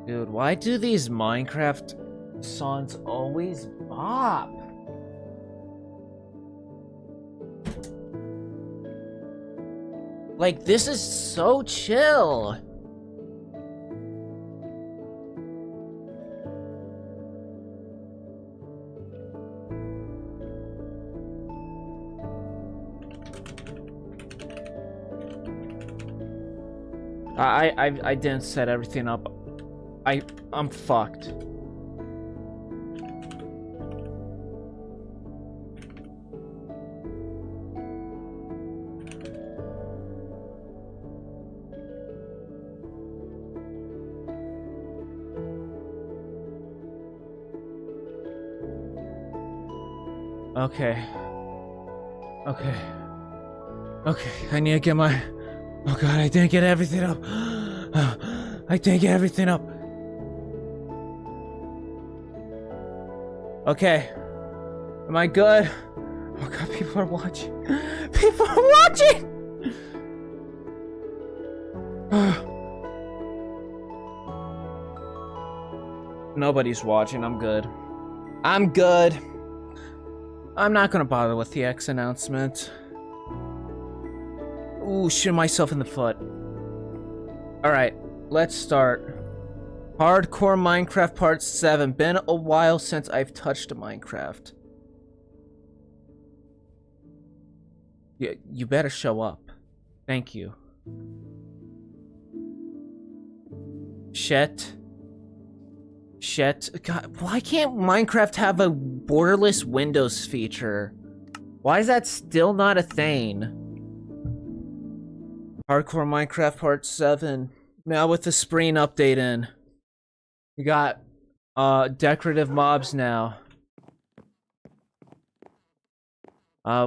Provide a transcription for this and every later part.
Dude, why do these Minecraft songs always bop? Like, this is so chill. I didn't set everything up. I'm fucked. Okay. Okay. Okay, I need to get my... Oh god, I didn't get everything up. I didn't get everything up. Okay. Am I good? Oh god, people are watching. People are watching! Nobody's watching, I'm good. I'm good. I'm not gonna bother with the X announcement. Ooh, shooting myself in the foot. Alright, let's start. Hardcore Minecraft Part 7. Been a while since I've touched a Minecraft. You better show up. Thank you. Shit. God, why can't Minecraft have a borderless Windows feature? Why is that still not a thing? Hardcore Minecraft Part 7. Now with the spring update in. We got decorative mobs now.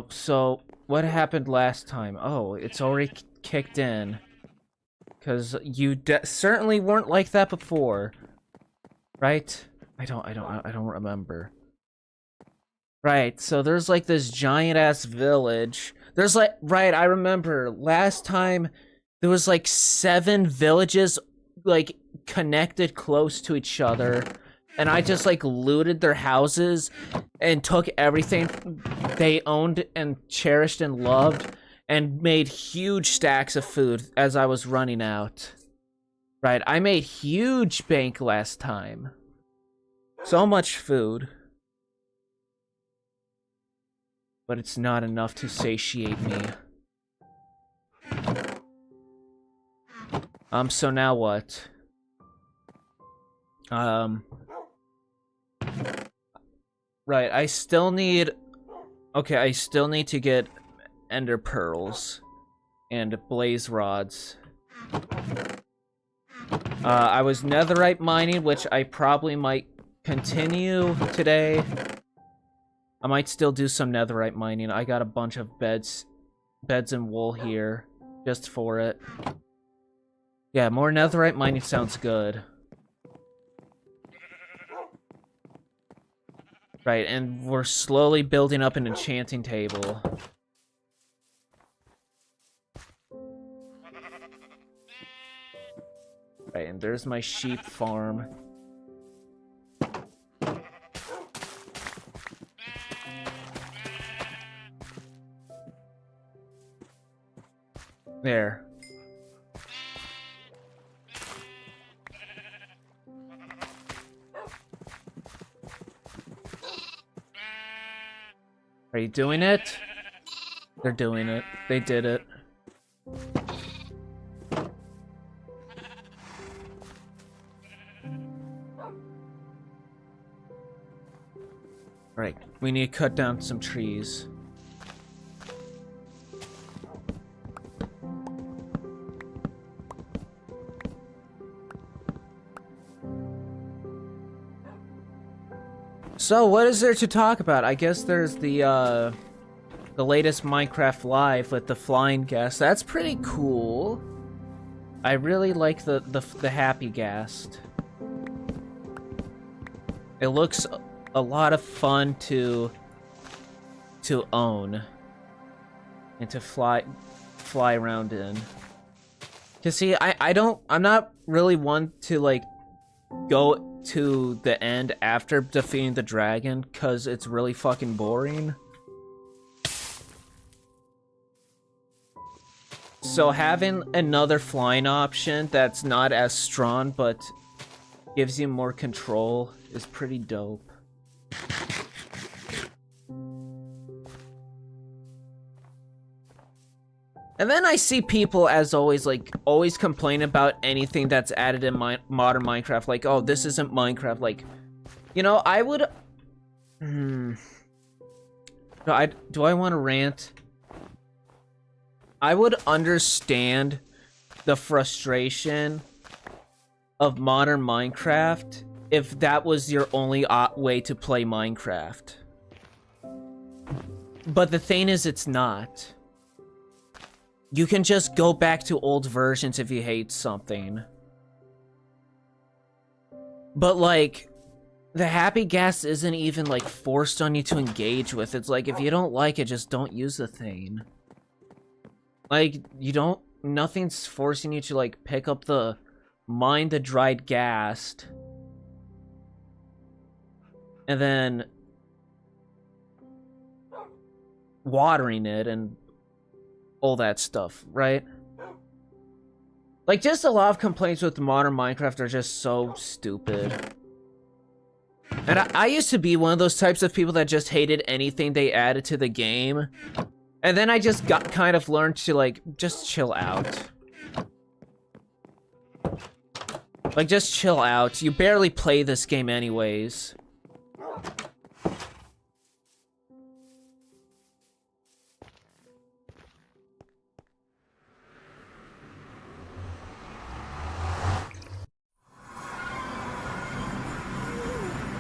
So what happened last time? Oh, it's already kicked in. Cause you certainly weren't like that before. Right? I don't remember. Right, so there's like this giant ass village. There's like, right, I remember last time there was like 7 villages like connected close to each other, and I just like looted their houses and took everything they owned and cherished and loved and made huge stacks of food as I was running out. Right, I made huge bank last time. So much food. But it's not enough to satiate me. So now what? Right, I still need... Okay, I still need to get ender pearls and blaze rods. I was netherite mining, which I probably might continue today. I might still do some netherite mining. I got a bunch of beds and wool here, just for it. Yeah, more netherite mining sounds good. Right, and we're slowly building up an enchanting table. Right, and there's my sheep farm. There. Are you doing it? They're doing it. They did it. Right, we need to cut down some trees. So, what is there to talk about? I guess there's the latest Minecraft Live with the flying ghast. That's pretty cool. I really like the happy ghast. It looks a lot of fun to own and to fly around in. Cause see, I'm not really one to like go to the end after defeating the dragon, because it's really fucking boring. So having another flying option that's not as strong, but gives you more control is pretty dope. And then I see people, as always, like, always complain about anything that's added in modern Minecraft. Like, oh, this isn't Minecraft. Like, you know, I would... Do I want to rant? I would understand the frustration of modern Minecraft if that was your only way to play Minecraft. But the thing is, it's not. You can just go back to old versions if you hate something. But, like, the happy gas isn't even, like, forced on you to engage with. It's like, if you don't like it, just don't use the thing. Like, nothing's forcing you to, like, pick up mine the dried ghast. And then watering it and all that stuff, right? Like, just a lot of complaints with modern Minecraft are just so stupid. And I used to be one of those types of people that just hated anything they added to the game. And then I just kind of learned to, like, just chill out. Like, just chill out. You barely play this game anyways.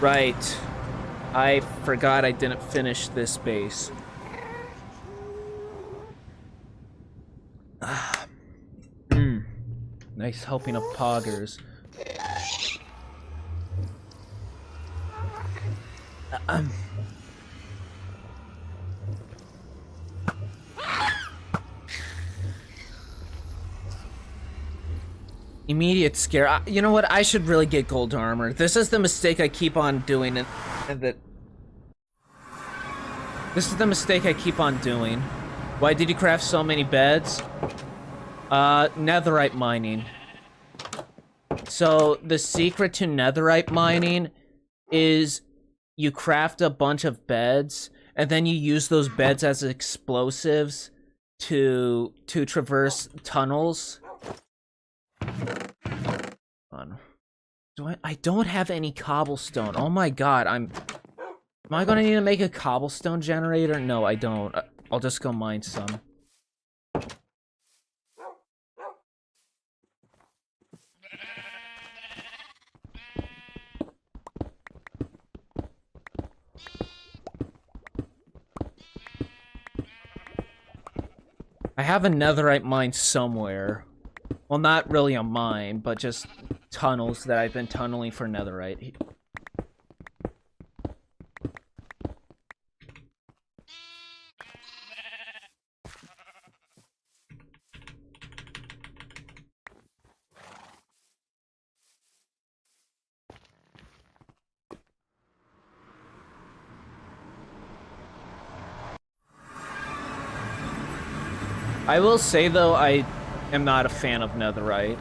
Right. I forgot I didn't finish this base. Nice helping of poggers. Immediate scare. You know what? I should really get gold armor. This is the mistake I keep on doing. This is the mistake I keep on doing. Why did you craft so many beds? Netherite mining. So, the secret to netherite mining is you craft a bunch of beds, and then you use those beds as explosives to traverse tunnels. I don't have any cobblestone. Oh my god, am I gonna need to make a cobblestone generator? No, I don't. I'll just go mine some. I have a netherite mine somewhere. Well, not really a mine, but just tunnels that I've been tunneling for netherite. I will say, though, I am not a fan of netherite.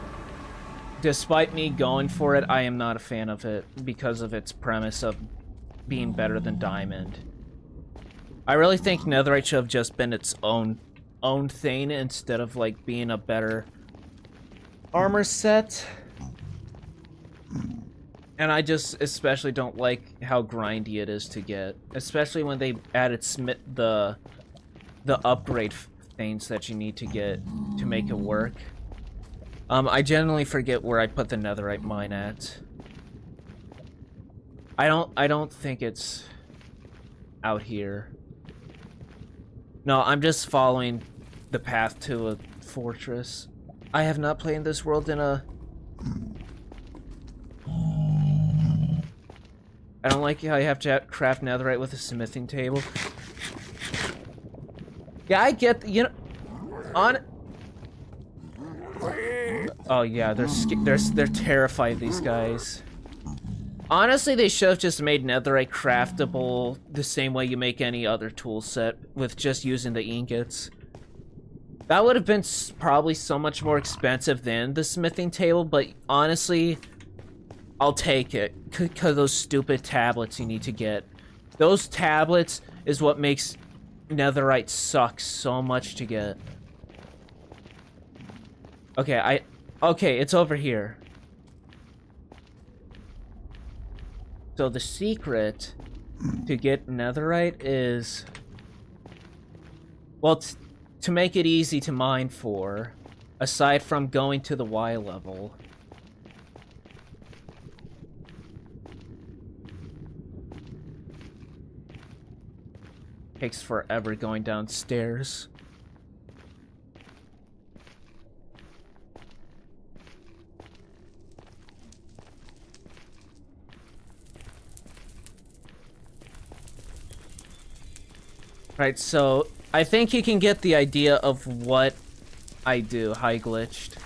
Despite me going for it, I am not a fan of it because of its premise of being better than diamond. I really think netherite should have just been its own thing instead of, like, being a better armor set. And I just especially don't like how grindy it is to get, especially when they added the upgrade things that you need to get to make it work. I generally forget where I put the netherite mine at. I don't think it's out here. No, I'm just following the path to a fortress. I have not played in this world in a... I don't like how you have to craft netherite with a smithing table. Yeah, I get, you know, oh yeah, they're terrified, these guys. Honestly, they should have just made netherite craftable the same way you make any other tool set, with just using the ingots. That would have been probably so much more expensive than the smithing table, but honestly, I'll take it. Because those stupid tablets you need to get. Those tablets is what makes netherite suck so much to get. Okay, okay, it's over here. So the secret to get netherite is, well, to make it easy to mine for, aside from going to the Y level. Takes forever going downstairs. Right, so I think you can get the idea of what I do. Hi, glitched.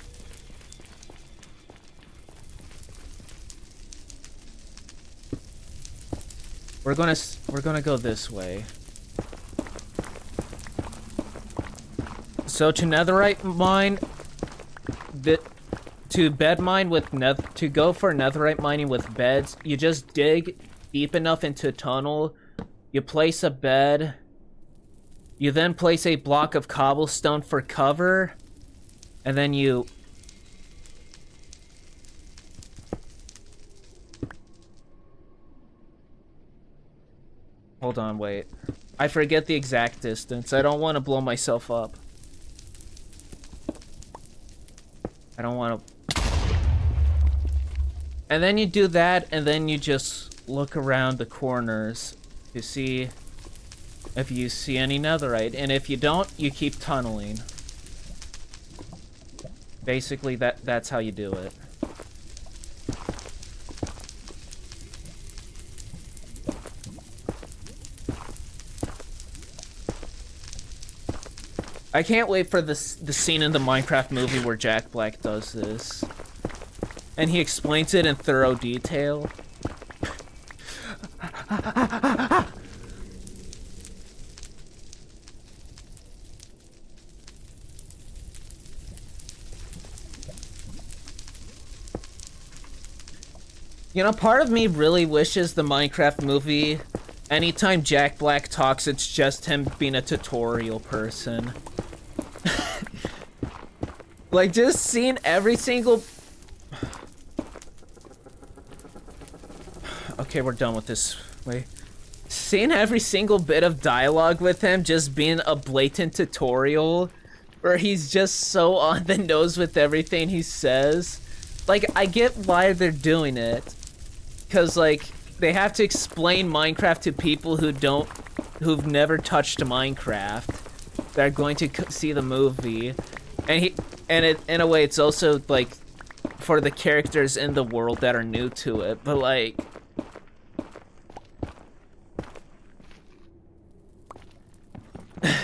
We're gonna go this way. So to netherite mine, to bed mine with to go for netherite mining with beds, you just dig deep enough into a tunnel, you place a bed. You then place a block of cobblestone for cover, and then you... Hold on, wait. I forget the exact distance. I don't want to blow myself up. I don't want to... And then you do that, and then you just look around the corners to see if you see any netherite, and if you don't, you keep tunneling. Basically, that's how you do it. I can't wait for the scene in the Minecraft movie where Jack Black does this. And he explains it in thorough detail. You know, part of me really wishes the Minecraft movie, anytime Jack Black talks, it's just him being a tutorial person. Like, just seeing every single... Okay, we're done with this. Wait. Seeing every single bit of dialogue with him just being a blatant tutorial, where he's just so on the nose with everything he says. Like, I get why they're doing it. Because, like, they have to explain Minecraft to people who've never touched Minecraft. They're going to see the movie. And in a way, it's also, like, for the characters in the world that are new to it. But, like...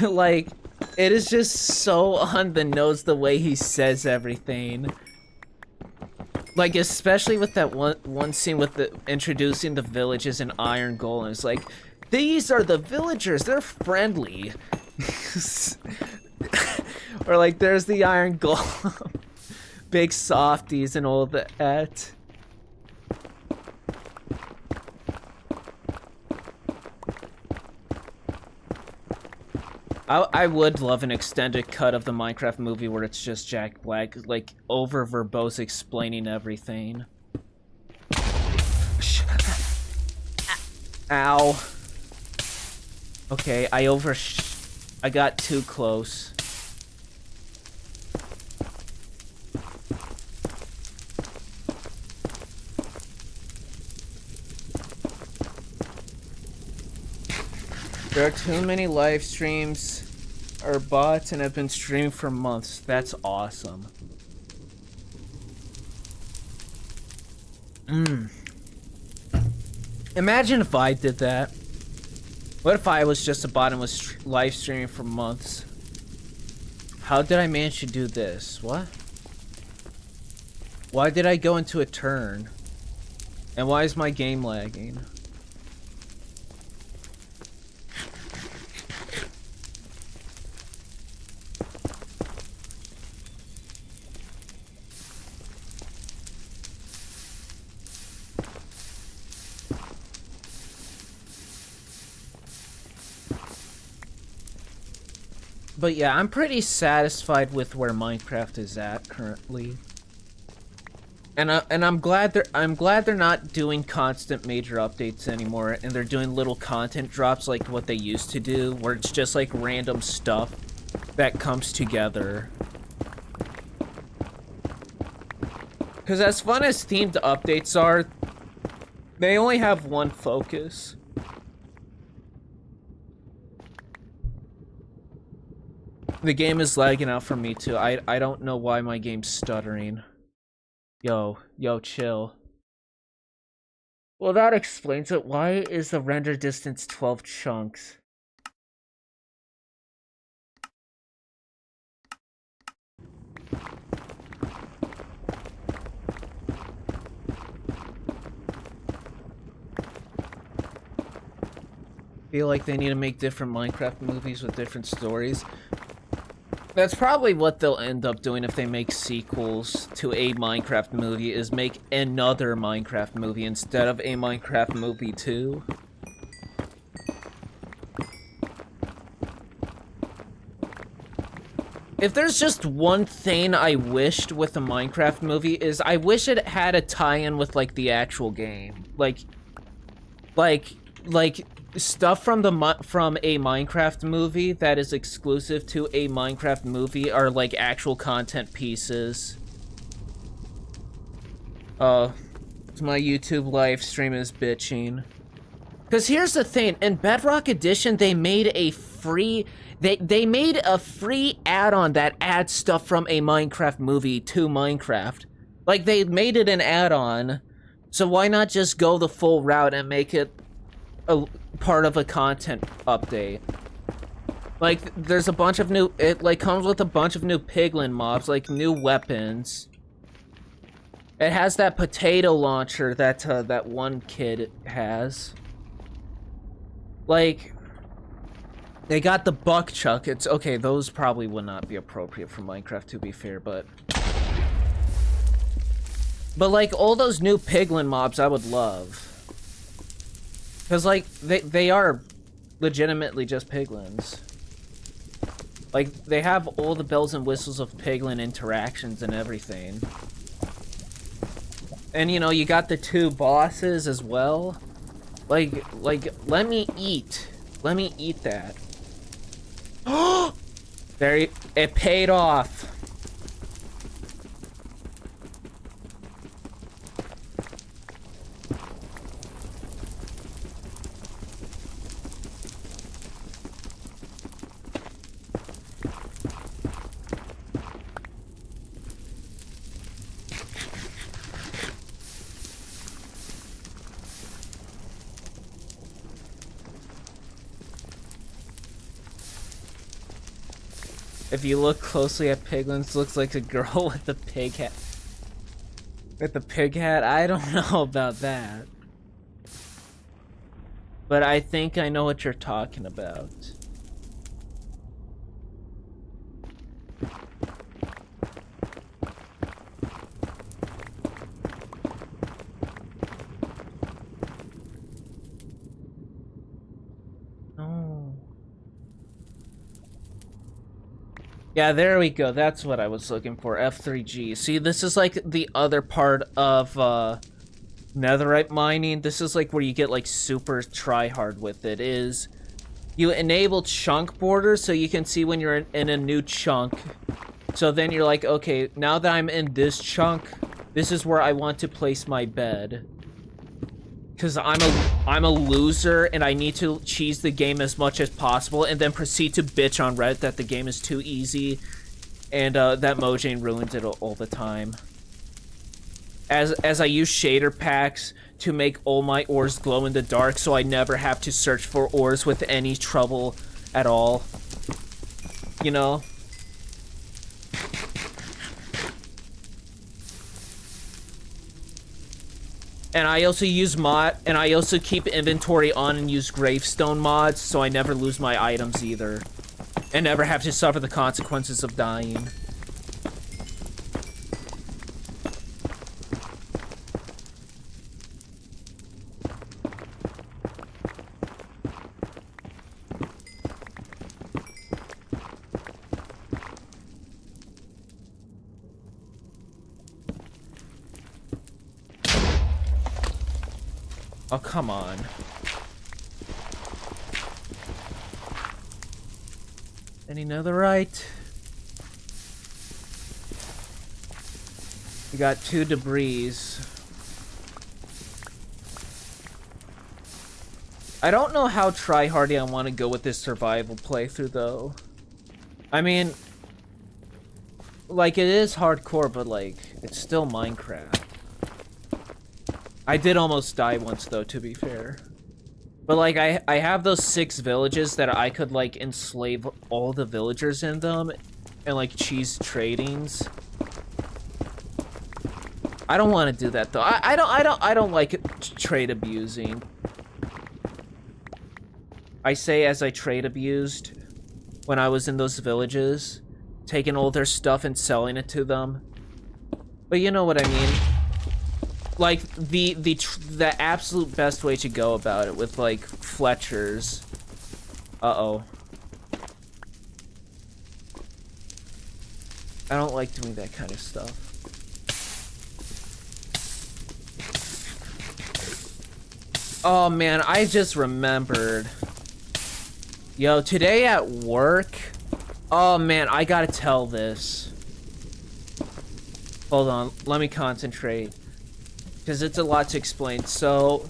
like, it is just so on the nose the way he says everything. Like, especially with that one scene with the introducing the villages in Iron Golems. Like, these are the villagers, they're friendly. Or like, there's the Iron Golem. Big softies and all that. I would love an extended cut of the Minecraft movie where it's just Jack Black, like, over verbose explaining everything. Ow. Okay, I got too close. There are too many live streams or bots and have been streaming for months. That's awesome. Imagine if I did that. What if I was just a bot and was live streaming for months? How did I manage to do this? What? Why did I go into a turn? And why is my game lagging? But yeah, I'm pretty satisfied with where Minecraft is at currently. And I'm glad they're not doing constant major updates anymore, and they're doing little content drops like what they used to do, where it's just like random stuff that comes together. Because as fun as themed updates are, they only have one focus. The game is lagging out for me too. I don't know why my game's stuttering. Yo, chill. Well, that explains it. Why is the render distance 12 chunks? Feel like they need to make different Minecraft movies with different stories. That's probably what they'll end up doing if they make sequels to a Minecraft movie, is make another Minecraft movie instead of a Minecraft movie 2. If there's just one thing I wished with a Minecraft movie, is I wish it had a tie-in with, like, the actual game. Like, stuff from a Minecraft movie that is exclusive to a Minecraft movie are like actual content pieces. My YouTube live stream is bitching. Cause here's the thing, in Bedrock Edition they made a free they made a free add-on that adds stuff from a Minecraft movie to Minecraft. Like, they made it an add-on, so why not just go the full route and make it a part of a content update? Like, there's a bunch of new, it like comes with a bunch of new piglin mobs, like new weapons. It has that potato launcher that that one kid has. Like, they got the buck chuck. It's okay, those probably would not be appropriate for Minecraft, to be fair, but like all those new piglin mobs I would love. Cause like they are legitimately just piglins. Like, they have all the bells and whistles of piglin interactions and everything. And you know, you got the 2 bosses as well. Like let me eat that. There, it paid off. If you look closely at piglins, looks like a girl with the pig hat. With the pig hat? I don't know about that. But I think I know what you're talking about. Yeah, there we go. That's what I was looking for. F3G. See, this is like the other part of netherite mining. This is like where you get like super try-hard with it. Is you enable chunk borders so you can see when you're in a new chunk. So then you're like, okay, now that I'm in this chunk, this is where I want to place my bed. Because I'm a loser and I need to cheese the game as much as possible and then proceed to bitch on Reddit that the game is too easy and that Mojang ruins it all the time. As I use shader packs to make all my ores glow in the dark so I never have to search for ores with any trouble at all. You know? And I also keep inventory on and use gravestone mods, so I never lose my items either. And never have to suffer the consequences of dying. Oh, come on. Any netherite? We got 2 debris. I don't know how tryhardy I want to go with this survival playthrough, though. I mean, like, it is hardcore, but, like, it's still Minecraft. I did almost die once, though, to be fair. But, like, I have those 6 villages that I could, like, enslave all the villagers in them and, like, cheese tradings. I don't want to do that, though. I don't like trade abusing. I say as I trade abused when I was in those villages, taking all their stuff and selling it to them. But you know what I mean. Like, the absolute best way to go about it with, like, Fletchers. Uh-oh. I don't like doing that kind of stuff. Oh, man, I just remembered. Yo, today at work... Oh, man, I gotta tell this. Hold on, let me concentrate. Because it's a lot to explain. So,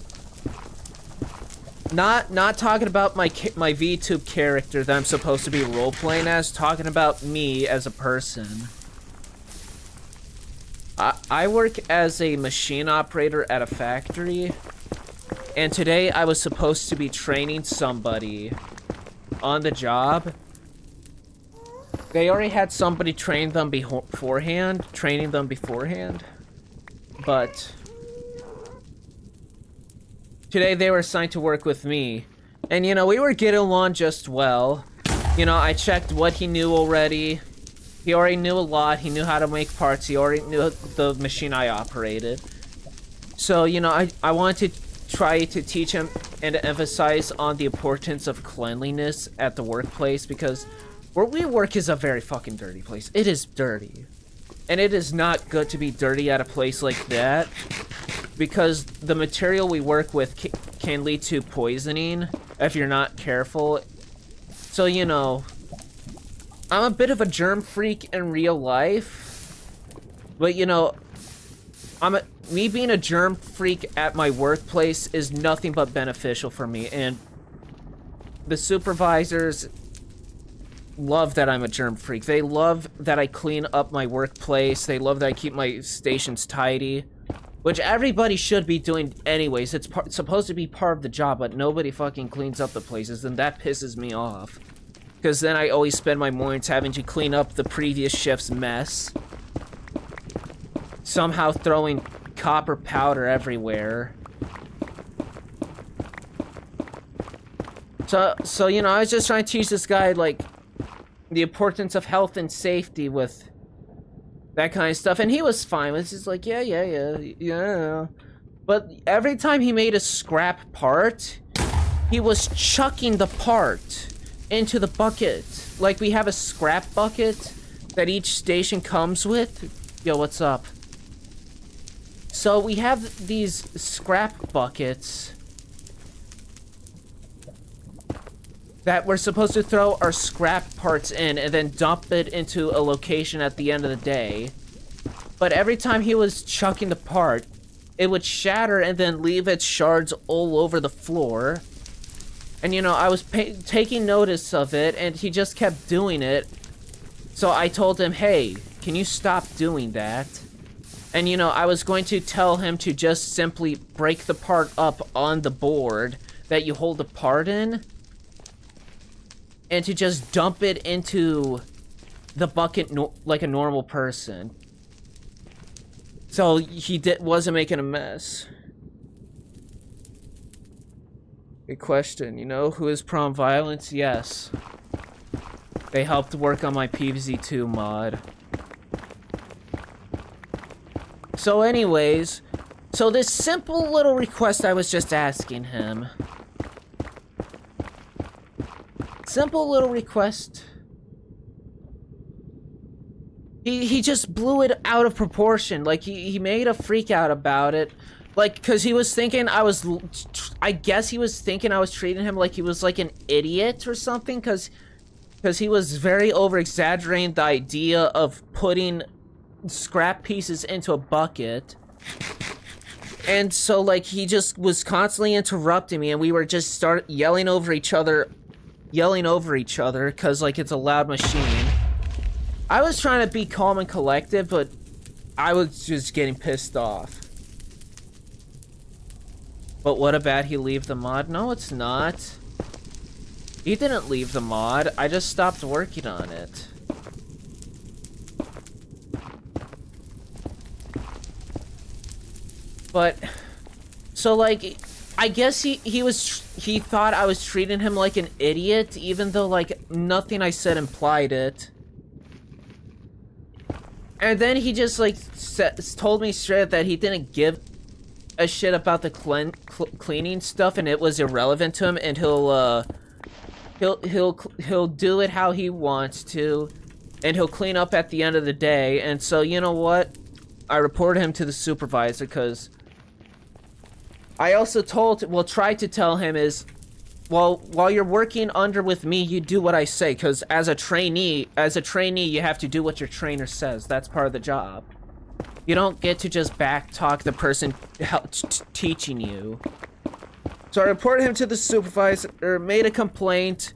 not talking about my VTube character that I'm supposed to be role-playing as, talking about me as a person. I work as a machine operator at a factory, and today I was supposed to be training somebody on the job. They already had somebody training them beforehand, but today they were assigned to work with me, and you know, we were getting along just well. You know, I checked what he knew already. He already knew a lot. He knew how to make parts. He already knew the machine I operated. So, you know, I wanted to try to teach him and to emphasize on the importance of cleanliness at the workplace, because where we work is a very fucking dirty place. It is dirty. And it is not good to be dirty at a place like that, because the material we work with can lead to poisoning if you're not careful. So, you know, I'm a bit of a germ freak in real life, but, you know, me being a germ freak at my workplace is nothing but beneficial for me, and the supervisors love that I'm a germ freak. They love that I clean up my workplace. They love that I keep my stations tidy, which everybody should be doing anyways. It's supposed to be part of the job, but nobody fucking cleans up the places, and that pisses me off. Because then I always spend my mornings having to clean up the previous shift's mess. Somehow throwing copper powder everywhere. So you know, I was just trying to teach this guy, like, the importance of health and safety with that kind of stuff, and he was fine. It's just like, yeah. But every time he made a scrap part, he was chucking the part into the bucket. Like, we have a scrap bucket that each station comes with. Yo, what's up? So we have these scrap buckets that we're supposed to throw our scrap parts in and then dump it into a location at the end of the day. But every time he was chucking the part, it would shatter and then leave its shards all over the floor. And, you know, I was taking notice of it, and he just kept doing it. So I told him, hey, can you stop doing that? And, you know, I was going to tell him to just simply break the part up on the board that you hold the part in, and to just dump it into the bucket like a normal person. So he wasn't making a mess. Good question. You know who is Prom Violence? Yes. They helped work on my PvZ2 mod. So anyways, so this simple little request I was just asking him. Simple little request. He just blew it out of proportion. Like, he made a freak out about it. Like, because he was thinking I guess he was thinking I was treating him like he was like an idiot or something, because he was very over-exaggerating the idea of putting scrap pieces into a bucket. And so, like, he just was constantly interrupting me, and we were just yelling over each other, because, like, it's a loud machine. I was trying to be calm and collective, but I was just getting pissed off. But what about he leave the mod? No, it's not. He didn't leave the mod. I just stopped working on it. But, so, like, I guess he thought I was treating him like an idiot, even though, like, nothing I said implied it. And then he just, like, told me straight that he didn't give a shit about the cleaning stuff, and it was irrelevant to him, and he'll do it how he wants to, and he'll clean up at the end of the day. And so, you know what? I reported him to the supervisor, because I also tried to tell him is, well, while you're working with me, you do what I say, because as a trainee, you have to do what your trainer says. That's part of the job. You don't get to just backtalk the person teaching you. So I reported him to the supervisor, made a complaint.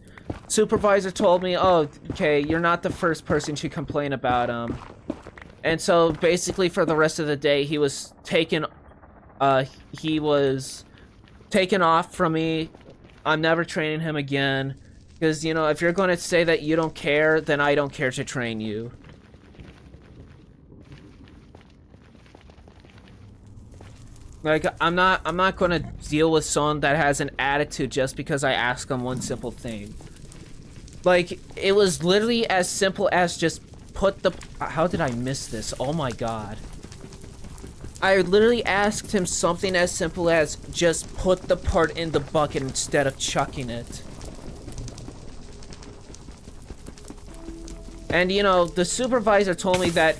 Supervisor told me, oh, okay, you're not the first person to complain about him. And so basically for the rest of the day, he was taken off from me. I'm never training him again. Because, you know, if you're going to say that you don't care, then I don't care to train you. Like, I'm not going to deal with someone that has an attitude just because I ask them one simple thing. Like, it was literally as simple as just put the... How did I miss this? Oh my god. I literally asked him something as simple as just put the part in the bucket instead of chucking it. And, you know, the supervisor told me that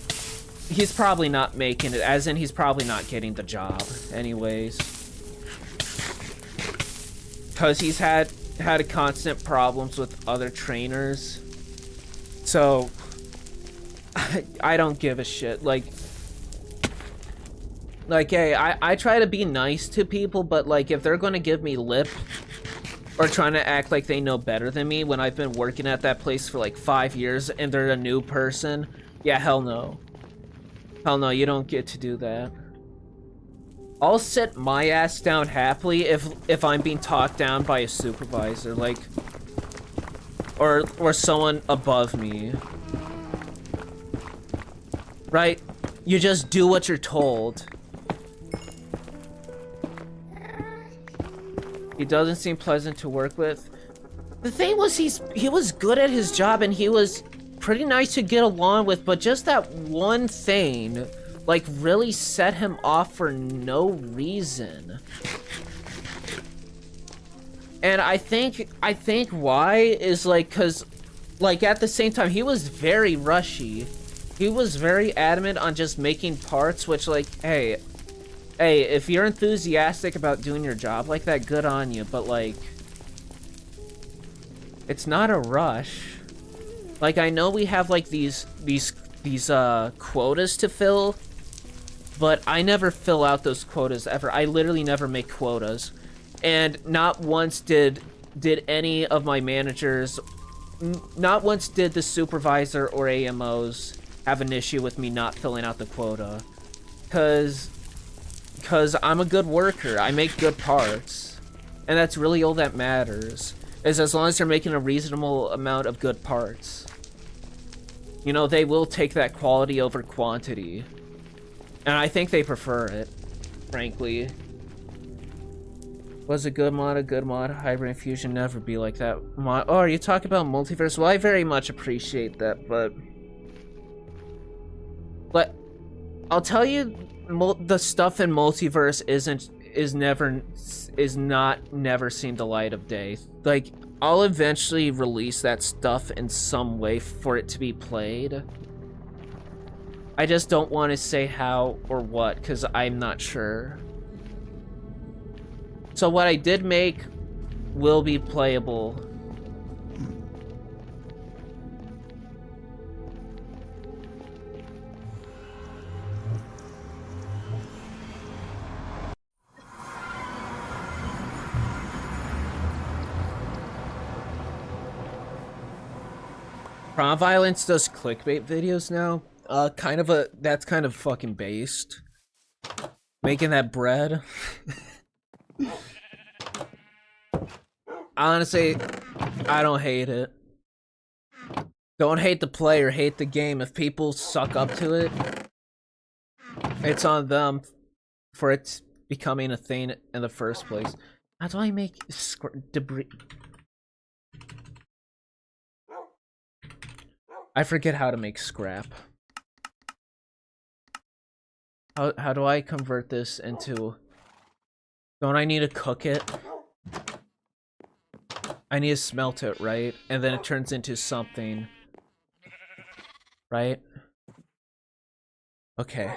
he's probably not making it, as in he's probably not getting the job anyways. Because he's had constant problems with other trainers. So, I don't give a shit. Like, hey, I try to be nice to people, but, like, if they're gonna give me lip or trying to act like they know better than me when I've been working at that place for, like, 5 years and they're a new person, yeah, hell no. Hell no, you don't get to do that. I'll sit my ass down happily if I'm being talked down by a supervisor, like, or someone above me. Right? You just do what you're told. He doesn't seem pleasant to work with. The thing was, he was good at his job and he was pretty nice to get along with, but just that one thing, like, really set him off for no reason. And I think why is, like, cause, like, at the same time, he was very rushy. He was very adamant on just making parts, which, like, hey, if you're enthusiastic about doing your job like that, good on you, but, like, it's not a rush. Like, I know we have, like, these quotas to fill, but I never fill out those quotas ever. I literally never make quotas. And not once did any of my managers, not once did the supervisor or AMOs have an issue with me not filling out the quota. Cause I'm a good worker. I make good parts. And that's really all that matters. Is as long as they're making a reasonable amount of good parts. You know, they will take that quality over quantity. And I think they prefer it, frankly. Was a good mod, a good mod. Hybrid Infusion never be like that mod. Oh, are you talking about multiverse? Well, I very much appreciate that, but I'll tell you, the stuff in multiverse is not never seen the light of day. Like, I'll eventually release that stuff in some way for it to be played. I just don't want to say how or what, because I'm not sure. So what I did make will be playable. Prom Violence does clickbait videos now. That's kind of fucking based. Making that bread. Honestly, I don't hate it. Don't hate the player, hate the game. If people suck up to it, it's on them for it becoming a thing in the first place. How do I make debris? I forget how to make scrap. How do I convert this into... Don't I need to cook it? I need to smelt it, right? And then it turns into something. Right? Okay.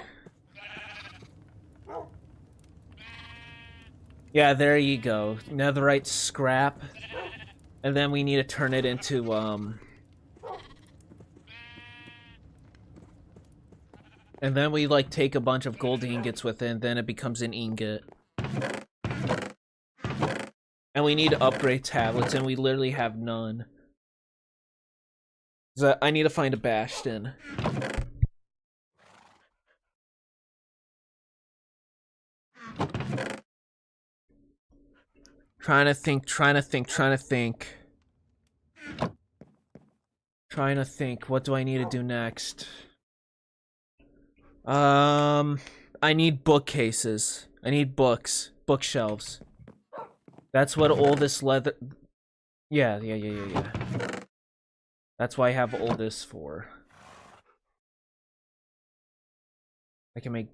Yeah, there you go. Netherite scrap. And then we need to turn it into, and then we, like, take a bunch of gold ingots with it, and then it becomes an ingot. And we need to upgrade tablets, and we literally have none. So I need to find a Bastion. Trying to think. What do I need to do next? I need bookcases. I need bookshelves. That's what all this leather... Yeah. That's why I have all this for. I can make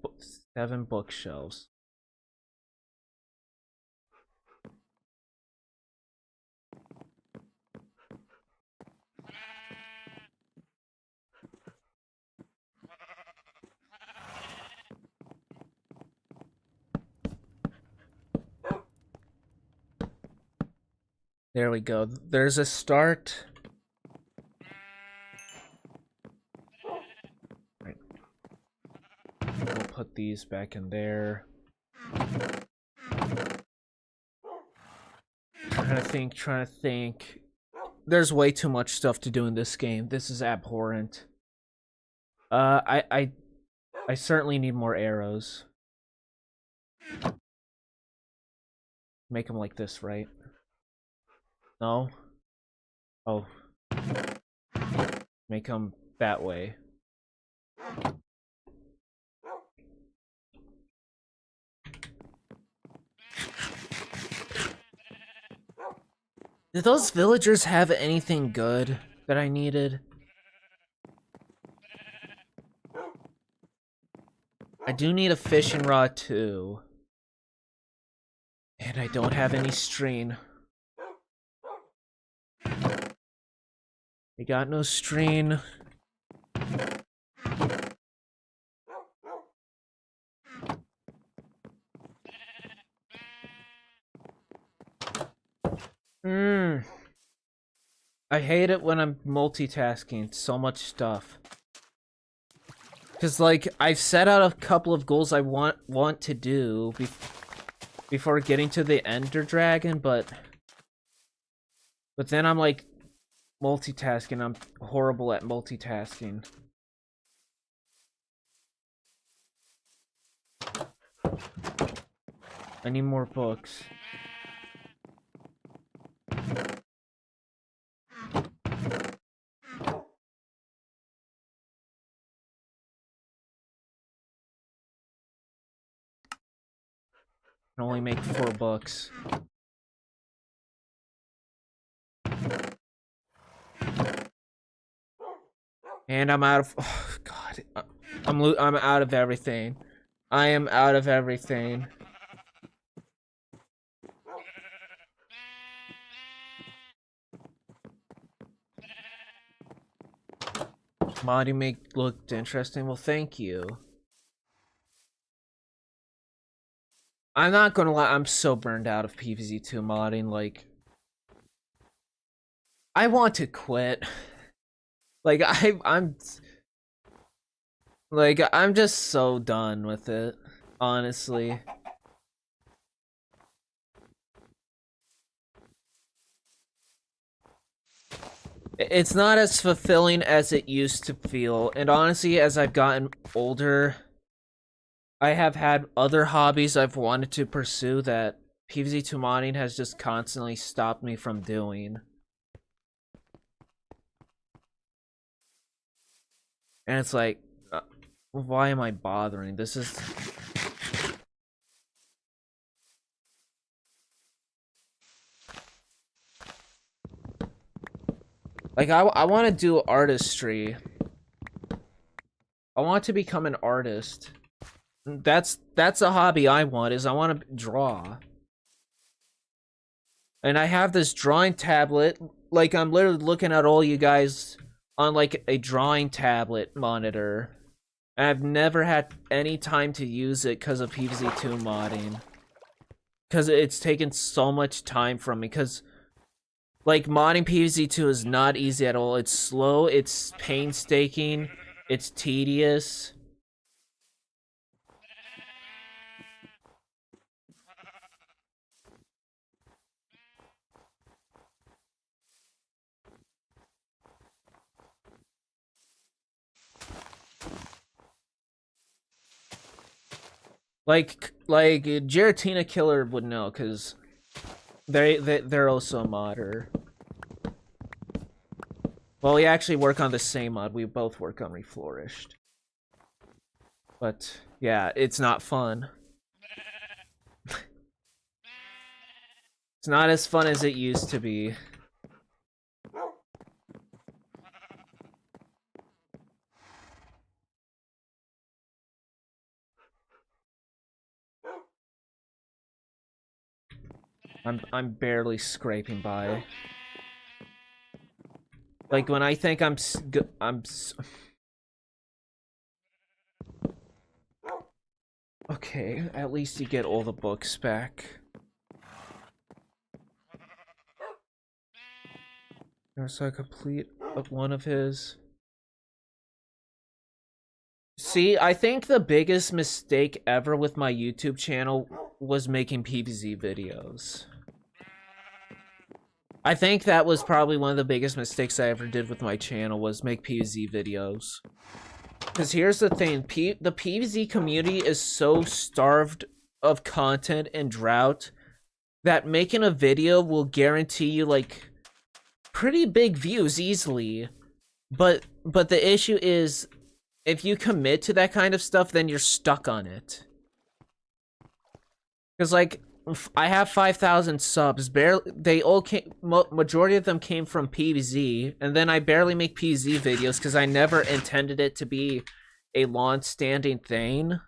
7 bookshelves. There we go. There's a start. Right. We'll put these back in there. Trying to think. There's way too much stuff to do in this game. This is abhorrent. I certainly need more arrows. Make them like this, right? No? Oh. Make them that way. Did those villagers have anything good that I needed? I do need a fishing rod too. And I don't have any string. I got no string. I hate it when I'm multitasking so much stuff. Cause like I've set out a couple of goals I want to do before getting to the Ender Dragon, but then I'm like multitasking. I'm horrible at multitasking. I need more books. can only make 4 books. And I'm out of... Oh, God. I'm out of everything. I am out of everything. Mod you make looked interesting. Well, thank you. I'm not gonna lie, I'm so burned out of PvZ2 modding, like... I want to quit. Like, I'm... Like, I'm just so done with it, honestly. It's not as fulfilling as it used to feel, and honestly, as I've gotten older, I have had other hobbies I've wanted to pursue that PvZ2 modding has just constantly stopped me from doing. And it's like, why am I bothering? This is... Like, I want to do artistry. I want to become an artist. That's a hobby I want, is I want to draw. And I have this drawing tablet. Like, I'm literally looking at all you guys on, like, a drawing tablet monitor. And I've never had any time to use it because of PvZ2 modding. Because it's taken so much time from me, because... Like, modding PvZ2 is not easy at all. It's slow, it's painstaking, it's tedious. Like Giratina Killer would know, because they're also a modder. Well, we actually work on the same mod. We both work on Reflourished. But, yeah, it's not fun. It's not as fun as it used to be. I'm barely scraping by. Like, when I think okay, at least you get all the books back. So I complete one of his. See, I think the biggest mistake ever with my YouTube channel was making PvZ videos. I think that was probably one of the biggest mistakes I ever did with my channel, was make PvZ videos. Because here's the thing, the PvZ community is so starved of content and drought that making a video will guarantee you, like, pretty big views easily. But the issue is, if you commit to that kind of stuff, then you're stuck on it. Because, like, I have 5,000 subs. They all came. Majority of them came from PvZ, and then I barely make PvZ videos because I never intended it to be a long-standing thing.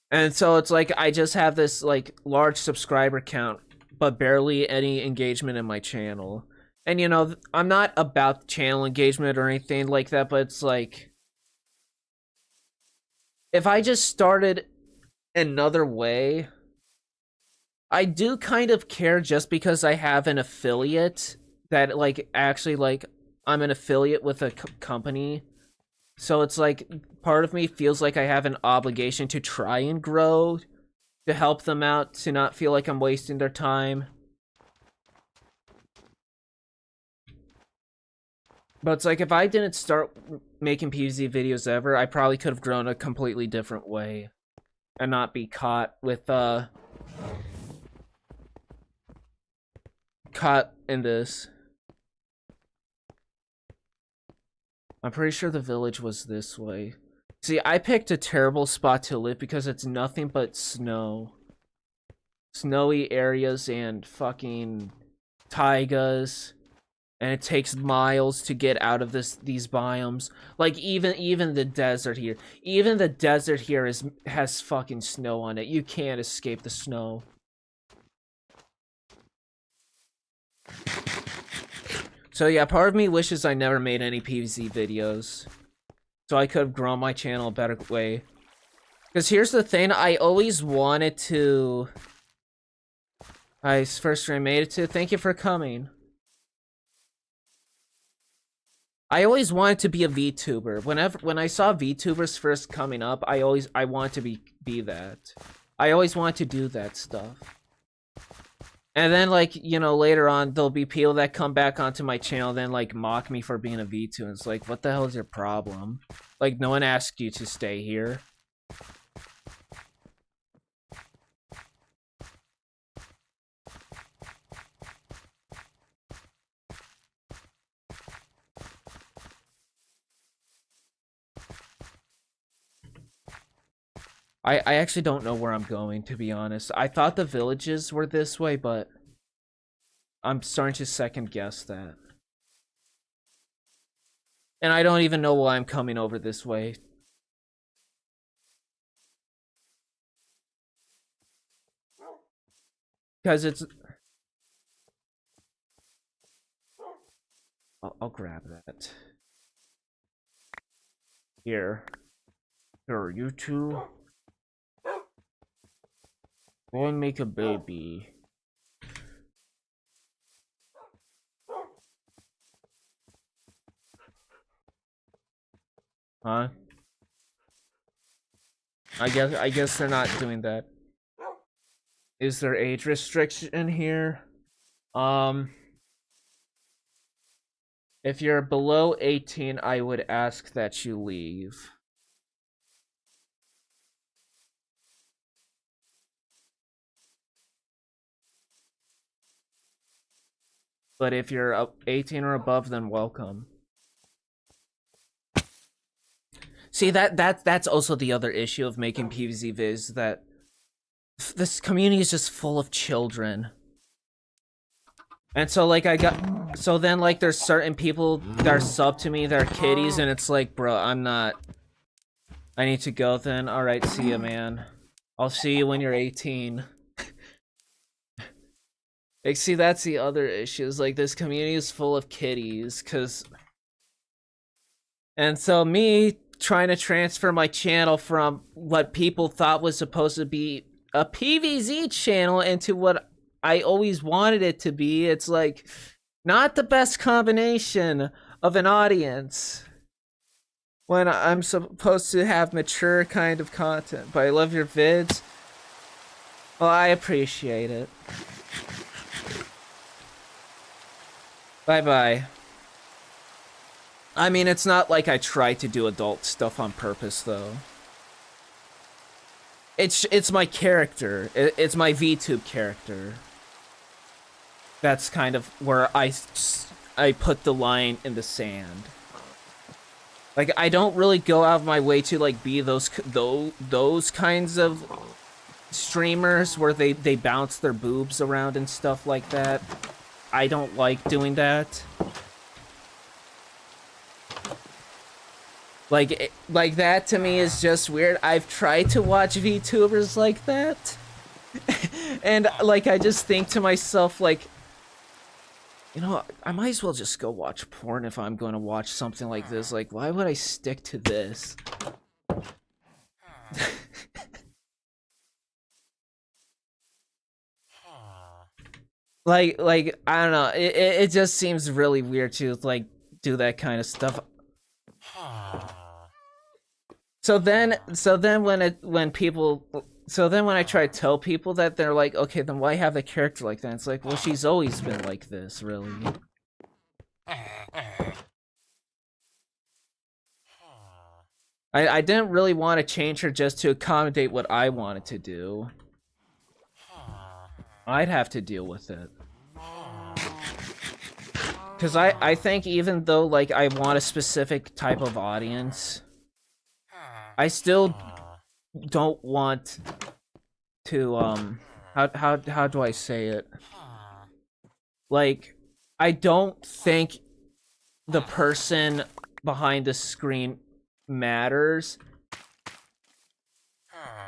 And so it's like I just have this, like, large subscriber count, but barely any engagement in my channel. And, you know, I'm not about channel engagement or anything like that, but it's like, if I just started another way, I do kind of care, just because I have an affiliate that, like, actually, like, I'm an affiliate with a company. So it's like, part of me feels like I have an obligation to try and grow, to help them out, to not feel like I'm wasting their time. But it's like, if I didn't start making PvZ videos ever, I probably could have grown a completely different way. And not be caught with, caught in this. I'm pretty sure the village was this way. See, I picked a terrible spot to live because it's nothing but snow. Snowy areas and fucking taigas. And it takes miles to get out of these biomes. Like even the desert here. Even the desert here has fucking snow on it. You can't escape the snow. So yeah, part of me wishes I never made any PvZ videos. So I could have grown my channel a better way. Because here's the thing, I always wanted to... I first stream made it to. Thank you for coming. I always wanted to be a VTuber. When I saw VTubers first coming up, I wanted to be that. I always wanted to do that stuff. And then, like, you know, later on, there'll be people that come back onto my channel, then, like, mock me for being a VTuber. And it's like, what the hell is your problem? Like, no one asked you to stay here. I actually don't know where I'm going, to be honest. I thought the villages were this way, but I'm starting to second guess that. And I don't even know why I'm coming over this way. Because it's... I'll grab that. Here, you two. Go and make a baby. Huh? I guess they're not doing that. Is there age restriction here? If you're below 18, I would ask that you leave. But if you're 18 or above, then welcome. See, that's also the other issue of making PvZ vids, that this community is just full of children. And so, like, so then, like, there's certain people that are sub to me, they're kiddies, and it's like, bro, I'm not... I need to go then. Alright, see ya, man. I'll see you when you're 18. Like, see, that's the other issues. Like, this community is full of kiddies, cause... And so me trying to transfer my channel from what people thought was supposed to be a PvZ channel into what I always wanted it to be, it's like, not the best combination of an audience. When I'm supposed to have mature kind of content. But I love your vids. Well, I appreciate it. Bye-bye. I mean, it's not like I try to do adult stuff on purpose, though. It's my character. It's my VTube character. That's kind of where I put the line in the sand. Like, I don't really go out of my way to, like, be those kinds of streamers where they bounce their boobs around and stuff like that. I don't like doing that. Like that to me is just weird. I've tried to watch VTubers like that. And, like, I just think to myself, like, you know, I might as well just go watch porn if I'm going to watch something like this. Like, why would I stick to this? like, I don't know. It just seems really weird to, like, do that kind of stuff. So then when I try to tell people that, they're like, okay, then why have a character like that? It's like, well, she's always been like this, really. I didn't really want to change her just to accommodate what I wanted to do. I'd have to deal with it. Because I think even though, like, I want a specific type of audience, I still don't want to, how do I say it? Like, I don't think the person behind the screen matters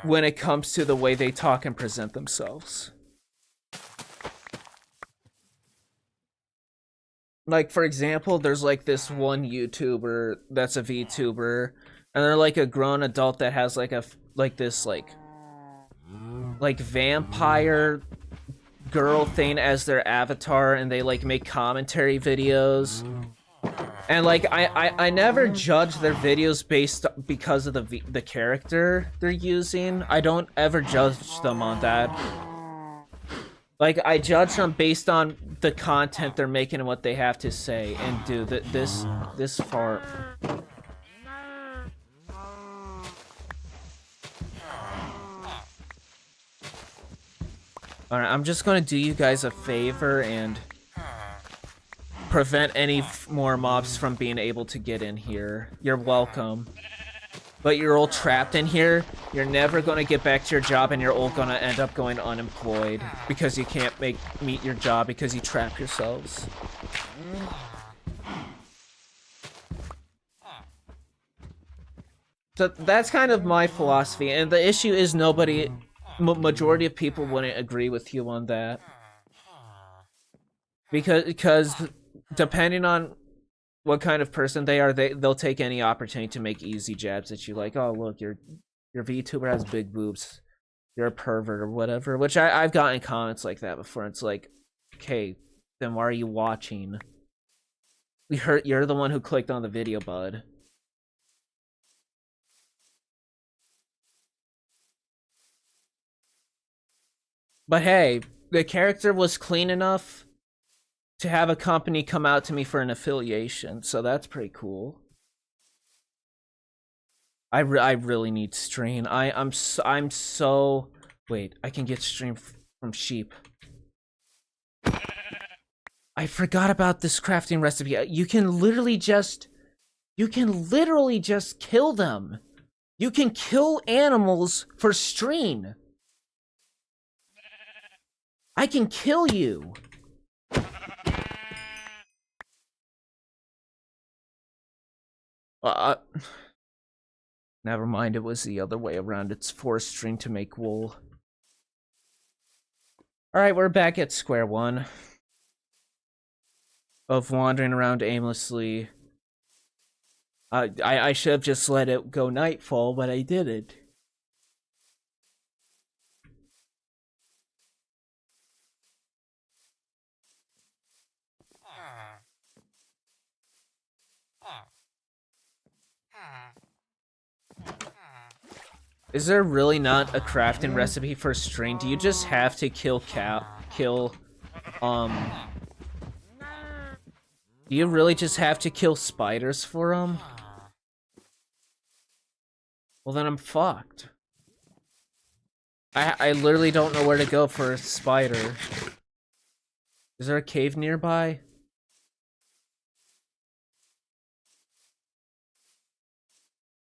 when it comes to the way they talk and present themselves. Like, for example, there's like this one YouTuber that's a VTuber, and they're like a grown adult that has like this vampire girl thing as their avatar, and they like make commentary videos. And like I never judge their videos because of the character they're using. I don't ever judge them on that. Like, I judge them based on the content they're making and what they have to say. And dude, this far. Alright, I'm just gonna do you guys a favor and prevent any more mobs from being able to get in here. You're welcome. But you're all trapped in here. You're never gonna get back to your job, and you're all gonna end up going unemployed because you can't meet your job because you trap yourselves. So that's kind of my philosophy, and the issue is majority of people wouldn't agree with you on that. Because depending on what kind of person they are, they'll take any opportunity to make easy jabs at you, like, oh look, your VTuber has big boobs, you're a pervert or whatever. Which I've gotten comments like that before. It's like, okay, then why are you watching? You're the one who clicked on the video, bud. But hey, the character was clean enough to have a company come out to me for an affiliation, so that's pretty cool. I really need stream. I'm so wait, I can get stream from sheep. I forgot about this crafting recipe. You can literally just kill them. You can kill animals for stream. I can kill you. Never mind, it was the other way around. It's forest string to make wool. Alright, we're back at square one of wandering around aimlessly. I should have just let it go nightfall, but I didn't. Is there really not a crafting recipe for string? Do you just have to do you really just have to kill spiders for them? Well, then I'm fucked. I literally don't know where to go for a spider. Is there a cave nearby?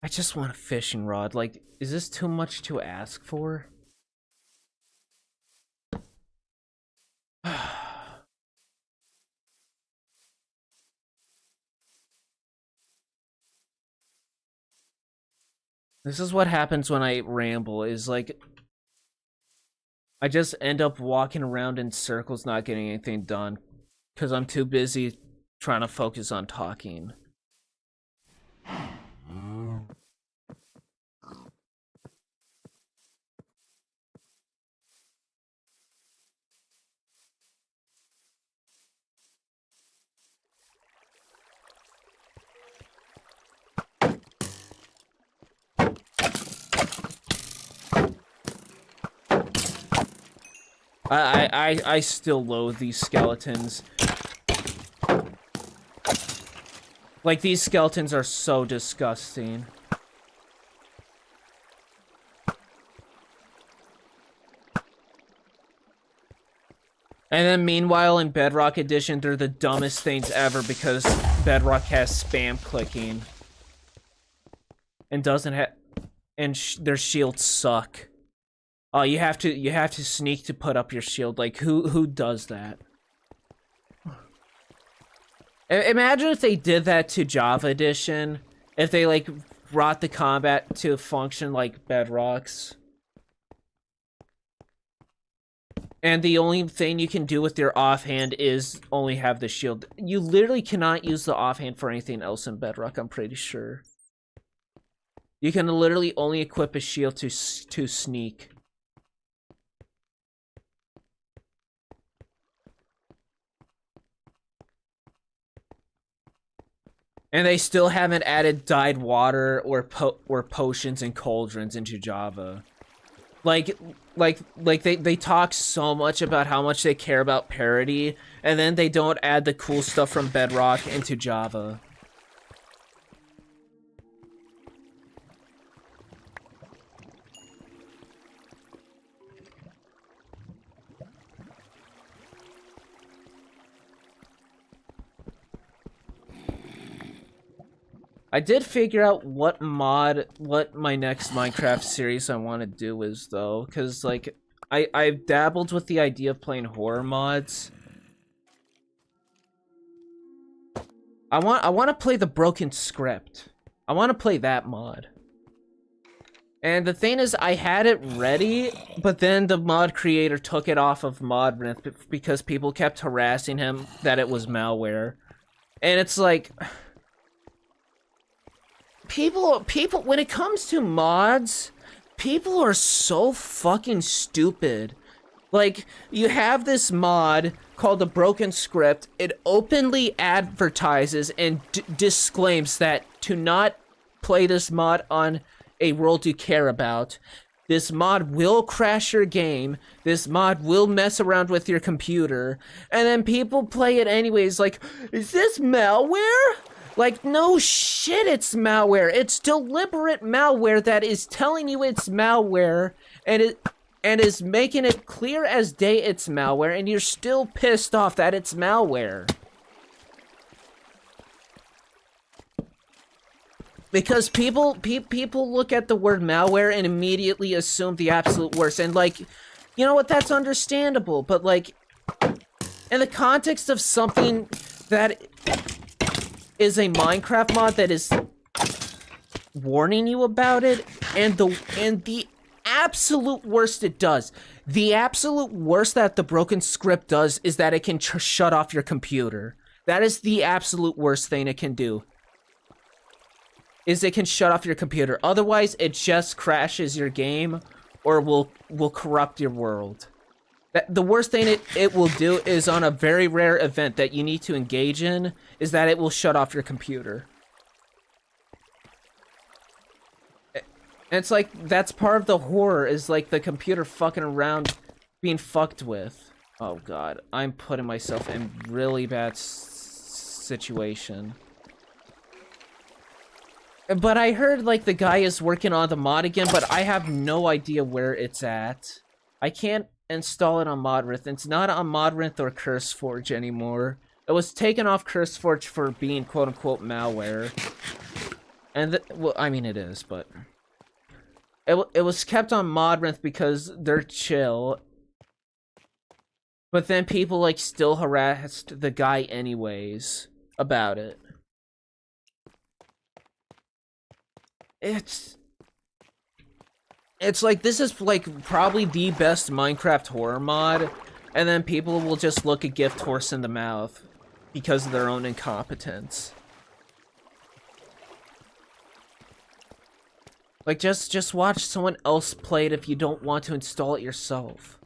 I just want a fishing rod. Like, is this too much to ask for? This is what happens when I ramble, is like, I just end up walking around in circles not getting anything done because I'm too busy trying to focus on talking. I still loathe these skeletons. Like, these skeletons are so disgusting. And then meanwhile in Bedrock Edition, they're the dumbest things ever because Bedrock has spam clicking. And doesn't have... and their shields suck. Oh, you have to sneak to put up your shield. Like who does that? Imagine if they did that to Java Edition. If they like brought the combat to function like Bedrock's. And the only thing you can do with your offhand is only have the shield. You literally cannot use the offhand for anything else in Bedrock, I'm pretty sure. You can literally only equip a shield to sneak. And they still haven't added dyed water or potions and cauldrons into Java. Like they talk so much about how much they care about parity, and then they don't add the cool stuff from Bedrock into Java. I did figure out what my next Minecraft series I want to do is, though, because, like, I've dabbled with the idea of playing horror mods. I want to play the Broken Script. I want to play that mod. And the thing is, I had it ready, but then the mod creator took it off of Modrinth because people kept harassing him that it was malware. And it's like... People, when it comes to mods, people are so fucking stupid. Like, you have this mod called the Broken Script. It openly advertises and disclaims that to not play this mod on a world you care about. This mod will crash your game. This mod will mess around with your computer. And then people play it anyways, like, is this malware? Like, no shit, it's malware. It's deliberate malware that is telling you it's malware, and is making it clear as day it's malware, and you're still pissed off that it's malware. Because people look at the word malware and immediately assume the absolute worst, and like, you know what, that's understandable, but like, in the context of something that is a Minecraft mod that is warning you about it, and the absolute worst it does. The absolute worst that the Broken Script does is that it can shut off your computer. That is the absolute worst thing it can do. Is it can shut off your computer. Otherwise, it just crashes your game or will corrupt your world. The worst thing it will do is, on a very rare event that you need to engage in, is that it will shut off your computer. And it's like, that's part of the horror, is like the computer fucking around being fucked with. Oh god, I'm putting myself in really bad situation. But I heard like the guy is working on the mod again, but I have no idea where it's at. I can't install it on Modrinth. It's not on Modrinth or CurseForge anymore. It was taken off CurseForge for being quote-unquote malware. And, well, I mean it is, but... It was kept on Modrinth because they're chill. But then people, like, still harassed the guy anyways about it. It's like, this is, like, probably the best Minecraft horror mod, and then people will just look a gift horse in the mouth because of their own incompetence. Like, just watch someone else play it if you don't want to install it yourself.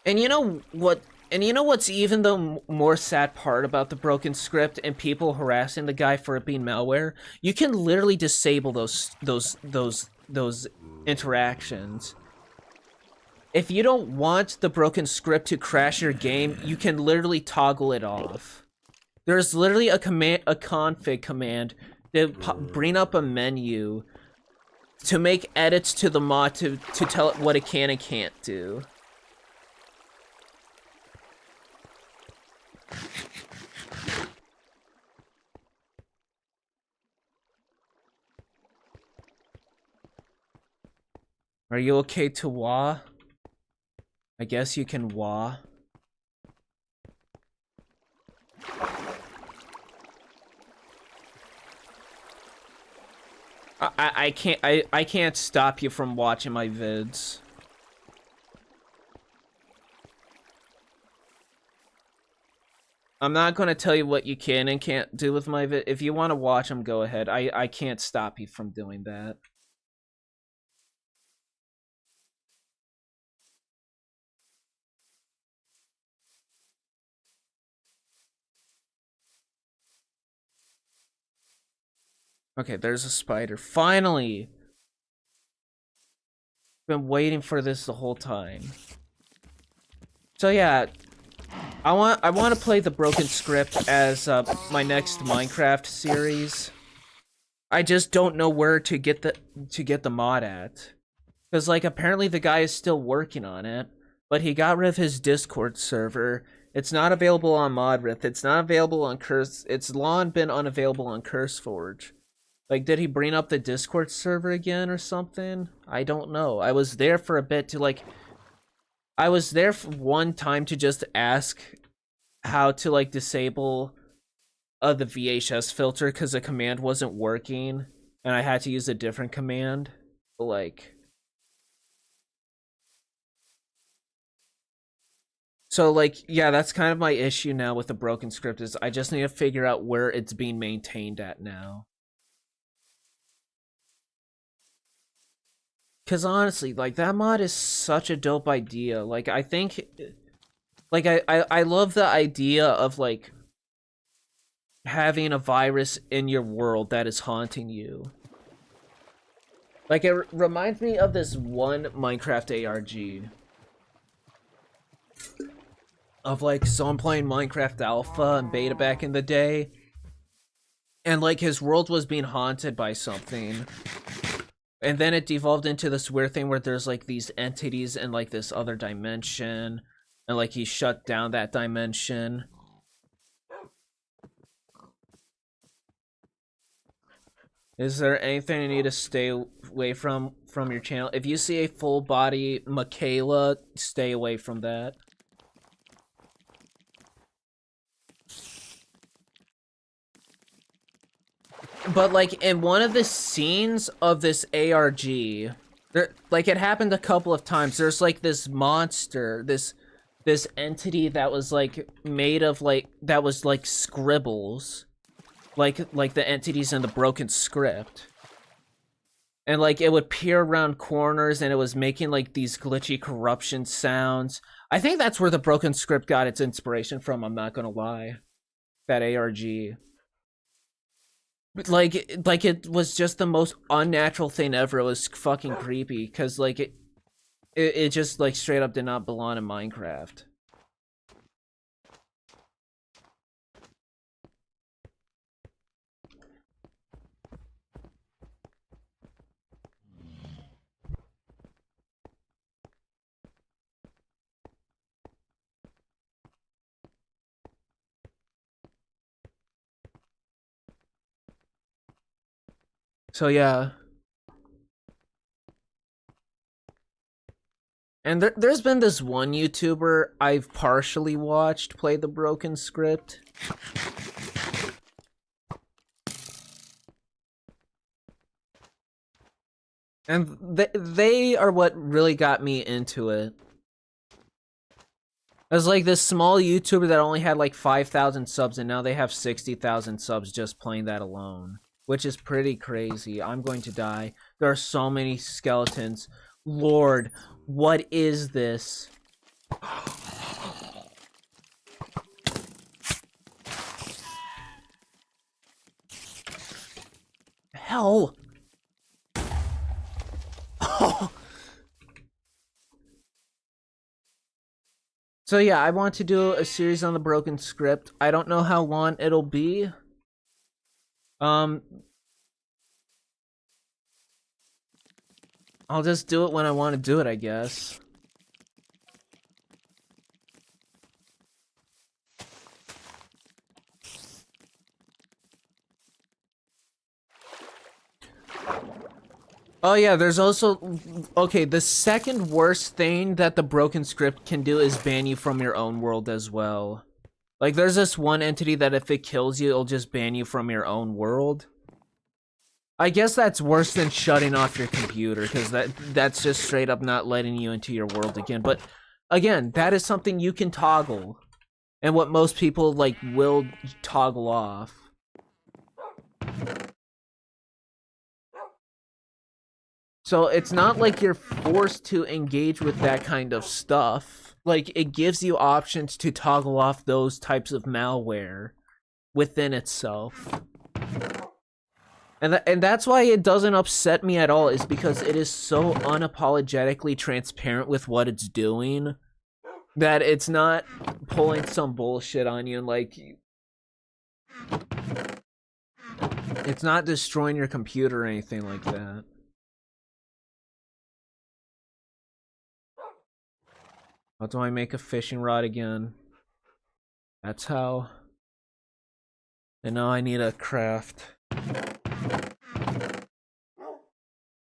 And you know what? And you know what's even the more sad part about the Broken Script and people harassing the guy for it being malware? You can literally disable those interactions. If you don't want the Broken Script to crash your game, you can literally toggle it off. There's literally a config command to bring up a menu to make edits to the mod to tell it what it can and can't do. Are you okay to wah? I guess you can wah. I can't stop you from watching my vids. I'm not gonna tell you what you can and can't do with my vid. If you want to watch them, go ahead. I can't stop you from doing that. Okay, there's a spider. Finally! Been waiting for this the whole time. So yeah, I want to play the broken script as my next Minecraft series. I just don't know where to get the mod at. Cuz like apparently the guy is still working on it, but he got rid of his Discord server. It's not available on Modrift. It's not available on Curse. It's long been unavailable on CurseForge. Like, did he bring up the Discord server again or something? I don't know. I was there for a bit to, like... I was there for one time to just ask how to, like, disable the VHS filter because the command wasn't working. And I had to use a different command. But, like... So, like, yeah, that's kind of my issue now with the broken script is I just need to figure out where it's being maintained at now. Because honestly, like, that mod is such a dope idea. Like, I think... Like, I love the idea of, like, having a virus in your world that is haunting you. Like, it reminds me of this one Minecraft ARG. Of, like, someone playing Minecraft Alpha and Beta back in the day. And, like, his world was being haunted by something. And then it devolved into this weird thing where there's, like, these entities in, like, this other dimension. And, like, he shut down that dimension. Is there anything you need to stay away from your channel? If you see a full body Michaela, stay away from that. But, like, in one of the scenes of this ARG, like, it happened a couple of times. There's, like, this monster, this entity that was, like, made of, like, that was, like, scribbles. Like the entities in the broken script. And, like, it would peer around corners, and it was making, like, these glitchy corruption sounds. I think that's where the broken script got its inspiration from, I'm not gonna lie. That ARG. Like it was just the most unnatural thing ever. It was fucking creepy because like it just like straight up did not belong in Minecraft. So yeah. And there's been this one YouTuber I've partially watched play the broken script. And they are what really got me into it. It was like this small YouTuber that only had like 5,000 subs, and now they have 60,000 subs just playing that alone. Which is pretty crazy. I'm going to die. There are so many skeletons. Lord, what is this? Hell! Oh. So yeah, I want to do a series on the broken script. I don't know how long it'll be. I'll just do it when I want to do it, I guess. Oh yeah, there's also... Okay, the second worst thing that the broken script can do is ban you from your own world as well. Like, there's this one entity that if it kills you, it'll just ban you from your own world. I guess that's worse than shutting off your computer, because that's just straight up not letting you into your world again. But, again, that is something you can toggle. And what most people, like, will toggle off. So it's not like you're forced to engage with that kind of stuff. Like, it gives you options to toggle off those types of malware within itself. And that's why it doesn't upset me at all, is because it is so unapologetically transparent with what it's doing that it's not pulling some bullshit on you and, like, it's not destroying your computer or anything like that. How do I make a fishing rod again? That's how. And now I need a craft.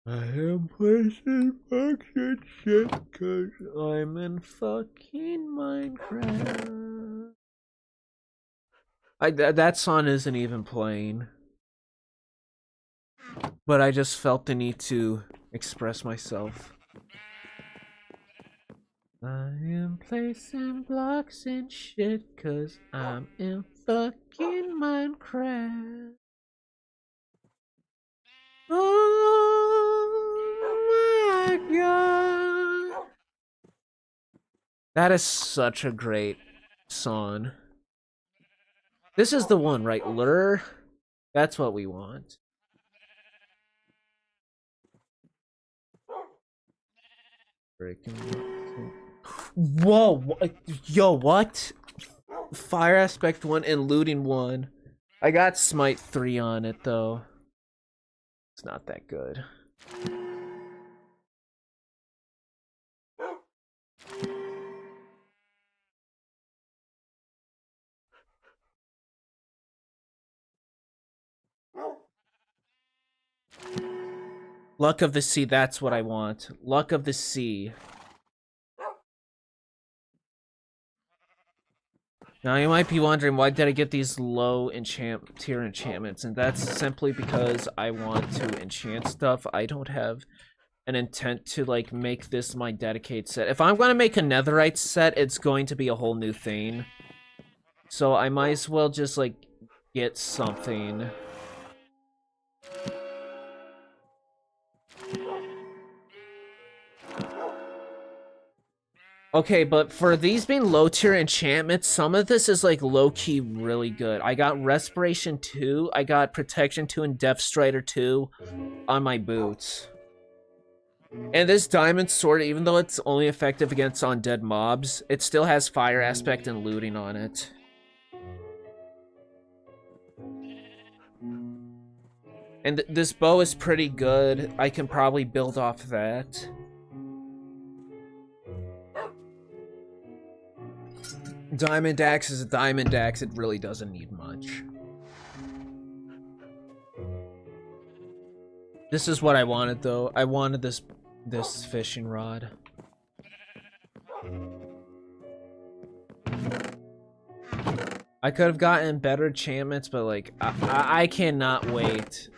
I am placing function shit cause I'm in fucking Minecraft. That song isn't even playing. But I just felt the need to express myself. I am placing blocks and shit cause I'm in fucking Minecraft. Oh my god. That is such a great song. This is the one, right? Lure? That's what we want. Whoa! Yo, what? Fire Aspect 1 and Looting 1. I got Smite 3 on it, though. It's not that good. Luck of the Sea, that's what I want. Luck of the Sea. Now you might be wondering, why did I get these low tier enchantments? And that's simply because I want to enchant stuff. I don't have an intent to, like, make this my dedicated set. If I'm gonna make a netherite set, it's going to be a whole new thing. So I might as well just, like, get something. Okay, but for these being low-tier enchantments, some of this is, like, low-key really good. I got Respiration 2, I got Protection 2 and Death Strider 2 on my boots. And this Diamond Sword, even though it's only effective against undead mobs, it still has Fire Aspect and Looting on it. And this bow is pretty good. I can probably build off that. Diamond Axe is a Diamond Axe. It really doesn't need much. This is what I wanted, though. I wanted this fishing rod. I could have gotten better enchantments, but, like, I cannot wait.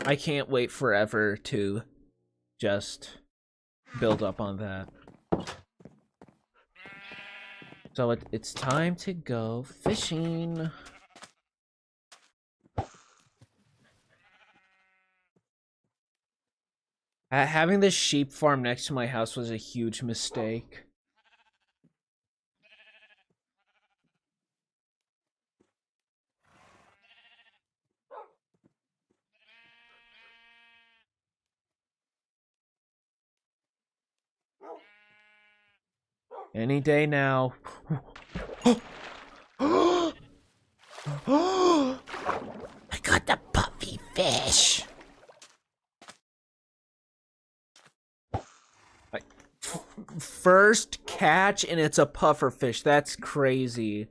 I can't wait forever to just build up on that. So it's time to go fishing. Having this sheep farm next to my house was a huge mistake. Any day now. I got the puppy fish. First catch and it's a puffer fish. That's crazy.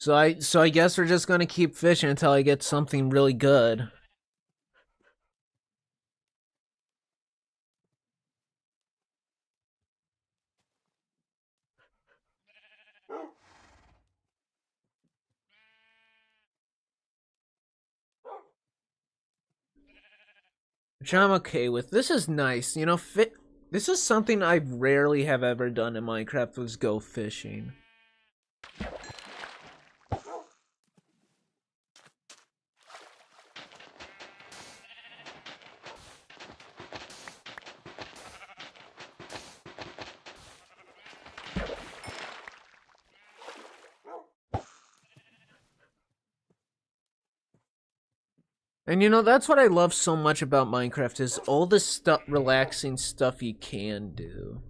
So I guess we're just gonna keep fishing until I get something really good. Which I'm okay with. This is nice, you know. This is something I rarely have ever done in Minecraft, was go fishing. And you know, that's what I love so much about Minecraft, is all the stuff, relaxing stuff you can do.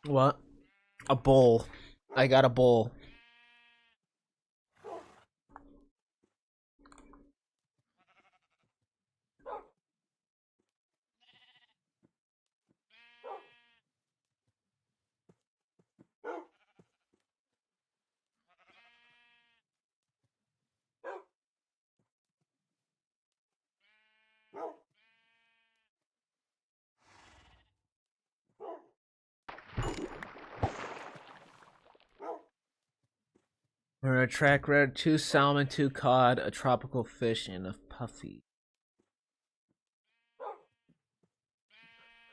What? A bowl. I got a bowl. We're a track red, 2 salmon, 2 cod, a tropical fish, and a puffy.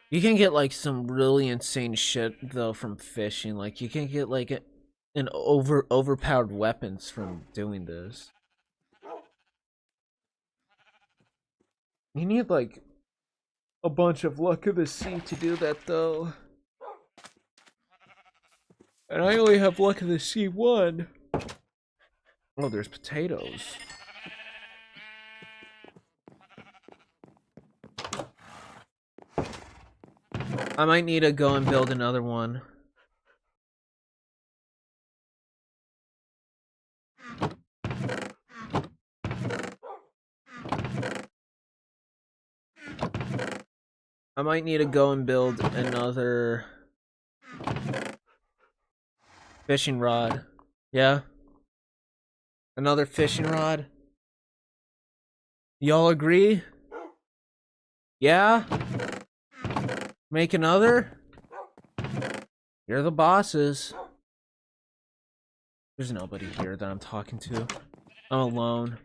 You can get like some really insane shit though from fishing. Like you can get like an overpowered weapons from doing this. You need like a bunch of luck of the sea to do that though. And I only have luck of the sea 1. Oh, there's potatoes. I might need to go and build another one. I might need to go and build another fishing rod. Yeah? Another fishing rod? Y'all agree? Yeah? Make another? You're the bosses. There's nobody here that I'm talking to. I'm alone.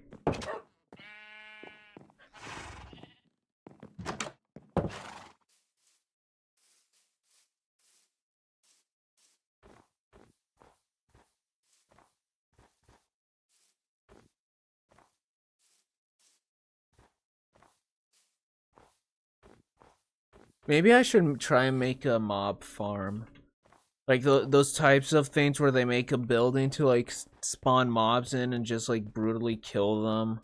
Maybe I should try and make a mob farm. Like those types of things where they make a building to like spawn mobs in and just like brutally kill them.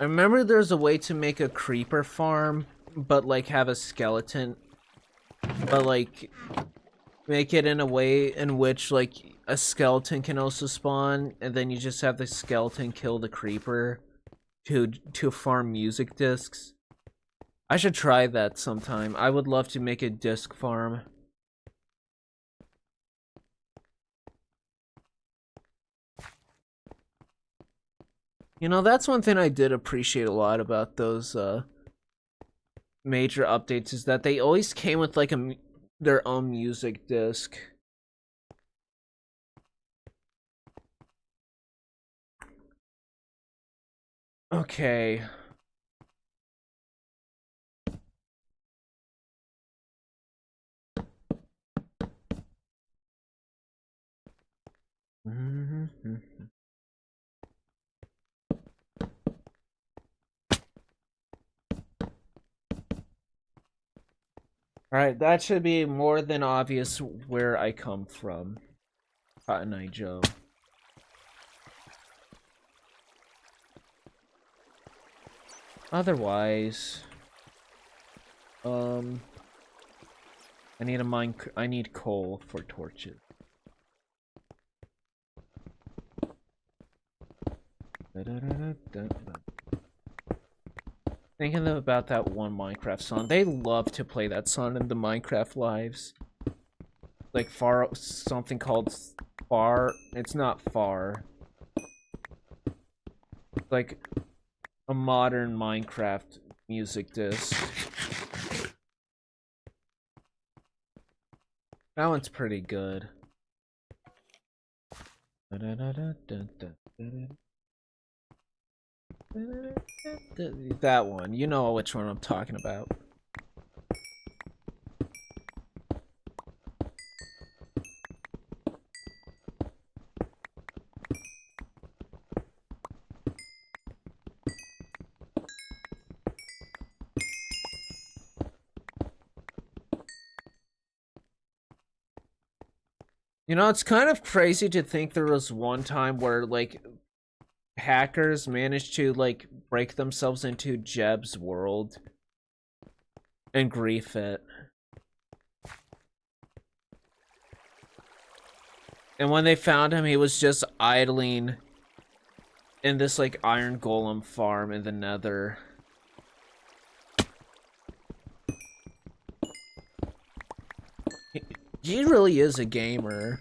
I remember there's a way to make a creeper farm, but like have a skeleton, but like make it in a way in which like a skeleton can also spawn, and then you just have the skeleton kill the creeper to farm music discs. I should try that sometime. I would love to make a disc farm. You know, that's one thing I did appreciate a lot about those major updates, is that they always came with like their own music disc. Okay. Alright, that should be more than obvious where I come from. Cotton Eye Joe. Otherwise, I need coal for torches. Thinking about that one Minecraft song. They love to play that song in the Minecraft lives. Like something called Far. It's not Far. Like a modern Minecraft music disc. That one's pretty good. That one. You know which one I'm talking about. You know, it's kind of crazy to think there was one time where, like, hackers managed to, like, break themselves into Jeb's world and grief it. And when they found him, he was just idling in this, like, iron golem farm in the nether. He really is a gamer.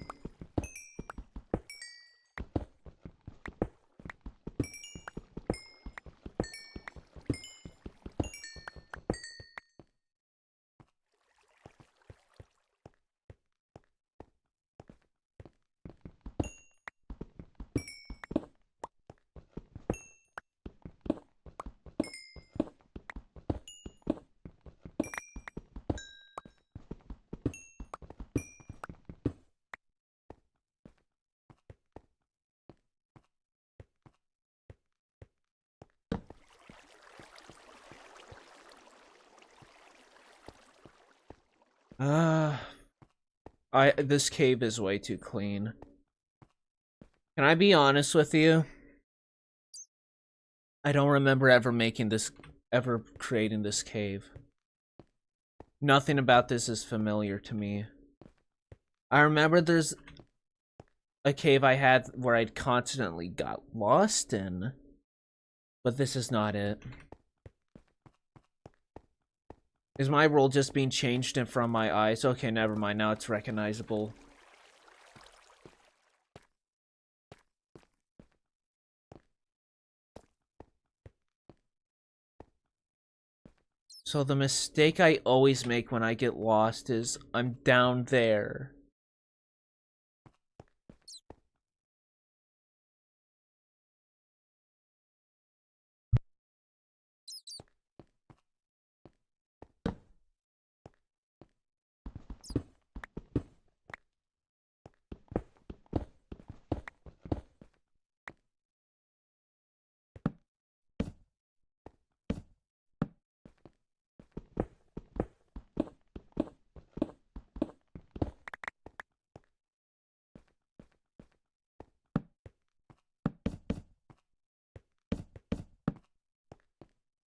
This cave is way too clean. Can I be honest with you? I don't remember ever creating this cave. Nothing about this is familiar to me. I remember there's a cave I had where I'd constantly got lost in, but this is not it. Is my role just being changed in front of my eyes? Okay, never mind. Now it's recognizable. So the mistake I always make when I get lost is I'm down there.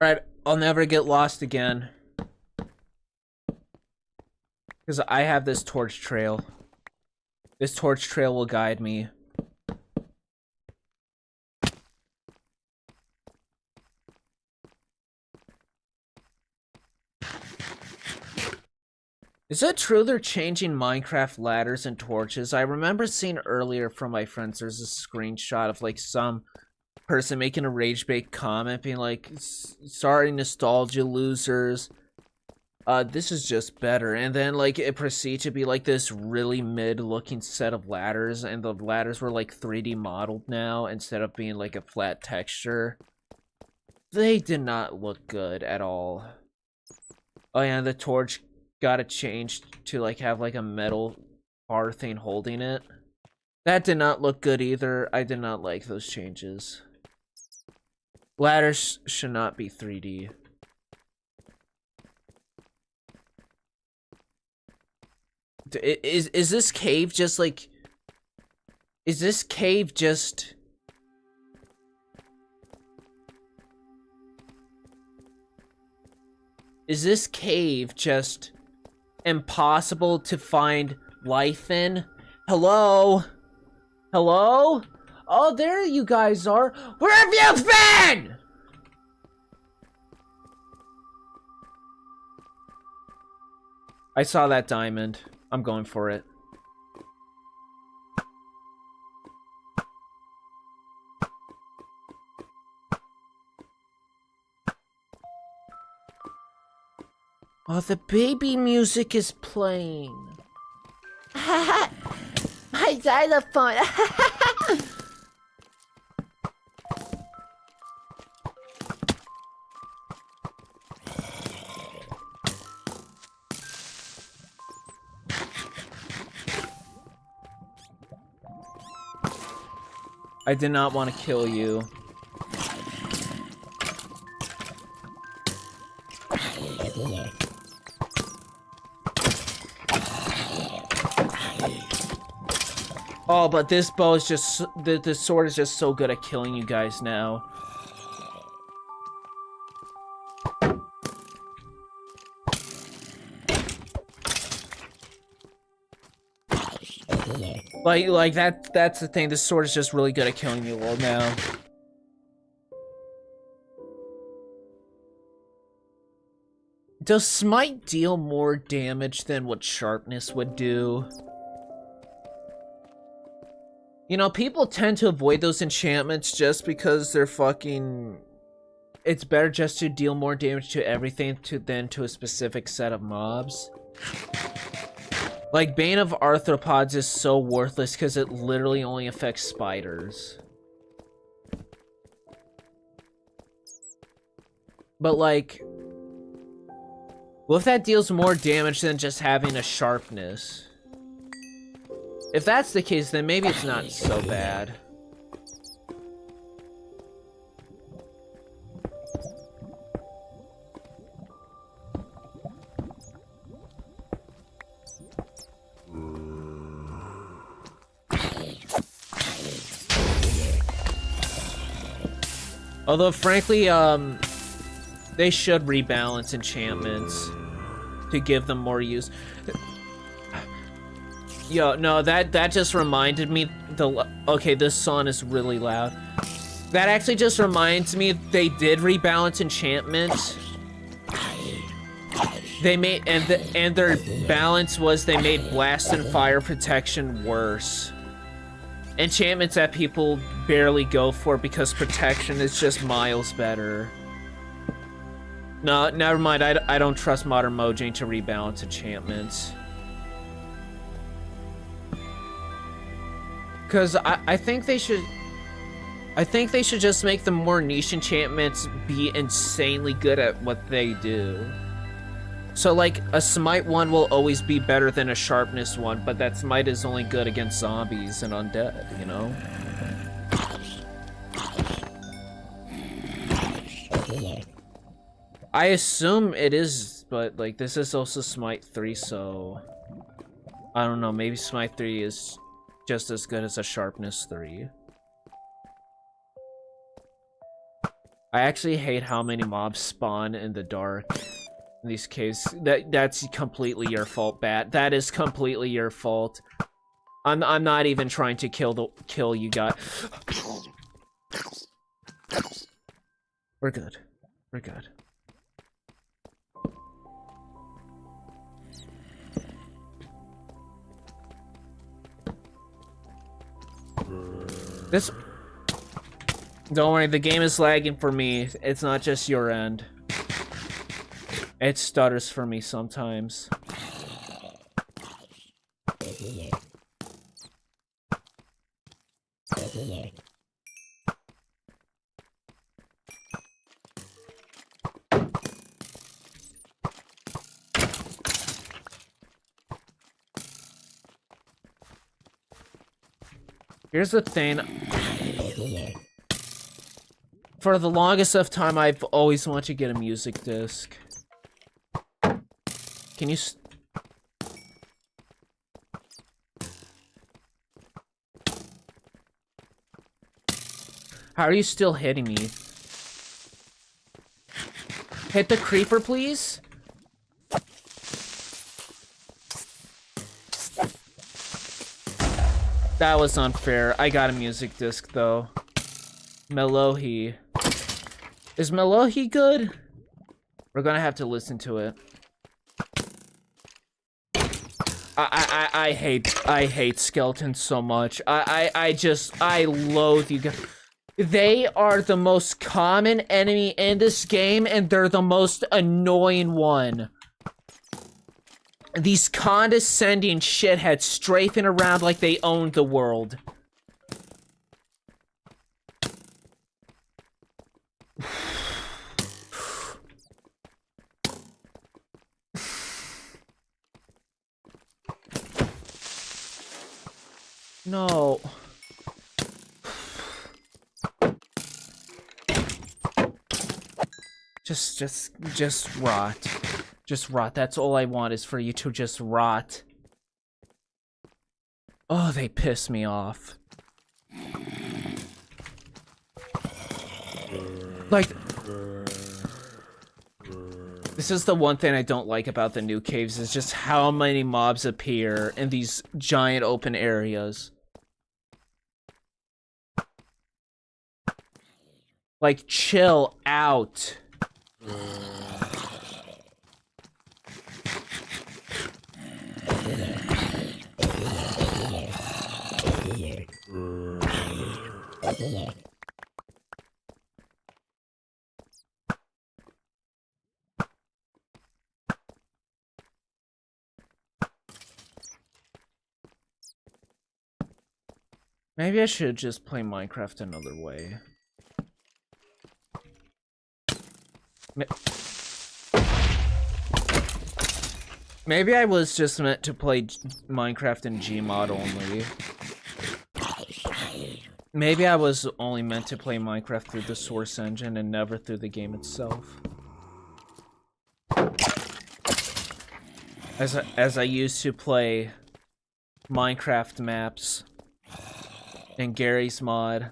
Alright, I'll never get lost again. Because I have this torch trail. This torch trail will guide me. Is it true they're changing Minecraft ladders and torches? I remember seeing earlier from my friends, there's a screenshot of like some person making a rage bait comment being like, sorry nostalgia losers, this is just better. And then like it proceeds to be like this really mid looking set of ladders, and the ladders were like 3D modeled now instead of being like a flat texture. They did not look good at all. Oh yeah, the torch got it changed to like have like a metal bar thing holding it. That did not look good either. I did not like those changes. Ladders should not be 3D. Is this cave just like... Is this cave just... Is this cave just impossible to find life in? Hello? Hello? Oh, there you guys are. Where have you been? I saw that diamond. I'm going for it. Oh, the baby music is playing. My xylophone. I did not want to kill you. Oh, but this bow is just... The sword is just so good at killing you guys now. Like that's the thing, this sword is just really good at killing you all now. Does smite deal more damage than what sharpness would do? You know, people tend to avoid those enchantments just because they're fucking... It's better just to deal more damage to everything than to a specific set of mobs. Like, Bane of Arthropods is so worthless because it literally only affects spiders. But, like... what if that deals more damage than just having a sharpness? If that's the case, then maybe it's not so bad. Although, frankly, they should rebalance enchantments to give them more use. Yo, no, that just reminded me, okay, this song is really loud. That actually just reminds me they did rebalance enchantments. They made, and their balance was they made blast and fire protection worse. Enchantments that people barely go for because protection is just miles better. No, never mind, I don't trust Modern Mojang to rebalance enchantments. Because I think they should... I think they should just make the more niche enchantments be insanely good at what they do. So, like, a smite one will always be better than a sharpness one, but that smite is only good against zombies and undead, you know? I assume it is, but, like, this is also smite 3, so... I don't know, maybe smite 3 is just as good as a sharpness 3. I actually hate how many mobs spawn in the dark in these caves. That's completely your fault, Bat. That is completely your fault. I'm not even trying to kill you guys. We're good. We're good. This... Don't worry, the game is lagging for me. It's not just your end. It stutters for me sometimes. Here's the thing. For the longest of time, I've always wanted to get a music disc. Can you... How are you still hitting me? Hit the creeper, please? That was unfair. I got a music disc, though. Melohi. Is Melohi good? We're gonna have to listen to it. I hate skeletons so much. I loathe you guys. They are the most common enemy in this game, and they're the most annoying one. These condescending shitheads strafing around like they own the world. No. Just rot. Just rot. That's all I want is for you to just rot. Oh, they piss me off. Like, this is the one thing I don't like about the new caves, is just how many mobs appear in these giant open areas. Like, chill out. Maybe I should just play Minecraft another way. Maybe I was just meant to play Minecraft in Gmod only. Maybe I was only meant to play Minecraft through the source engine and never through the game itself. As I used to play Minecraft maps in Gary's mod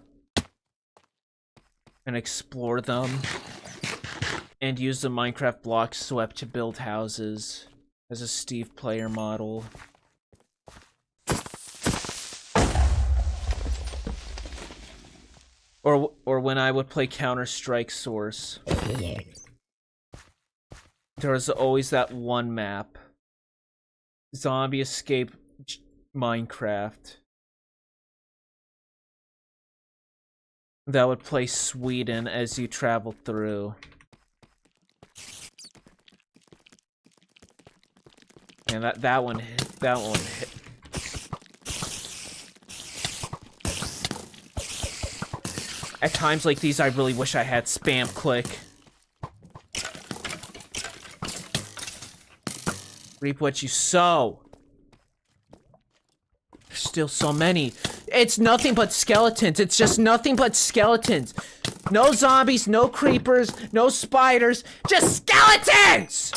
and explore them and use the Minecraft block swept to build houses as a Steve player model. Or when I would play Counter-Strike Source. There was always that one map. Zombie Escape Minecraft. That would play Sweden as you travel through. And that one hit. At times like these, I really wish I had spam click. Reap what you sow. There's still so many. It's nothing but skeletons. It's just nothing but skeletons. No zombies, no creepers, no spiders, just skeletons!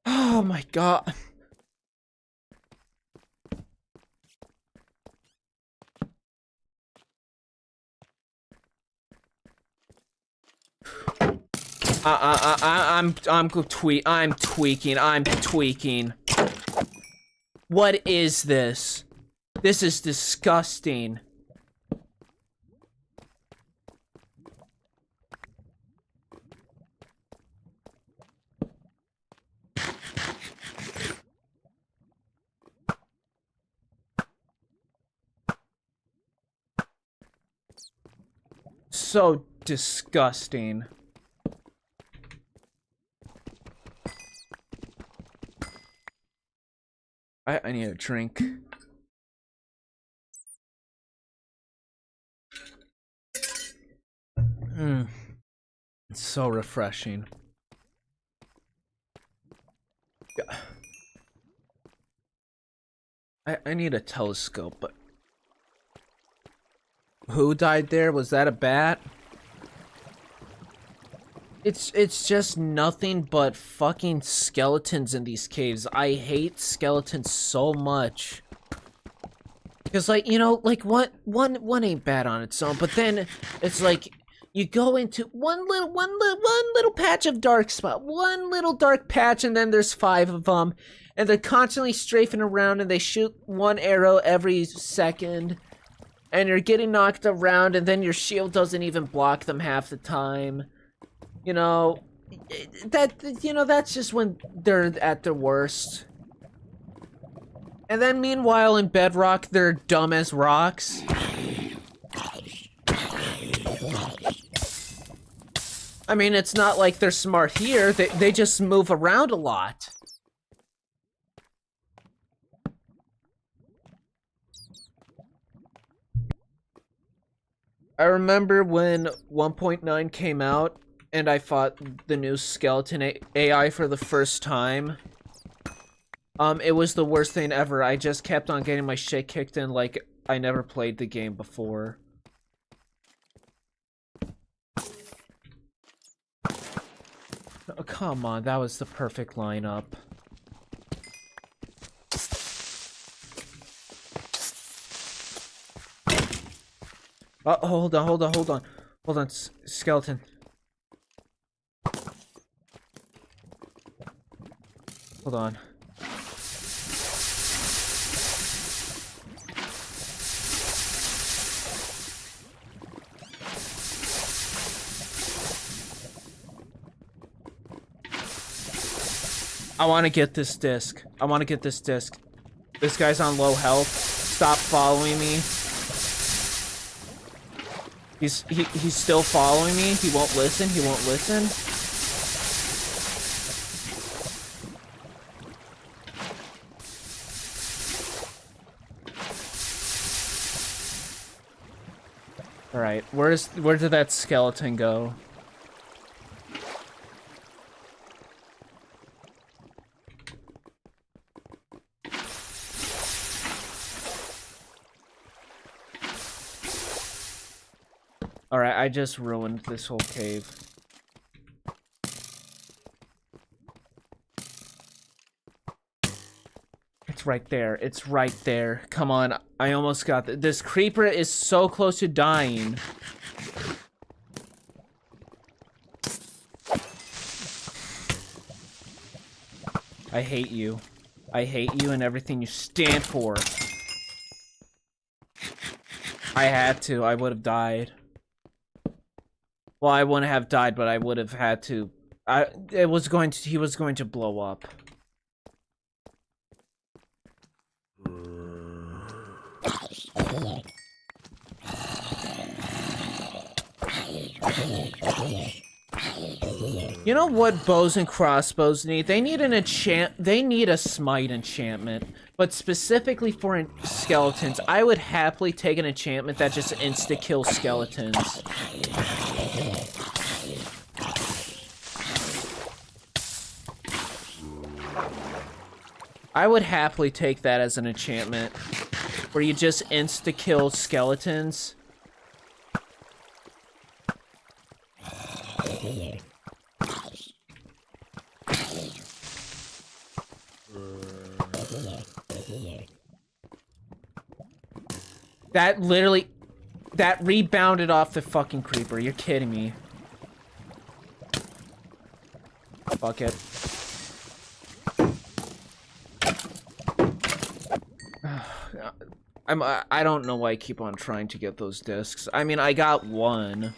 Oh my god. I'm tweaking. What is this? This is disgusting. So disgusting. I need a drink. It's so refreshing. I need a telescope, but who died there? Was that a bat? It's just nothing but fucking skeletons in these caves. I hate skeletons so much. Because, like, you know, like, one ain't bad on its own, but then it's like, you go into one little patch of dark spot, one little dark patch, and then there's 5 of them, and they're constantly strafing around, and they shoot 1 arrow every second, and you're getting knocked around, and then your shield doesn't even block them half the time. You know, that's just when they're at their worst. And then meanwhile in Bedrock, they're dumb as rocks. I mean, it's not like they're smart here, they just move around a lot. I remember when 1.9 came out, and I fought the new skeleton AI for the first time. It was the worst thing ever. I just kept on getting my shit kicked in like I never played the game before. Oh, come on, that was the perfect lineup. Oh, hold on, skeleton. Hold on. I want to get this disc. This guy's on low health. Stop following me. He's still following me. He won't listen. All right, where did that skeleton go? Alright, I just ruined this whole cave. It's right there. Come on, I almost got this creeper is so close to dying. I hate you. I hate you and everything you stand for. I had to, I would have died. Well, I wouldn't have died, but I would have had to. He was going to blow up. You know what bows and crossbows need? They need a smite enchantment. But specifically for skeletons, I would happily take an enchantment that just insta-kills skeletons. I would happily take that as an enchantment, where you just insta-kill skeletons. That rebounded off the fucking creeper. You're kidding me. Fuck it. I don't know why I keep on trying to get those discs. I mean, I got one.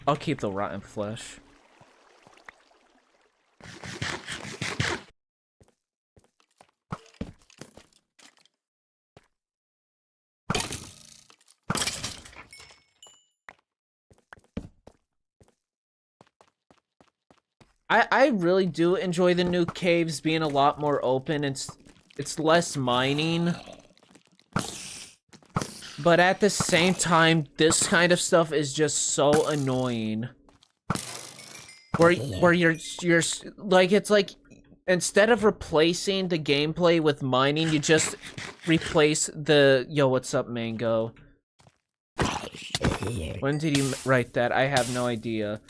I'll keep the rotten flesh. I really do enjoy the new caves being a lot more open. It's less mining. But at the same time, this kind of stuff is just so annoying. Where you're like, it's like, instead of replacing the gameplay with mining, you just replace the, yo, what's up, Mango? When did he write that? I have no idea.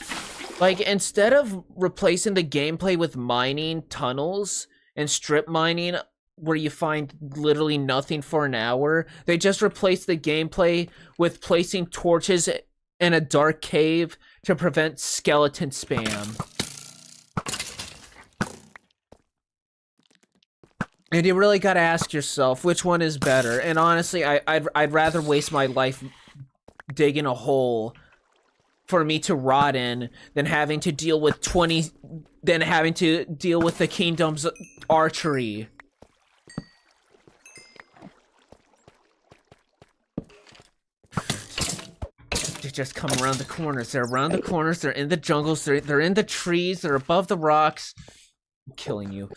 Like, instead of replacing the gameplay with mining tunnels and strip mining where you find literally nothing for an hour, they just replaced the gameplay with placing torches in a dark cave to prevent skeleton spam. And you really gotta ask yourself, which one is better? And honestly, I'd rather waste my life digging a hole for me to rot in than having to deal with the kingdom's archery. They just come around the corners. They're around the corners. They're in the jungles. They're in the trees. They're above the rocks. I'm killing you.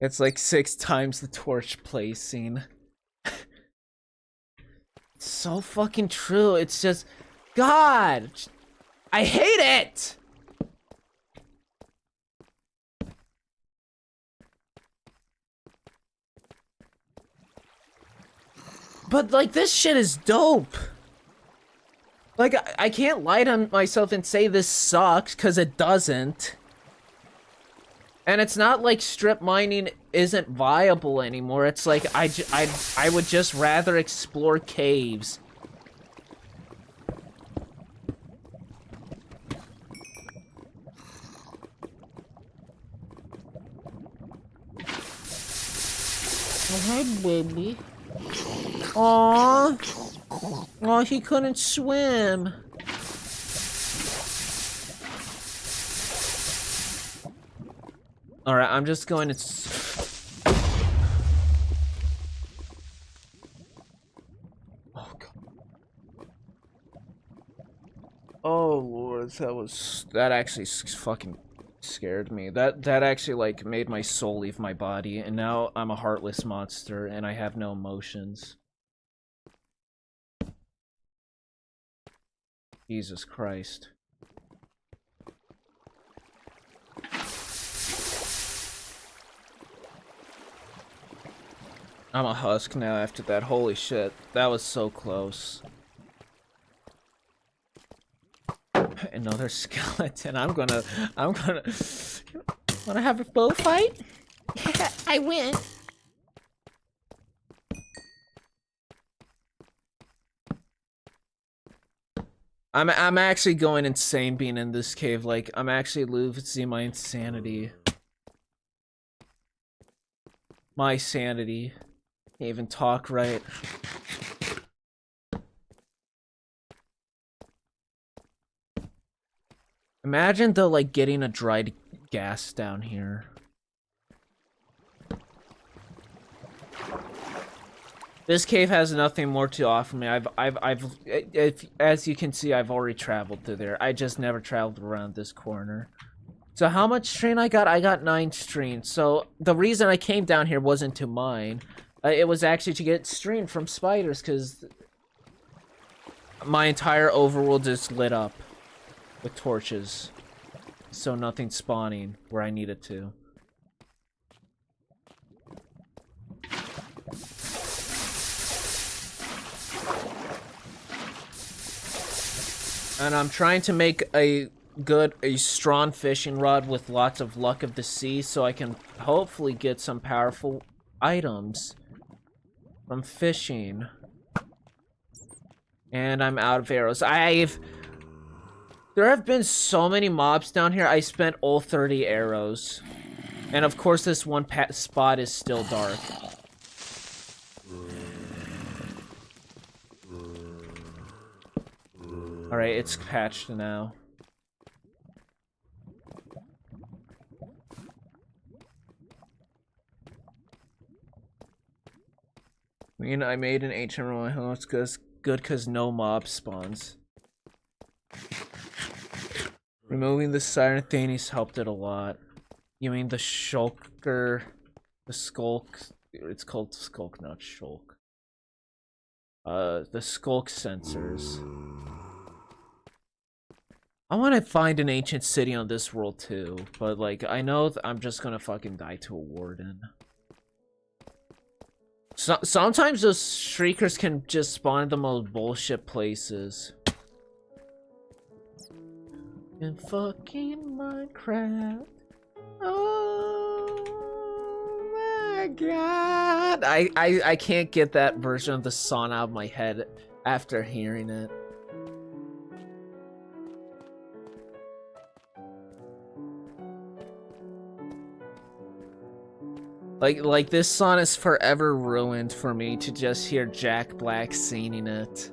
It's like 6 times the torch placing. It's so fucking true. It's just, God, I hate it. But like, this shit is dope. Like, I can't lie to myself and say this sucks, because it doesn't. And it's not like strip mining isn't viable anymore. It's like, I would just rather explore caves. Oh, hi, baby. Aww. Oh, he couldn't swim. Alright, I'm just going to... Oh, God. Oh, Lord, that actually fucking scared me. That actually, like, made my soul leave my body, and now I'm a heartless monster, and I have no emotions. Jesus Christ. I'm a husk now after that. Holy shit. That was so close. Another skeleton. I'm gonna wanna have a bullfight? Yeah, I win. I'm actually going insane being in this cave. Like, I'm actually losing my insanity. My sanity. Can't even talk right. Imagine though, like, getting a dried gas down here. This cave has nothing more to offer me. As you can see, I've already traveled through there. I just never traveled around this corner. So how much string I got? I got 9 string. So the reason I came down here wasn't to mine. It was actually to get string from spiders, because my entire overworld just lit up with torches. So nothing's spawning where I need it to. And I'm trying to make a strong fishing rod with lots of luck of the sea, so I can hopefully get some powerful items from fishing. And I'm out of arrows. There have been so many mobs down here, I spent all 30 arrows. And of course this one spot is still dark. Alright, it's patched now. I mean, I made an ancient ruin. Oh, it's good because no mob spawns. Removing the siren thingies helped it a lot. You mean the shulker, the skulk? It's called skulk, not shulk. The skulk sensors. I want to find an ancient city on this world too, but like I know I'm just gonna fucking die to a warden. Sometimes those shriekers can just spawn in the most bullshit places. In fucking Minecraft. Oh my god. I can't get that version of the song out of my head after hearing it. Like this song is forever ruined for me to just hear Jack Black singing it.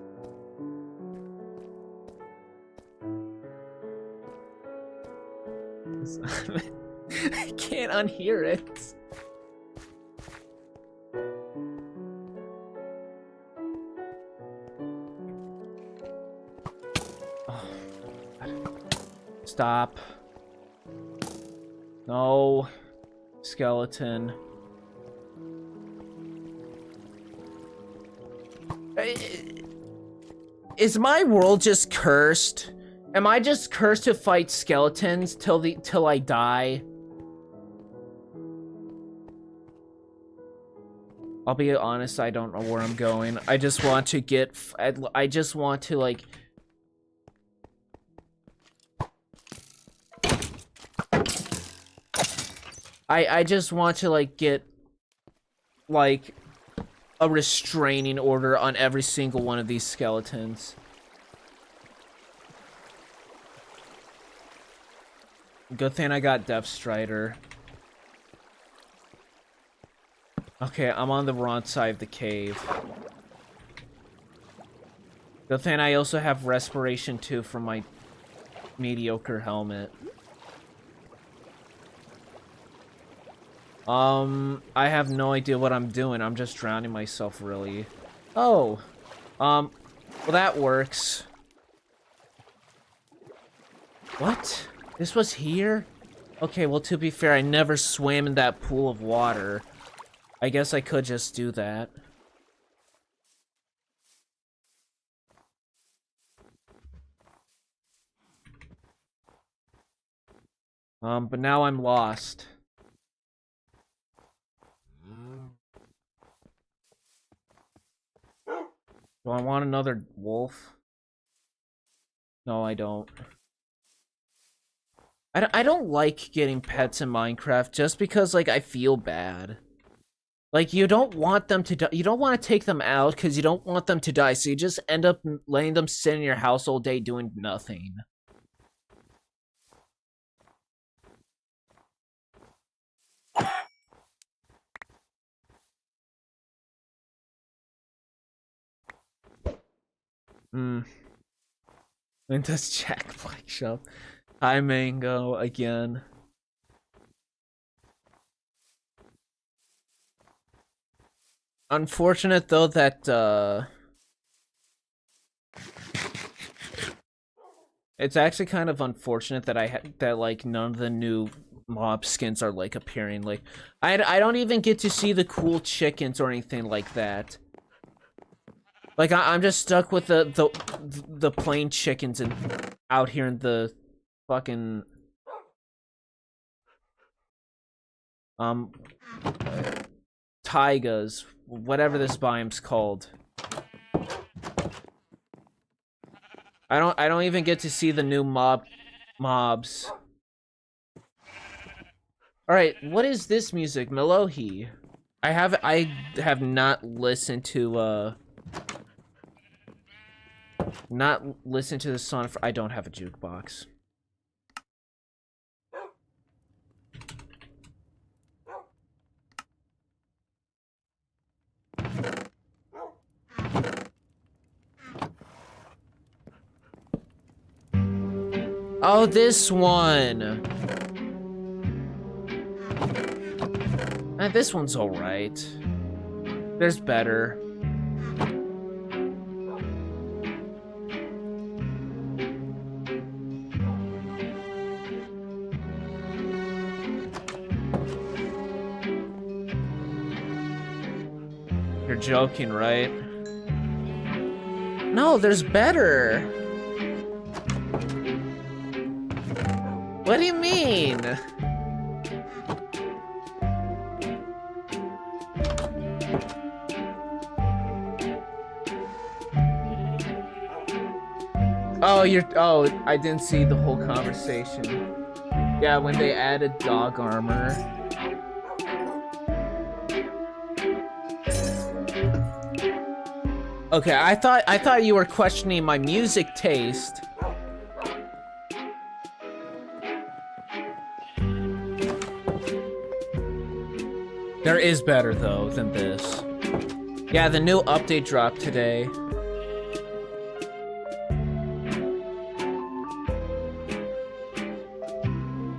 I can't unhear it. Oh, stop. No. Skeleton. Is my world just cursed? Am I just cursed to fight skeletons till I die? I'll be honest, I don't know where I'm going. I just want to get I just want to like I just want to like get like a restraining order on every single one of these skeletons. Good thing I got Death Strider. Okay, I'm on the wrong side of the cave. Good thing I also have Respiration 2 from my mediocre helmet. I have no idea what I'm doing. I'm just drowning myself, really. Oh. Well, that works. What? This was here? Okay, well, to be fair, I never swam in that pool of water. I guess I could just do that. But now I'm lost. Do I want another wolf? No, I don't. I don't like getting pets in Minecraft just because, like, I feel bad. Like, you don't want them to die. You don't want to take them out because you don't want them to die, so you just end up letting them sit in your house all day doing nothing. When does Jack Black show? Hi, Mango, again. Unfortunate, though, that, it's actually kind of unfortunate that that, like, none of the new mob skins are, like, appearing. Like, I don't even get to see the cool chickens or anything like that. Like, I'm just stuck with the plain chickens out here in the fucking taigas, whatever this biome's called. I don't even get to see the new mobs. All right, what is this music, Melohi? I have not listened to the song for. I don't have a jukebox. Oh, this one. This one's alright. There's better. You're joking, right? No, there's better. What do you mean? Oh, I didn't see the whole conversation. Yeah, when they added dog armor. Okay, I thought you were questioning my music taste. There is better though than this. Yeah, the new update dropped today.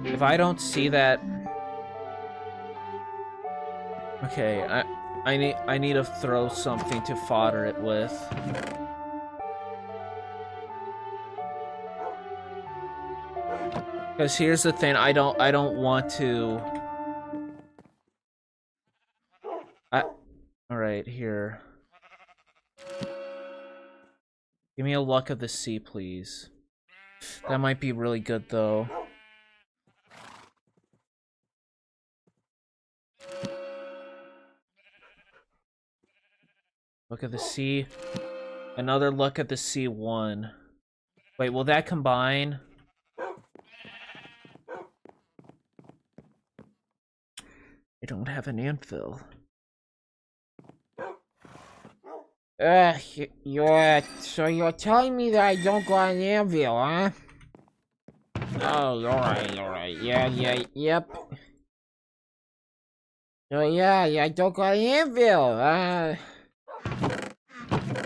If I don't see that, okay, I need to throw something to fodder it with. Because here's the thing, I don't want to. All right, here. Give me a luck of the sea, please. That might be really good though. Look at the sea. Another look at the sea 1. Wait, will that combine? I don't have an anvil. So you're telling me that I don't got an anvil, huh? Oh, alright. Yeah, yep. So yeah, I don't got an anvil.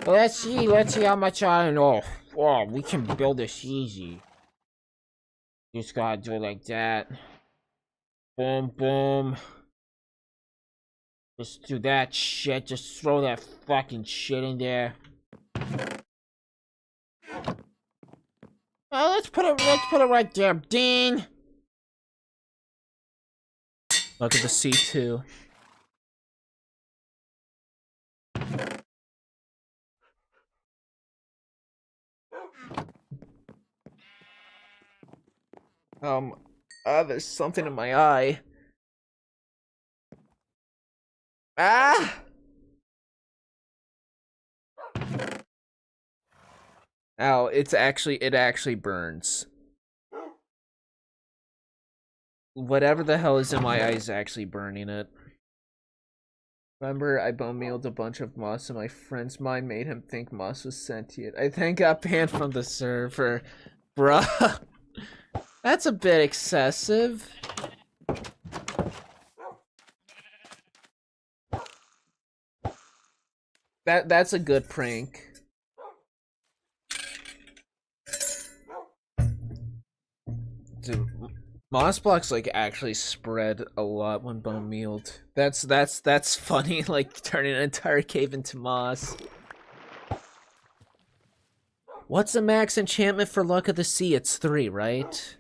Let's see how much I know. Oh, we can build this easy. Just gotta do it like that. Boom, boom. Just do that shit. Just throw that fucking shit in there. Let's put it right there, Dean. Look at the C2. There's something in my eye. Ah! Ow, it actually burns. Whatever the hell is in my eye is actually burning it. Remember, I bone mealed a bunch of moss and my friend's mind made him think moss was sentient. I think got banned from the server. Bruh. That's a bit excessive. That's a good prank. Dude, moss blocks like actually spread a lot when bone mealed. That's funny, like turning an entire cave into moss. What's the max enchantment for Luck of the Sea? It's 3, right?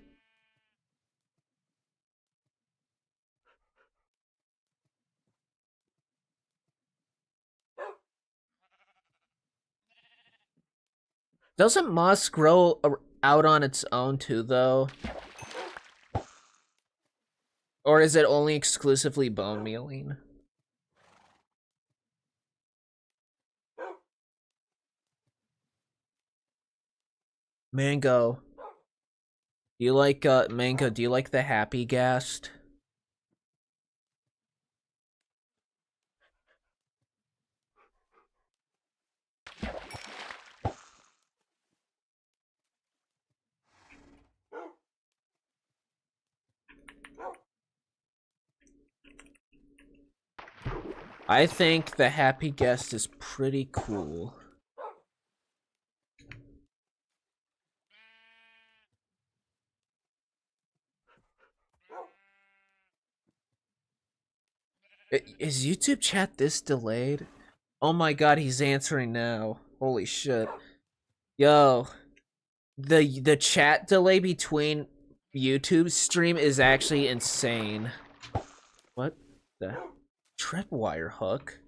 Doesn't moss grow out on its own too, though? Or is it only exclusively bone mealing? Mango. Do you like, Mango, do you like the Happy Ghast? I think the Happy Guest is pretty cool. Is YouTube chat this delayed? Oh my god, he's answering now. Holy shit. Yo, the chat delay between YouTube stream is actually insane. What the tripwire hook?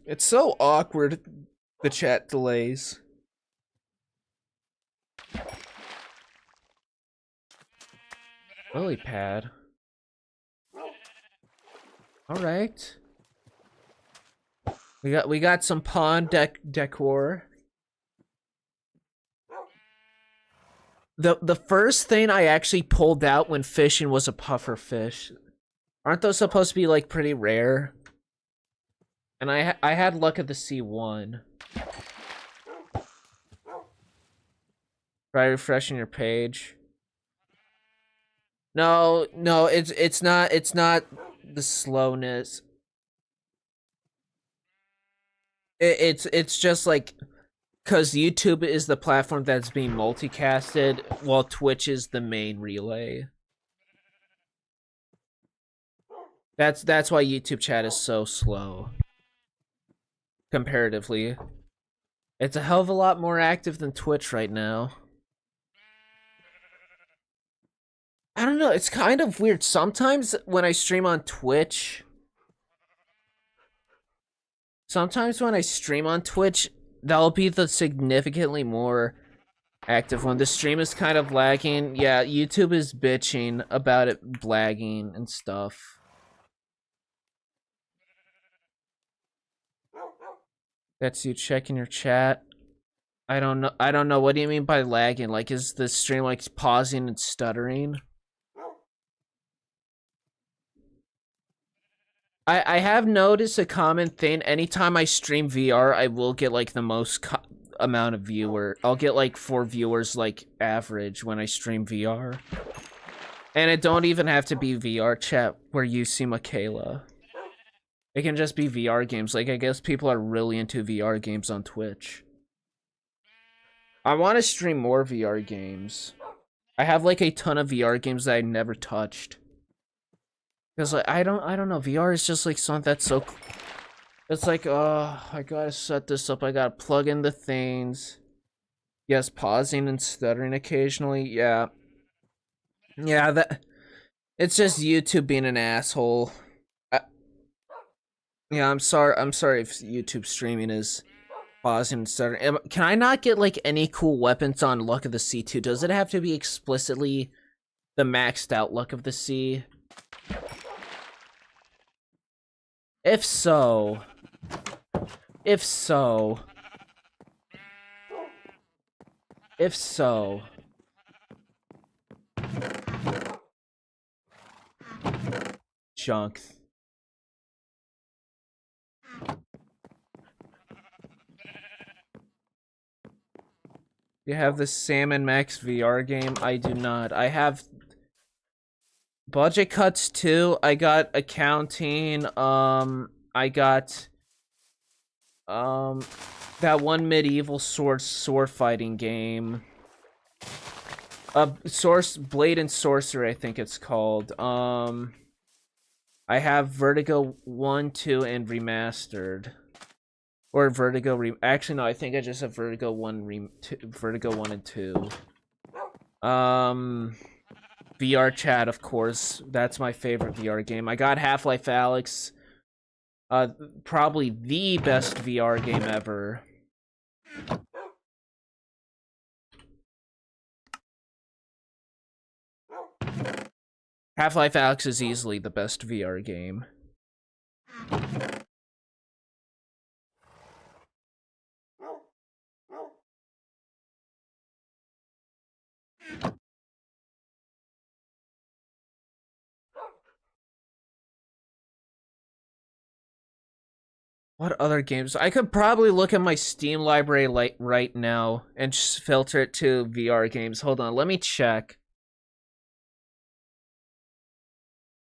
It's so awkward, the chat delays. Lily pad. Alright. We got some pond decor. The first thing I actually pulled out when fishing was a puffer fish. Aren't those supposed to be like pretty rare? And I had luck at the C1. Try refreshing your page. No, it's not the slowness. It's just like, because YouTube is the platform that's being multicasted, while Twitch is the main relay. That's why YouTube chat is so slow. Comparatively. It's a hell of a lot more active than Twitch right now. I don't know, it's kind of weird. Sometimes when I stream on Twitch, that'll be the significantly more active one. The stream is kind of lagging. Yeah, YouTube is bitching about it lagging and stuff. That's you checking your chat. I don't know. What do you mean by lagging? Like, is the stream like pausing and stuttering? I have noticed a common thing. Anytime I stream VR, I will get like the most amount of I'll get like 4 viewers like average when I stream VR. And it don't even have to be VR chat where you see Michaela. It can just be VR games. Like, I guess people are really into VR games on Twitch. I want to stream more VR games. I have like a ton of VR games that I never touched. Because like, I don't know, VR is just like something that's so... It's like, oh, I gotta set this up, I gotta plug in the things. Yes, pausing and stuttering occasionally, yeah. Yeah, that... It's just YouTube being an asshole. Yeah, I'm sorry if YouTube streaming is pausing and stuttering. Can I not get like any cool weapons on Luck of the Sea 2? Does it have to be explicitly the maxed out Luck of the Sea? If so, junk. You have the Salmon Max VR game? I do not. I have Budget Cuts 2. I got Accounting. I got that one medieval sword fighting game. Blade and Sorcery, I think it's called. I have Vertigo 1, 2, and Remastered. Or Vertigo actually no, I think I just have Vertigo 1 Vertigo 1 and 2. VR chat, of course. That's my favorite VR game. I got Half-Life Alyx. Probably the best VR game ever. Half-Life Alyx is easily the best VR game. What other games? I could probably look at my Steam library like right now and just filter it to VR games. Hold on, let me check.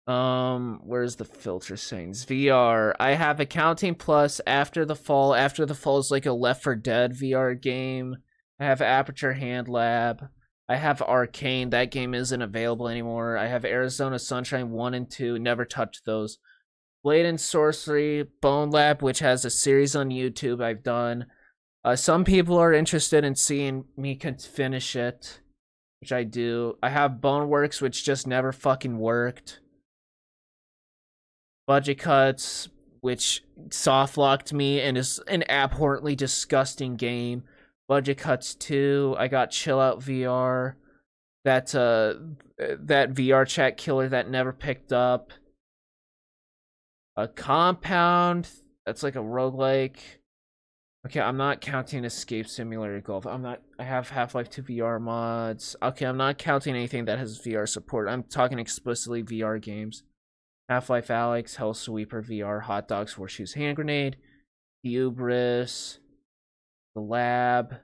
Where's the filter settings? VR. I have Accounting Plus, After the Fall. After the Fall is like a Left 4 Dead VR game. I have Aperture Hand Lab. I have Arcane. That game isn't available anymore. I have Arizona Sunshine 1 and 2. Never touched those. Blade and Sorcery, Bone Lab, which has a series on YouTube I've done. Some people are interested in seeing me finish it, which I do. I have Boneworks, which just never fucking worked. Budget Cuts, which soft locked me and is an abhorrently disgusting game. Budget Cuts 2. I got Chill Out VR. That VR chat killer that never picked up. A Compound. That's like a roguelike. Okay, I'm not counting Escape Simulator Golf. I have Half-Life 2 VR mods. Okay, I'm not counting anything that has VR support. I'm talking explicitly VR games. Half-Life Alyx, Hell Sweeper VR, Hot Dogs, Horseshoes, Hand Grenade, Hubris, The Lab,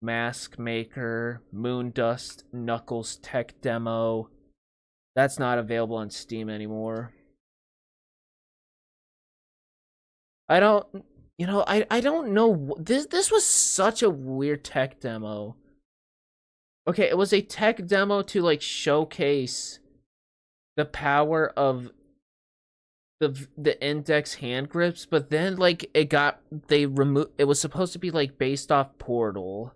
Mask Maker, Moondust, Knuckles Tech Demo. That's not available on Steam anymore. I don't know. This was such a weird tech demo. Okay, it was a tech demo to like showcase the power of the index hand grips, but then like it was supposed to be like based off Portal.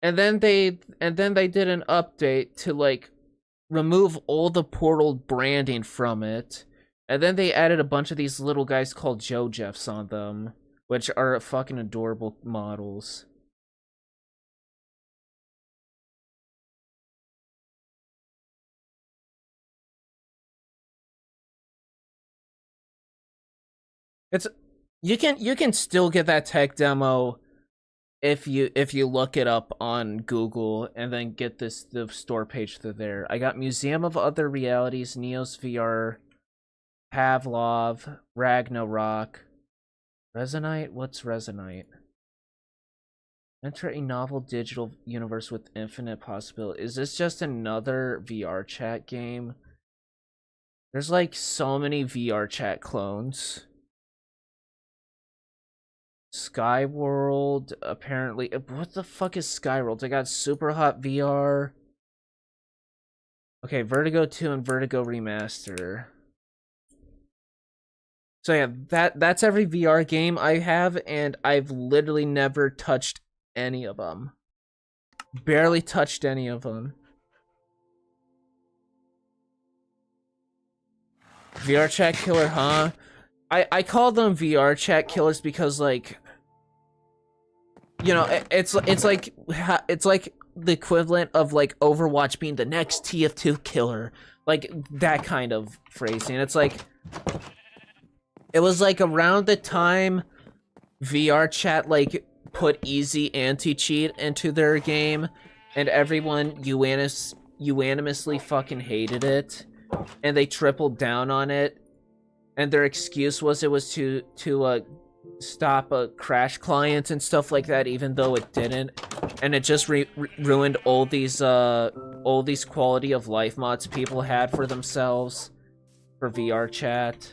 And then they did an update to like remove all the Portal branding from it. And then they added a bunch of these little guys called Joe Jeffs on them, which are fucking adorable models. You can still get that tech demo if you look it up on Google and then get the store page through there. I got Museum of Other Realities, Neos VR, Pavlov, Ragnarok, Resonite. What's Resonite? Enter a novel digital universe with infinite possibility. Is this just another VR chat game? There's like so many VR chat clones. Skyworld, apparently. What the fuck is Skyworld? I got Super Hot VR. Okay, Vertigo 2 and Vertigo Remaster. So yeah, that's every VR game I have, and I've literally never touched any of them. Barely touched any of them. VR chat killer, huh? I call them VR chat killers because, like, you know, it's like the equivalent of like Overwatch being the next TF2 killer, like that kind of phrasing. It's like it was like around the time VR chat like put easy anti-cheat into their game, and everyone unanimously fucking hated it, and they tripled down on it. And their excuse was it was to stop crash clients and stuff like that, even though it didn't, and it just ruined all these quality of life mods people had for themselves for VR chat.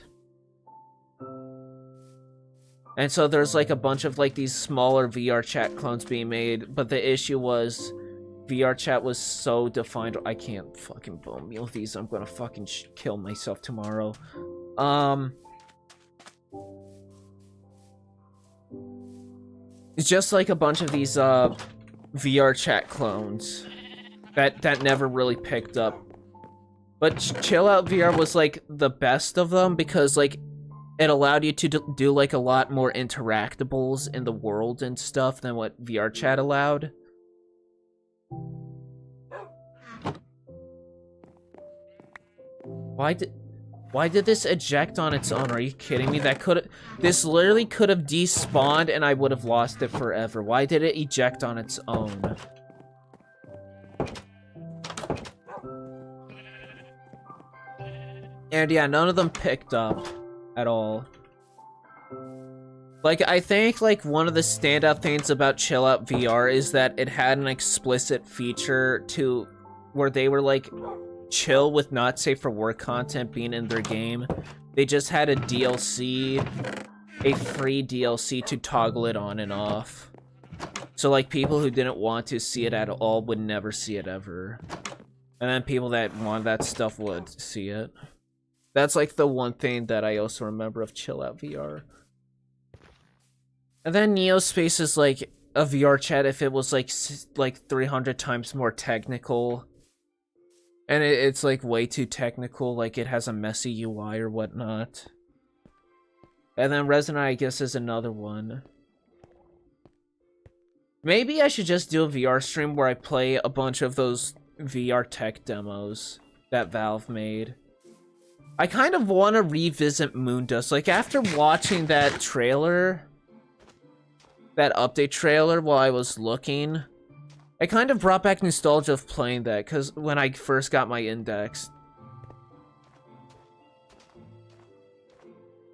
And so there's like a bunch of like these smaller VR chat clones being made, but the issue was VR chat was so defined. I can't fucking bone meal these. I'm gonna fucking kill myself tomorrow. It's just like a bunch of these VR chat clones that never really picked up. But Chill Out VR was like the best of them because like it allowed you to do like a lot more interactables in the world and stuff than what VR chat allowed. Why did this eject on its own? Are you kidding me? This literally could have despawned and I would have lost it forever. Why did it eject on its own? And yeah, none of them picked up at all. Like, I think, like, one of the standout things about Chill Out VR is that it had an explicit feature to where they were, like, chill with not safe for work content being in their game. They just had a DLC, a free DLC to toggle it on and off. So, like, people who didn't want to see it at all would never see it ever. And then people that wanted that stuff would see it. That's, like, the one thing that I also remember of Chill Out VR. And then Neospace is, like, a VR chat if it was, like 300 times more technical. And it's like way too technical, like it has a messy UI or whatnot. And then Resonant, I guess, is another one. Maybe I should just do a VR stream where I play a bunch of those VR tech demos that Valve made. I kind of want to revisit Moondust. Like, after watching that trailer, that update trailer while I was looking, it kind of brought back nostalgia of playing that, because when I first got my index.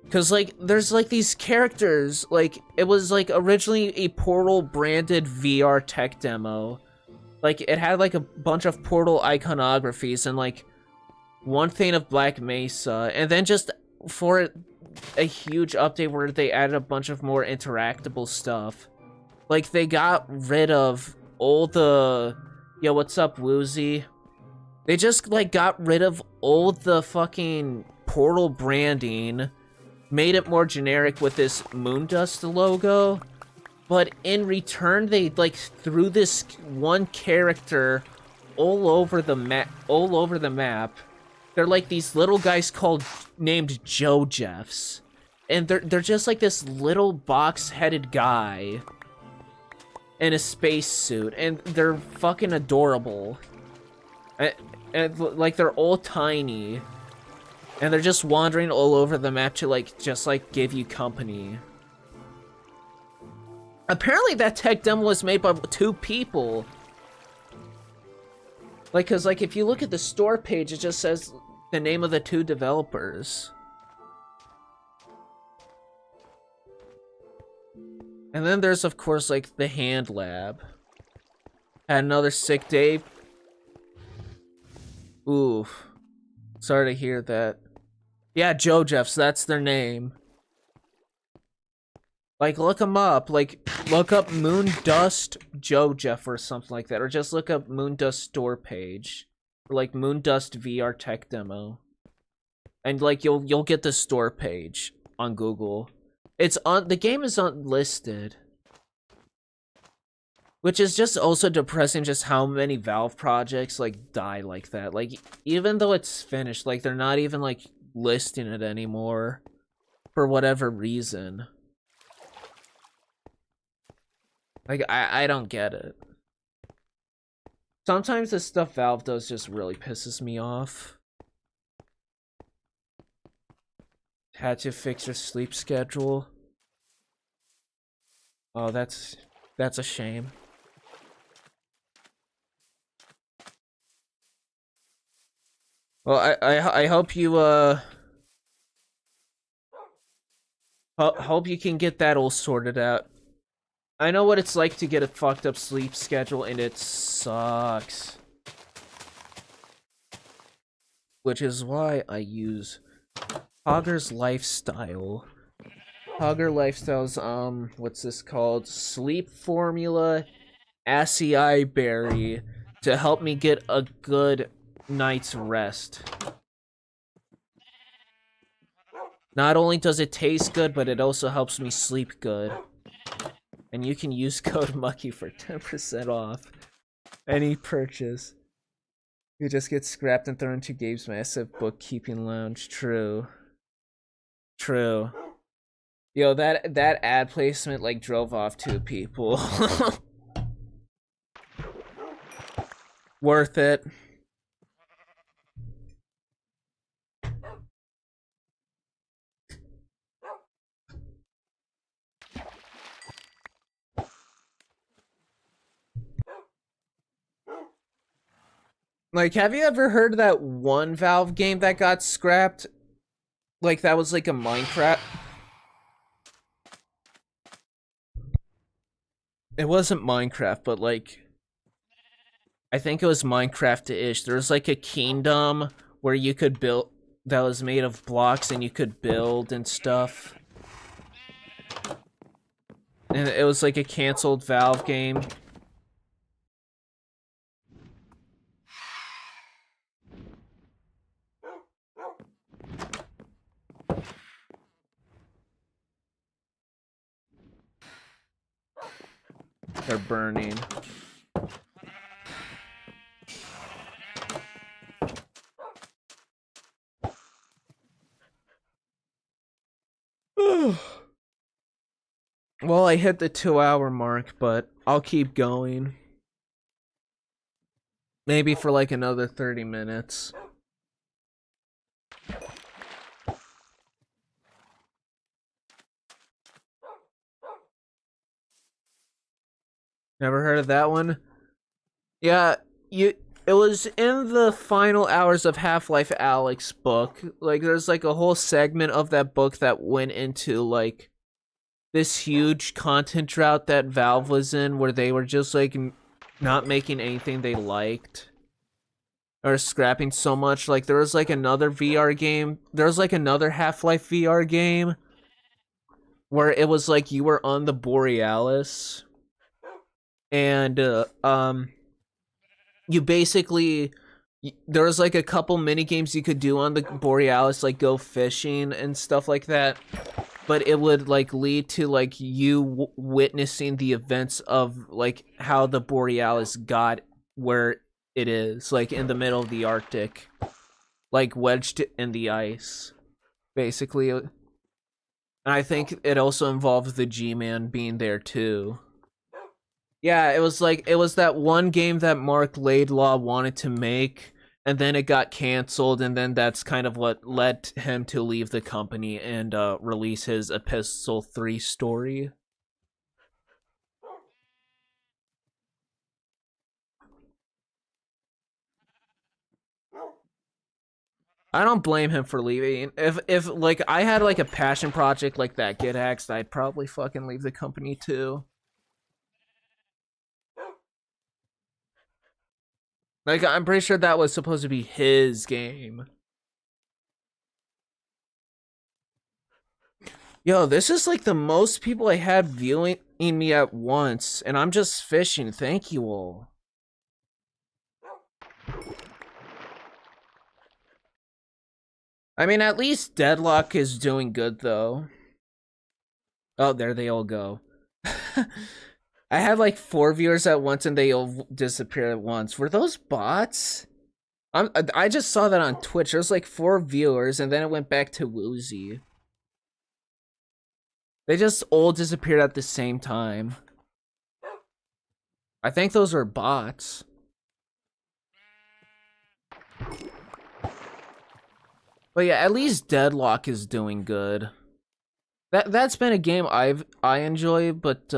Because, like, there's, like, these characters, like, it was, like, originally a Portal branded VR tech demo. Like, it had, like, a bunch of Portal iconographies and, like, one thing of Black Mesa. And then just for a huge update where they added a bunch of more interactable stuff. Like, they got rid of all the... Yo, what's up, Woozy? They just, like, got rid of all the fucking Portal branding, made it more generic with this Moondust logo, but in return they like threw this one character all over the map. They're like these little guys named Joe Jeffs, and they're just like this little box-headed guy in a spacesuit, and they're fucking adorable. And like they're all tiny. And they're just wandering all over the map to, like, just, like, give you company. Apparently that tech demo was made by 2 people. Like, cause, like, if you look at the store page, it just says the name of the 2 developers. And then there's, of course, like, the Hand Lab. Had another sick day. Oof. Sorry to hear that. Yeah, Joe Jeffs, that's their name. Like, look them up. Like, look up Moondust Joe Jeff or something like that. Or just look up Moondust store page. Or, like, Moondust VR tech demo. And, like, you'll get the store page on Google. It's on... The game is unlisted. Which is just also depressing, just how many Valve projects, like, die like that. Like, even though it's finished, like, they're not even, like, listing it anymore. For whatever reason. Like, I don't get it. Sometimes the stuff Valve does just really pisses me off. Had to fix your sleep schedule. Oh, that's a shame. Well, I hope you, hope you can get that all sorted out. I know what it's like to get a fucked up sleep schedule, and it sucks. Which is why I use Hogger's Lifestyle. Hogger Lifestyle's, what's this called? Sleep Formula Acai Berry to help me get a good night's rest. Not only does it taste good, but it also helps me sleep good. And you can use code Mucky for 10% off any purchase. You just get scrapped and thrown into Gabe's massive bookkeeping lounge. True. True. Yo, that ad placement like drove off 2 people. Worth it. Like, have you ever heard of that one Valve game that got scrapped? Like, that was like a Minecraft... It wasn't Minecraft, but like... I think it was Minecraft-ish. There was like a kingdom where you could build... That was made of blocks and you could build and stuff. And it was like a canceled Valve game. They're burning. Well, I hit the 2-hour mark, but I'll keep going. Maybe for like another 30 minutes. Never heard of that one? Yeah, it was in the final hours of Half-Life Alyx book. Like there's like a whole segment of that book that went into like this huge content drought that Valve was in where they were just like not making anything they liked or scrapping so much. Like there was like another VR game. There was like another Half-Life VR game where it was like you were on the Borealis and you basically there was like a couple mini games you could do on the Borealis, like go fishing and stuff like that, but it would like lead to like you witnessing the events of like how the Borealis got where it is, like in the middle of the Arctic, like wedged in the ice basically. And I think it also involved the G-Man being there too. Yeah, it was that one game that Mark Laidlaw wanted to make, and then it got canceled, and then that's kind of what led him to leave the company and release his Epistle 3 story. I don't blame him for leaving. If like I had like a passion project like that Get Axed, I'd probably fucking leave the company too. Like, I'm pretty sure that was supposed to be his game. Yo, this is like the most people I had viewing me at once, and I'm just fishing. Thank you all. I mean, at least Deadlock is doing good, though. Oh, there they all go. I had like 4 viewers at once, and they all disappeared at once. Were those bots? I just saw that on Twitch. There was like 4 viewers, and then it went back to Woozy. They just all disappeared at the same time. I think those were bots. But yeah, at least Deadlock is doing good. That's been a game I enjoy, but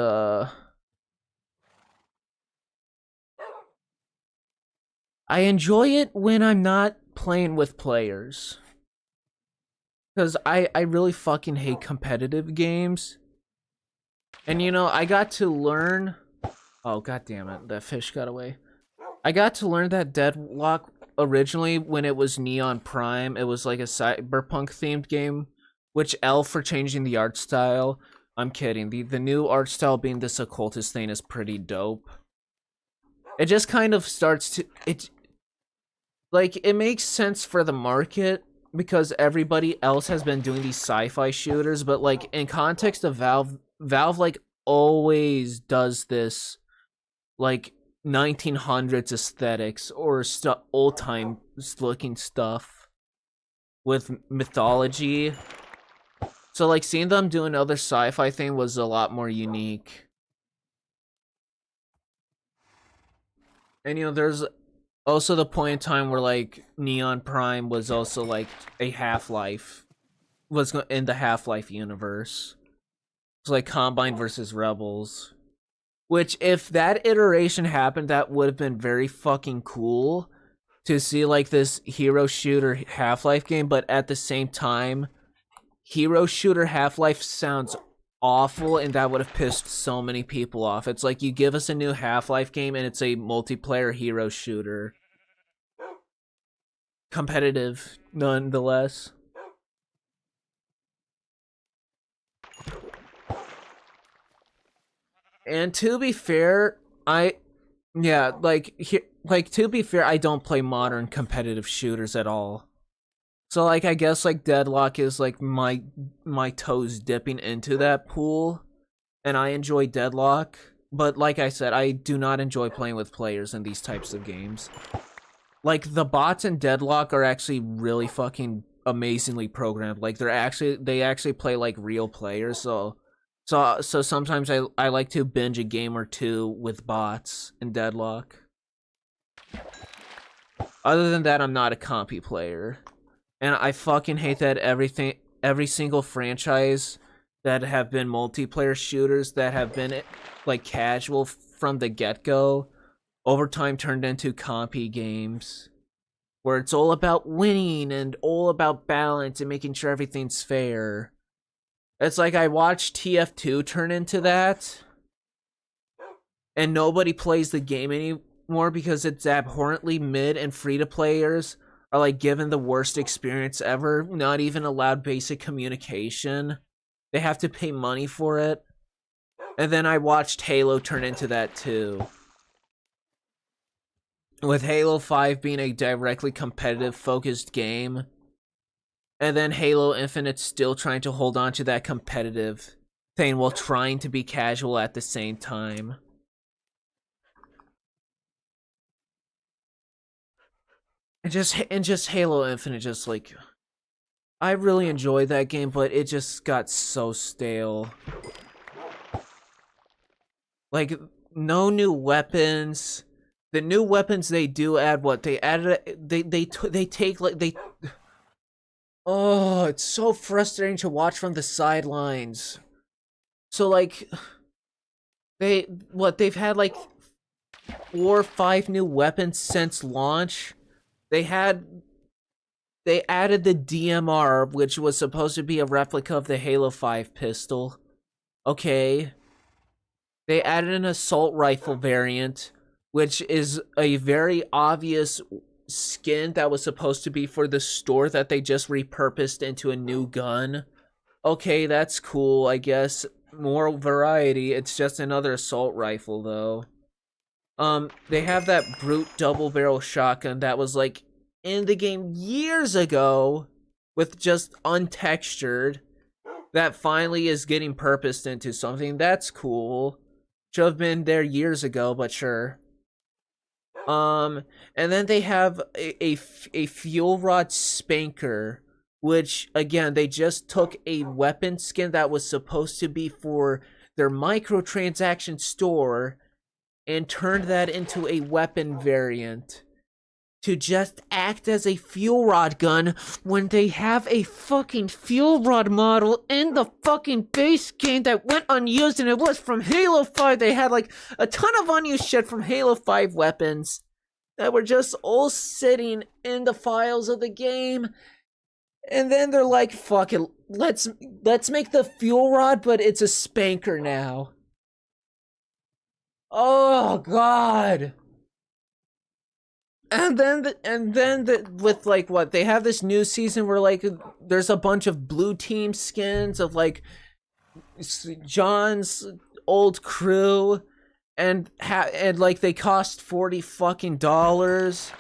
I enjoy it when I'm not playing with players. Because I really fucking hate competitive games. And you know, I got to learn... Oh, god damn it, that fish got away. I got to learn that Deadlock originally when it was Neon Prime. It was like a cyberpunk themed game, which L for changing the art style. I'm kidding. The new art style being this occultist thing is pretty dope. It just kind of starts to... It makes sense for the market because everybody else has been doing these sci-fi shooters, but like in context of Valve like always does this like 1900s aesthetics or old time looking stuff with mythology. So like seeing them do another sci-fi thing was a lot more unique. And you know, there's also the point in time where like Neon Prime was also like a Half-Life, was in the Half-Life universe. It's like Combine versus Rebels. Which, if that iteration happened, that would have been very fucking cool to see like this hero shooter Half-Life game, but at the same time, hero shooter Half-Life sounds awful, and that would have pissed so many people off. It's like you give us a new Half-Life game and it's a multiplayer hero shooter. Competitive, nonetheless. And to be fair, to be fair, I don't play modern competitive shooters at all. So like I guess like Deadlock is like my toes dipping into that pool, and I enjoy Deadlock, but like I said, I do not enjoy playing with players in these types of games. Like the bots in Deadlock are actually really fucking amazingly programmed. Like they actually play like real players, so So sometimes I like to binge a game or two with bots and Deadlock. Other than that, I'm not a compy player. And I fucking hate that every single franchise that have been multiplayer shooters that have been like casual from the get-go, over time turned into compy games where it's all about winning and all about balance and making sure everything's fair. It's like I watched TF2 turn into that, and nobody plays the game anymore because it's abhorrently mid, and free-to-players are like given the worst experience ever, not even allowed basic communication. They have to pay money for it. And then I watched Halo turn into that too. With Halo 5 being a directly competitive focused game, and then Halo Infinite still trying to hold on to that competitive thing while trying to be casual at the same time. And just Halo Infinite, just like, I really enjoyed that game, but it just got so stale. Like, no new weapons. The new weapons they do add, what they added, they take like they. Oh, it's so frustrating to watch from the sidelines. So like, they've had like 4 or 5 new weapons since launch. They added the DMR, which was supposed to be a replica of the Halo 5 pistol. Okay. They added an assault rifle variant, which is a very obvious skin that was supposed to be for the store that they just repurposed into a new gun. Okay, that's cool, I guess. More variety. It's just another assault rifle, though. They have that brute double barrel shotgun that was like in the game years ago with just untextured, that finally is getting purposed into something. That's cool. Should have been there years ago, but sure. And then they have a fuel rod spanker, which again, they just took a weapon skin that was supposed to be for their microtransaction store and turned that into a weapon variant to just act as a fuel rod gun when they have a fucking fuel rod model in the fucking base game that went unused, and it was from Halo 5. They had like a ton of unused shit from Halo 5 weapons that were just all sitting in the files of the game. And then they're like, fuck it, let's make the fuel rod, but it's a spanker now. Oh god. And then with like what they have this new season where like there's a bunch of blue team skins of like John's old crew, and like they cost $40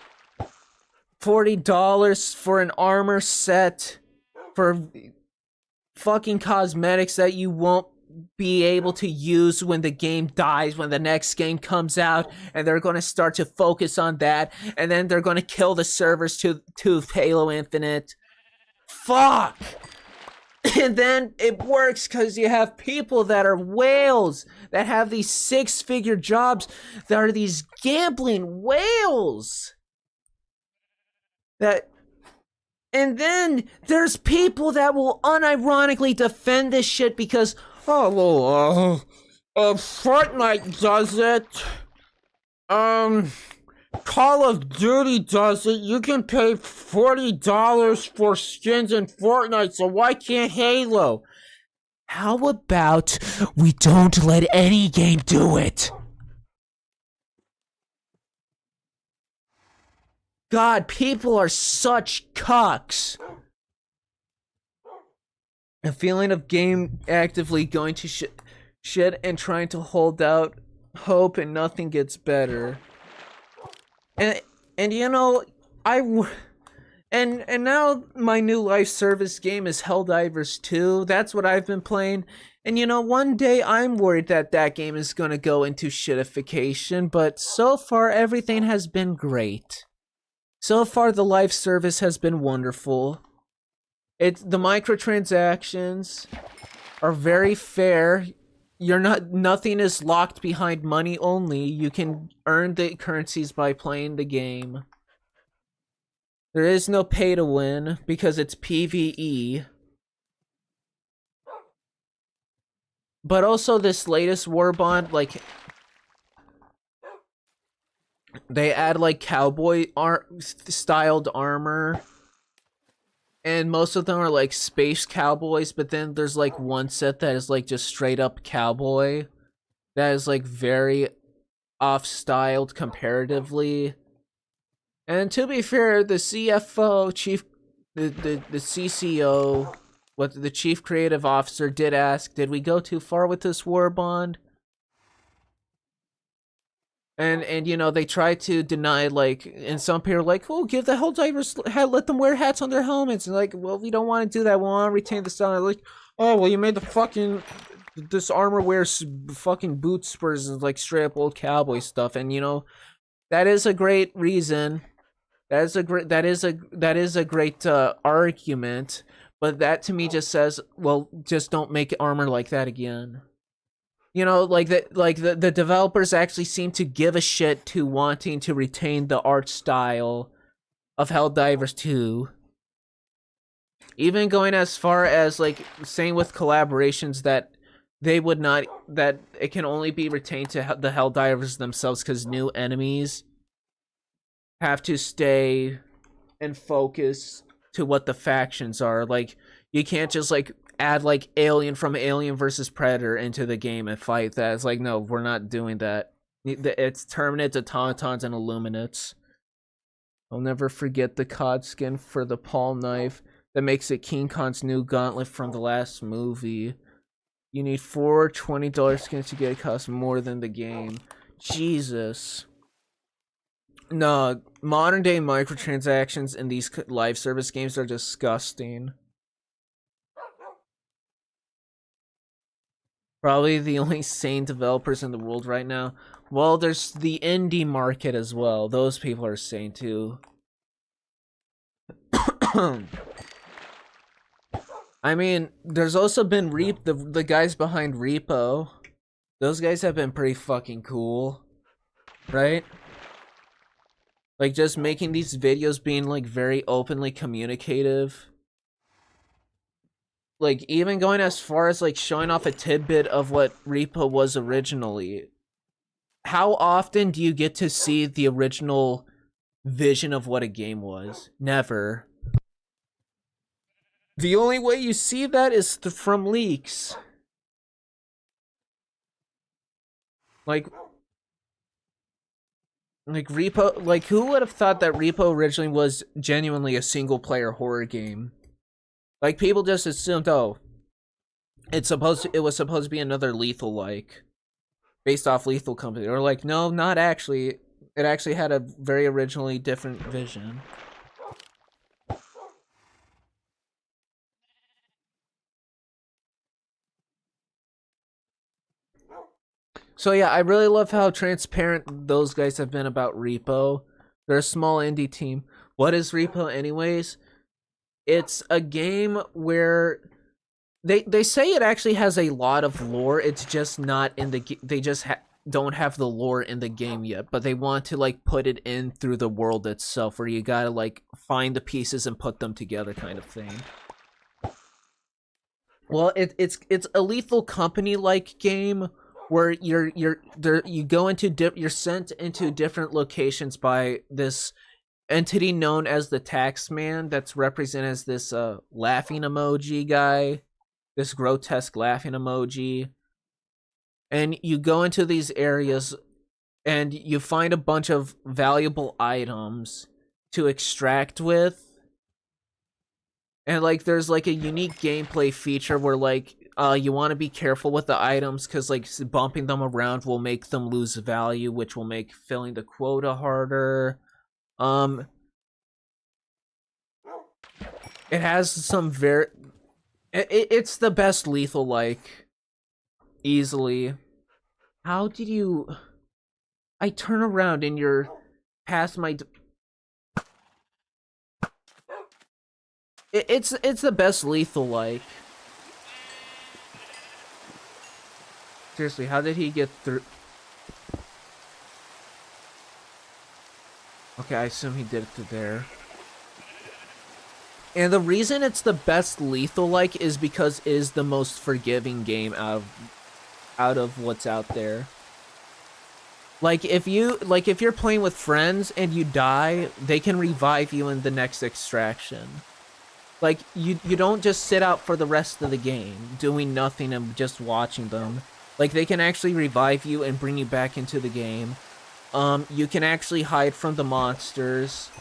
for an armor set for fucking cosmetics that you won't be able to use when the game dies, when the next game comes out, and they're going to start to focus on that, and then they're going to kill the servers to Halo Infinite. Fuck! And then it works because you have people that are whales, that have these 6-figure jobs, that are these gambling whales. And then therethere's people that will unironically defend this shit because, oh, well, Fortnite does it. Call of Duty does it. You can pay $40 for skins in Fortnite, so why can't Halo? How about we don't let any game do it? God, people are such cucks. A feeling of game actively going to shit and trying to hold out hope and nothing gets better. And you know, and now my new life service game is Helldivers 2. That's what I've been playing. And you know, one day I'm worried that game is going to go into shitification, but so far everything has been great. So far the life service has been wonderful. It's the microtransactions are very fair. Nothing is locked behind money only. You can earn the currencies by playing the game. There is no pay to win because it's PvE. But also this latest war bond, like, they add like cowboy styled armor. And most of them are like space cowboys, but then there's like one set that is like just straight up cowboy. That is like very off-styled comparatively. And to be fair, the CFO, the CCO, what the chief creative officer did ask, did we go too far with this war bond? And you know, they try to deny, like, and some people are like, oh, give the Helldivers, let them wear hats on their helmets. And like, well, we don't want to do that. We want to retain the style. Like, oh, well, you made this armor wears fucking boot spurs and like straight up old cowboy stuff. And you know, that is a great reason. That is a great argument. But that to me just says, well, just don't make armor like that again. You know, like the developers actually seem to give a shit to wanting to retain the art style of Helldivers 2. Even going as far as like saying with collaborations that they would not, that it can only be retained to the Helldivers themselves because new enemies have to stay and focus to what the factions are. Like, you can't just like add like Alien from Alien versus Predator into the game and fight that. It's like, no, we're not doing that. It's Terminids, Automatons, and Illuminates. I'll never forget the COD skin for the Paul knife that makes it King Kong's new gauntlet from the last movie. You need 4 $20 skins to get it, cost more than the game. Jesus. No, modern day microtransactions in these live service games are disgusting. Probably the only sane developers in the world right now. Well, there's the indie market as well. Those people are sane too. I mean, there's also been the guys behind Repo. Those guys have been pretty fucking cool, right? Like, just making these videos being like very openly communicative. Like, even going as far as like showing off a tidbit of what Repo was originally. How often do you get to see the original vision of what a game was? Never. The only way you see that is from leaks. Like Repo, like, who would have thought that Repo originally was genuinely a single player horror game? Like, people just assumed, oh, it was supposed to be another Lethal, like, based off Lethal Company. Or like, no, not actually. It actually had a very originally different vision. So yeah, I really love how transparent those guys have been about Repo. They're a small indie team. What is Repo anyways? It's a game where they say it actually has a lot of lore. It's just not in the they just don't have the lore in the game yet, but they want to like put it in through the world itself, where you gotta like find the pieces and put them together, kind of thing. Well, it's a Lethal Company like game where you go into you're sent into different locations by this entity known as the Taxman, that's represented as this laughing emoji guy, this grotesque laughing emoji. And you go into these areas and you find a bunch of valuable items to extract with. And like there's like a unique gameplay feature where like you want to be careful with the items because like bumping them around will make them lose value, which will make filling the quota harder. It has some it's the best Lethal, like, easily. How did you... I turn around and you're past my... It's the best Lethal, like. Seriously, how did he get through? Okay, I assume he did it through there. And the reason it's the best lethal-like is because it is the most forgiving game out of what's out there. Like if you're playing with friends and you die, they can revive you in the next extraction. Like you don't just sit out for the rest of the game doing nothing and just watching them. Like they can actually revive you and bring you back into the game. You can actually hide from the monsters.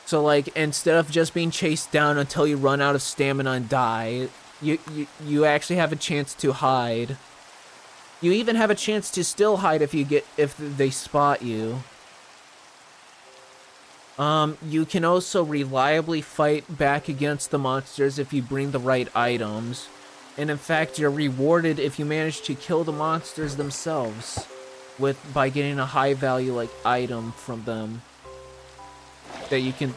So like instead of just being chased down until you run out of stamina and die, you actually have a chance to hide. You even have a chance to still hide if they spot you. You can also reliably fight back against the monsters if you bring the right items. And in fact, you're rewarded if you manage to kill the monsters themselves by getting a high value like item from them that you can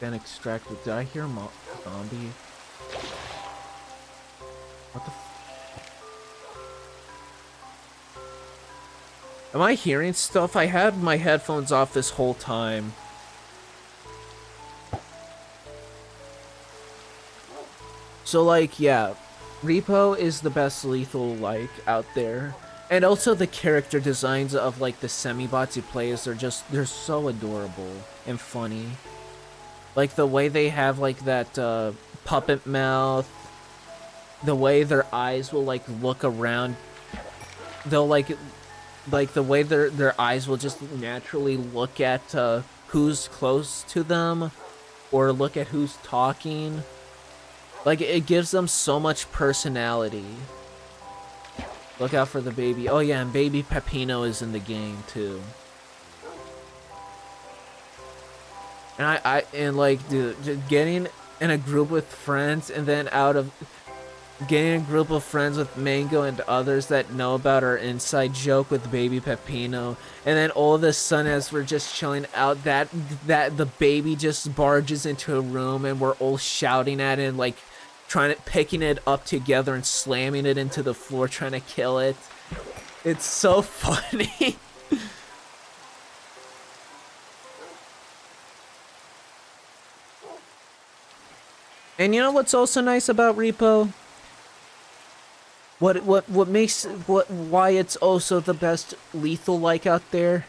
then extract with. Did I hear a zombie? What the Am I hearing stuff? I had my headphones off this whole time. So like, yeah, Repo is the best lethal like out there. And also the character designs of like the semi-bots he plays are just, they're so adorable and funny. Like the way they have like that puppet mouth, the way their eyes will like look around, they'll like the way their eyes will just naturally look at who's close to them or look at who's talking. Like it gives them so much personality. Look out for the baby. Oh yeah, and baby Peppino is in the game too. And like, dude, just getting in a group with friends and then getting a group of friends with Mango and others that know about our inside joke with baby Peppino, and then all of a sudden as we're just chilling out, that the baby just barges into a room and we're all shouting at it and like picking it up together and slamming it into the floor trying to kill it. It's so funny. And you know what's also nice about Repo? Why it's also the best lethal like out there?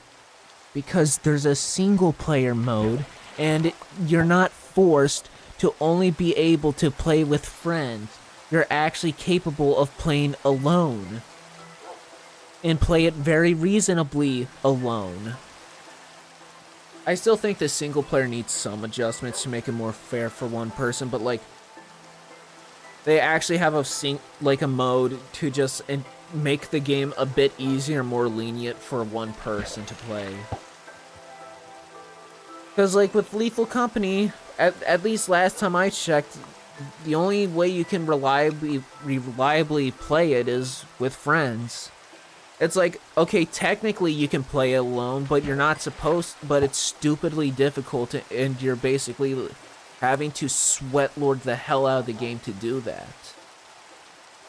Because there's a single player mode and you're not forced to only be able to play with friends. You're actually capable of playing alone. And play it very reasonably alone. I still think the single player needs some adjustments to make it more fair for one person, but like they actually have a mode to just make the game a bit easier, more lenient for one person to play. Because like with Lethal Company, at least last time I checked, the only way you can reliably play it is with friends. It's like, okay, technically you can play it alone, but you're not supposed, but it's stupidly difficult and you're basically having to sweat lord the hell out of the game to do that.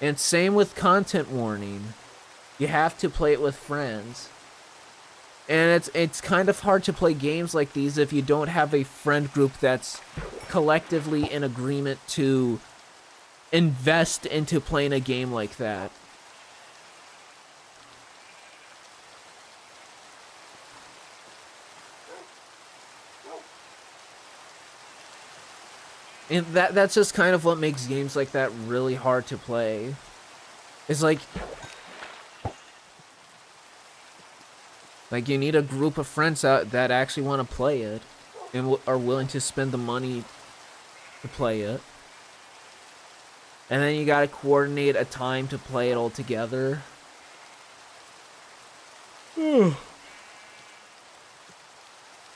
And same with content warning. You have to play it with friends. And it's kind of hard to play games like these if you don't have a friend group that's collectively in agreement to invest into playing a game like that. And that's just kind of what makes games like that really hard to play. It's like you need a group of friends out that actually want to play it and are willing to spend the money to play it. And then you gotta coordinate a time to play it all together.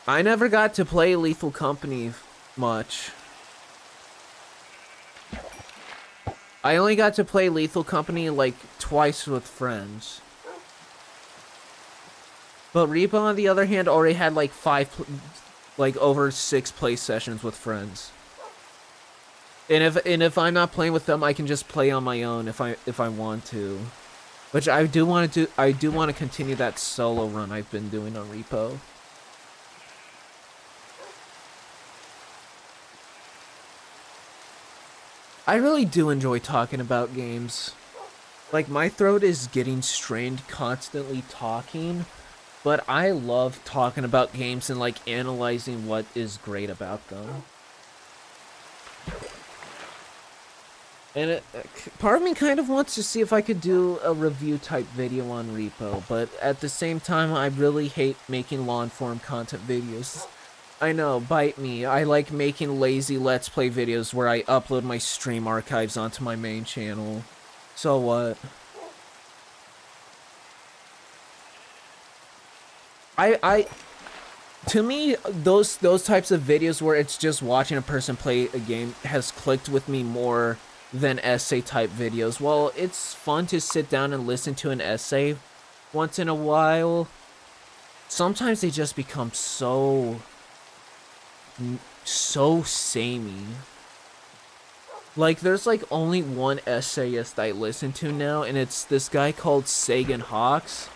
I never got to play Lethal Company much. I only got to play Lethal Company like twice with friends. But Repo, on the other hand, already had like over 6 play sessions with friends. And if I'm not playing with them, I can just play on my own if I want to. Which I do want to do. I do want to continue that solo run I've been doing on Repo. I really do enjoy talking about games. Like, my throat is getting strained constantly talking, but I love talking about games and, like, analyzing what is great about them. And part of me kind of wants to see if I could do a review type video on Repo, but at the same time, I really hate making long-form content videos. I know, bite me. I like making lazy Let's Play videos where I upload my stream archives onto my main channel. So what? To me, those types of videos where it's just watching a person play a game has clicked with me more than essay type videos. Well, it's fun to sit down and listen to an essay once in a while. Sometimes they just become so samey. Like, there's like only one essayist I listen to now, and it's this guy called Sagan Hawks.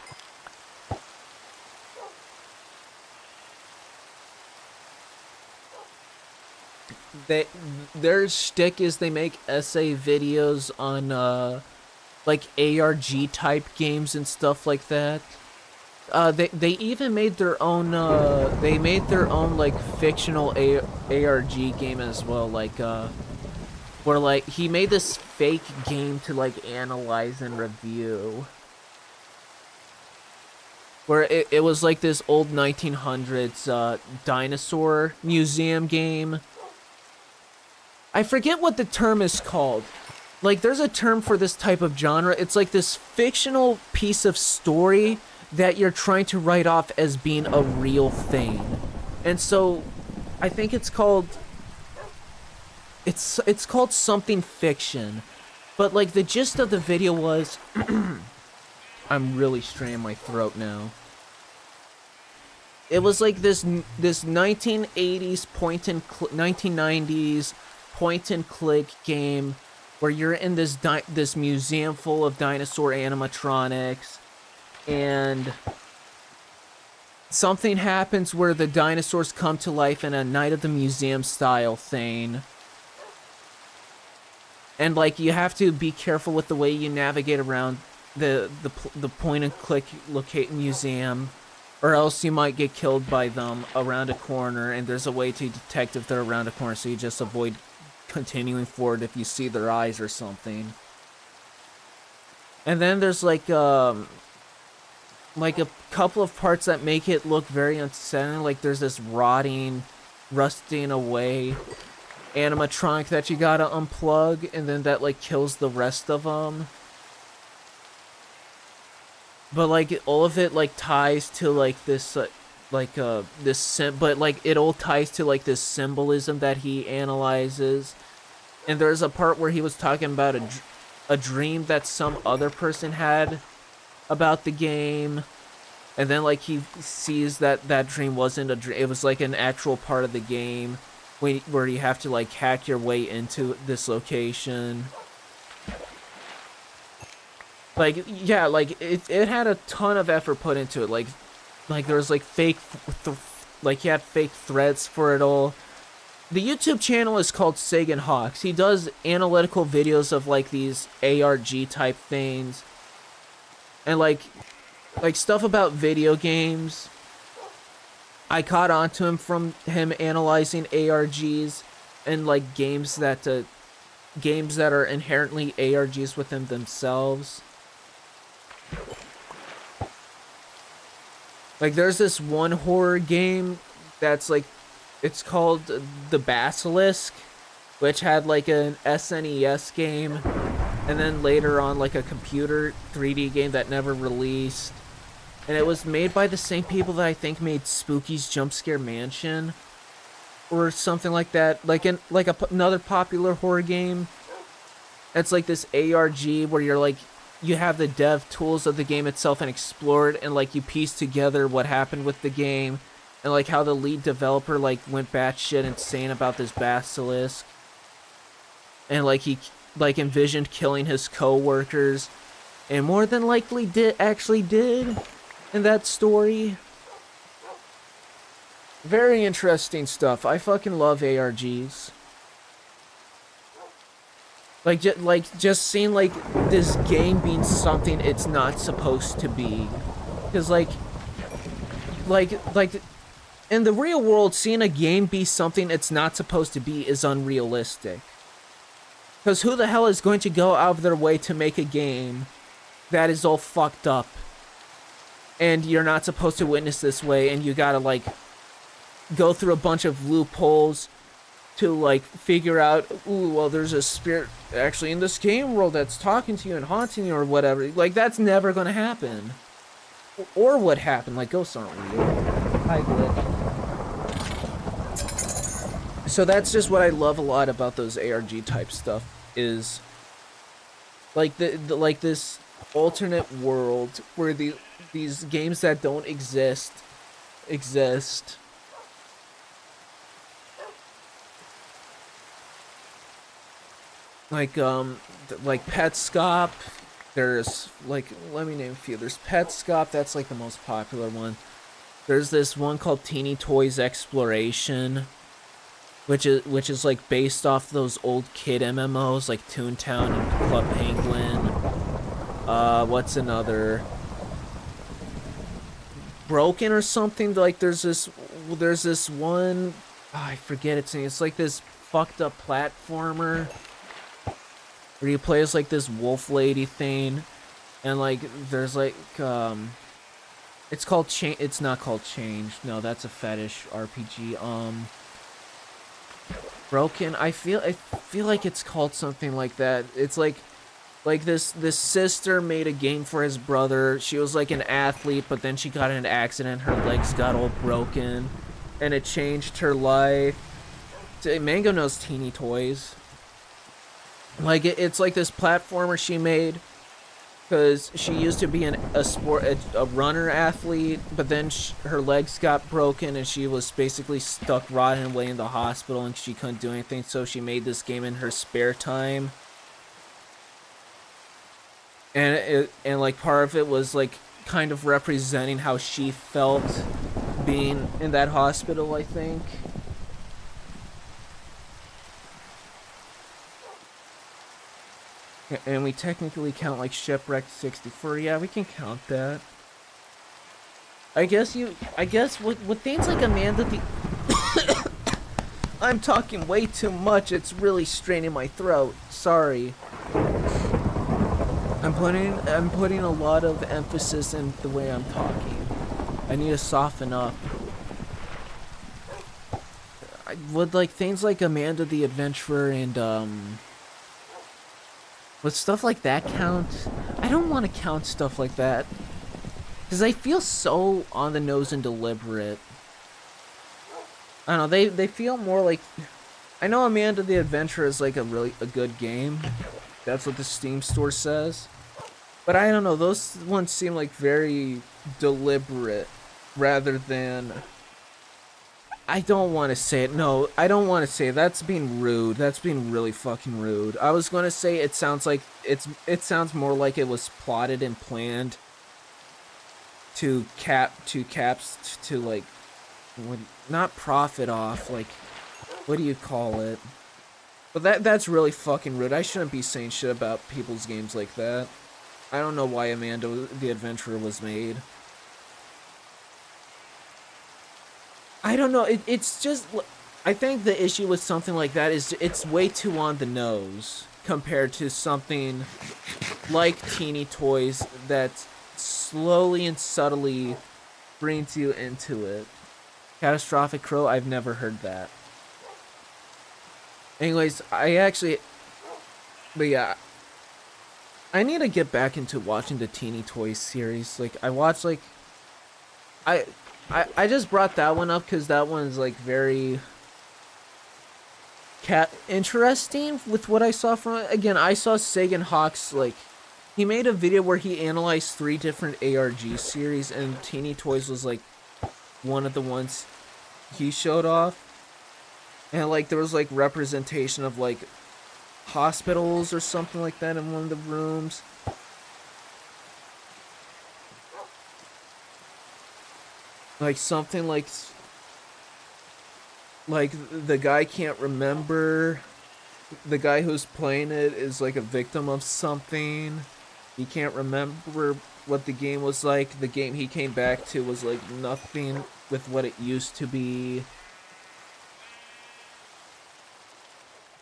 Their shtick is they make essay videos on like ARG type games and stuff like that. They even made their own like fictional ARG game as well, like where like he made this fake game to like analyze and review. Where it was like this old 1900s dinosaur museum game. I forget what the term is called. Like, there's a term for this type of genre. It's like this fictional piece of story that you're trying to write off as being a real thing. And so, I think it's called... It's called something fiction. But, like, the gist of the video was... I'm really straining my throat now. It was like this 1980s 1990s point-and-click game where you're in this museum full of dinosaur animatronics, and something happens where the dinosaurs come to life in a Night of the Museum style thing. And like, you have to be careful with the way you navigate around the point-and-click museum, or else you might get killed by them around a corner, and there's a way to detect if they're around a corner, so you just avoid continuing forward if you see their eyes or something. And then there's like a couple of parts that make it look very unsettling. Like, there's this rusting away animatronic that you gotta unplug, and then that like kills the rest of them. But like, all of it like ties to like this but like it all ties to like this symbolism that he analyzes. And there's a part where he was talking about a dream that some other person had about the game, and then like he sees that dream wasn't a dream, it was like an actual part of the game where you have to like hack your way into this location. Like, yeah, like it had a ton of effort put into it. Like there was like he had fake threads for it all. The YouTube channel is called Sagan Hawks. He does analytical videos of like these ARG type things, and like stuff about video games. I caught on to him from him analyzing ARGs and like games that are inherently ARGs within themselves. Like, there's this one horror game that's like, it's called The Basilisk, which had like an SNES game, and then later on like a computer 3D game that never released. And it was made by the same people that I think made Spooky's Jump Scare Mansion, or something like that. Like another popular horror game. It's like this ARG where you're like, you have the dev tools of the game itself and explore it, and like you piece together what happened with the game, and like how the lead developer like went batshit insane about this basilisk. and like he like envisioned killing his co-workers, and more than likely did in that story. Very interesting stuff. I fucking love ARGs. Like just seeing like this game being something it's not supposed to be, because like in the real world, seeing a game be something it's not supposed to be is unrealistic. Because who the hell is going to go out of their way to make a game that is all fucked up, and you're not supposed to witness this way, and you gotta like go through a bunch of loopholes to like figure out, ooh, well, there's a spirit actually in this game world that's talking to you and haunting you or whatever. Like, that's never gonna happen. Or what happened? Like, ghosts aren't real. Hi, Glitch. So that's just what I love a lot about those ARG type stuff, is like like this alternate world where these games that don't exist. Like Petscop. There's like, let me name a few. There's Petscop, that's like the most popular one. There's this one called Teeny Toys Exploration, which is like based off those old kid MMOs like Toontown and Club Penguin. What's another? Broken or something. Like there's this one, I forget its name. It's like this fucked up platformer where you play as like this wolf lady thing, and like there's like it's called it's not called Change. No, that's a fetish RPG. Broken. I feel like it's called something like that. It's like this sister made a game for his brother. She was like an athlete, but then she got in an accident. Her legs got all broken, and it changed her life. Mango knows Teeny Toys. Like it's like this platformer she made because she used to be a runner athlete, but then her legs got broken and she was basically stuck rotting away in the hospital and she couldn't do anything, so she made this game in her spare time. And like part of it was like kind of representing how she felt being in that hospital, I think. And we technically count like Shipwrecked 64. Yeah, we can count that. I guess what things like Amanda the I'm talking way too much. It's really straining my throat. Sorry. I'm putting a lot of emphasis in the way I'm talking. I need to soften up. Would like things like Amanda the Adventurer and would stuff like that count? I don't want to count stuff like that, because they feel so on the nose and deliberate. I don't know, they feel more like... I know Amanda the Adventurer is like a good game. That's what the Steam store says. But I don't know, those ones seem like very deliberate rather than... I don't want to say it. No, I don't want to say it. That's being rude. That's being really fucking rude. I was going to say it sounds like it sounds more like it was plotted and planned to like not profit off, like what do you call it? But that's really fucking rude. I shouldn't be saying shit about people's games like that. I don't know why Amanda the Adventurer was made. I don't know, it's just... I think the issue with something like that is it's way too on the nose compared to something like Teeny Toys that slowly and subtly brings you into it. Catastrophic Crow, I've never heard that. Anyways, but yeah, I need to get back into watching the Teeny Toys series. Like, I watched, like... I just brought that one up because that one's like very interesting with what I saw from it. Again, I saw Sagan Hawk's, like, he made a video where he analyzed 3 different ARG series, and Teeny Toys was like one of the ones he showed off. And like there was like representation of like hospitals or something like that in one of the rooms. Like something like the guy can't remember. The guy who's playing it is like a victim of something. He can't remember what the game was like. The game he came back to was like nothing with what it used to be.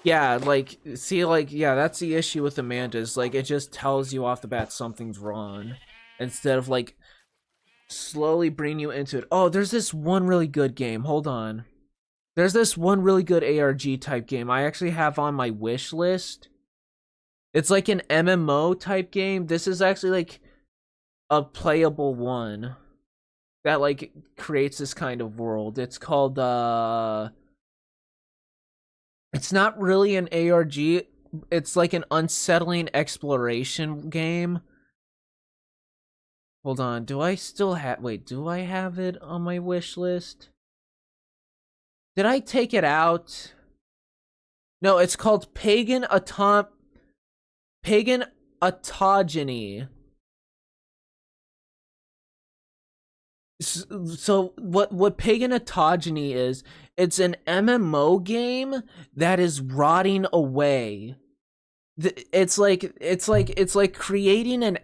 Yeah, like, see, like, yeah, that's the issue with Amanda, is like, it just tells you off the bat something's wrong. Instead of, like, slowly bring you into it. Oh, there's this one really good game. Hold on. There's this one really good ARG type game I actually have on my wish list. It's like an MMO type game. This is actually like a playable one that like creates this kind of world. It's called it's not really an ARG. It's like an unsettling exploration game. Hold on, do I still have... Wait, do I have it on my wish list? Did I take it out? No, it's called Pagan Autogeny. So what Pagan Autogeny is, it's an MMO game that is rotting away. It's like creating an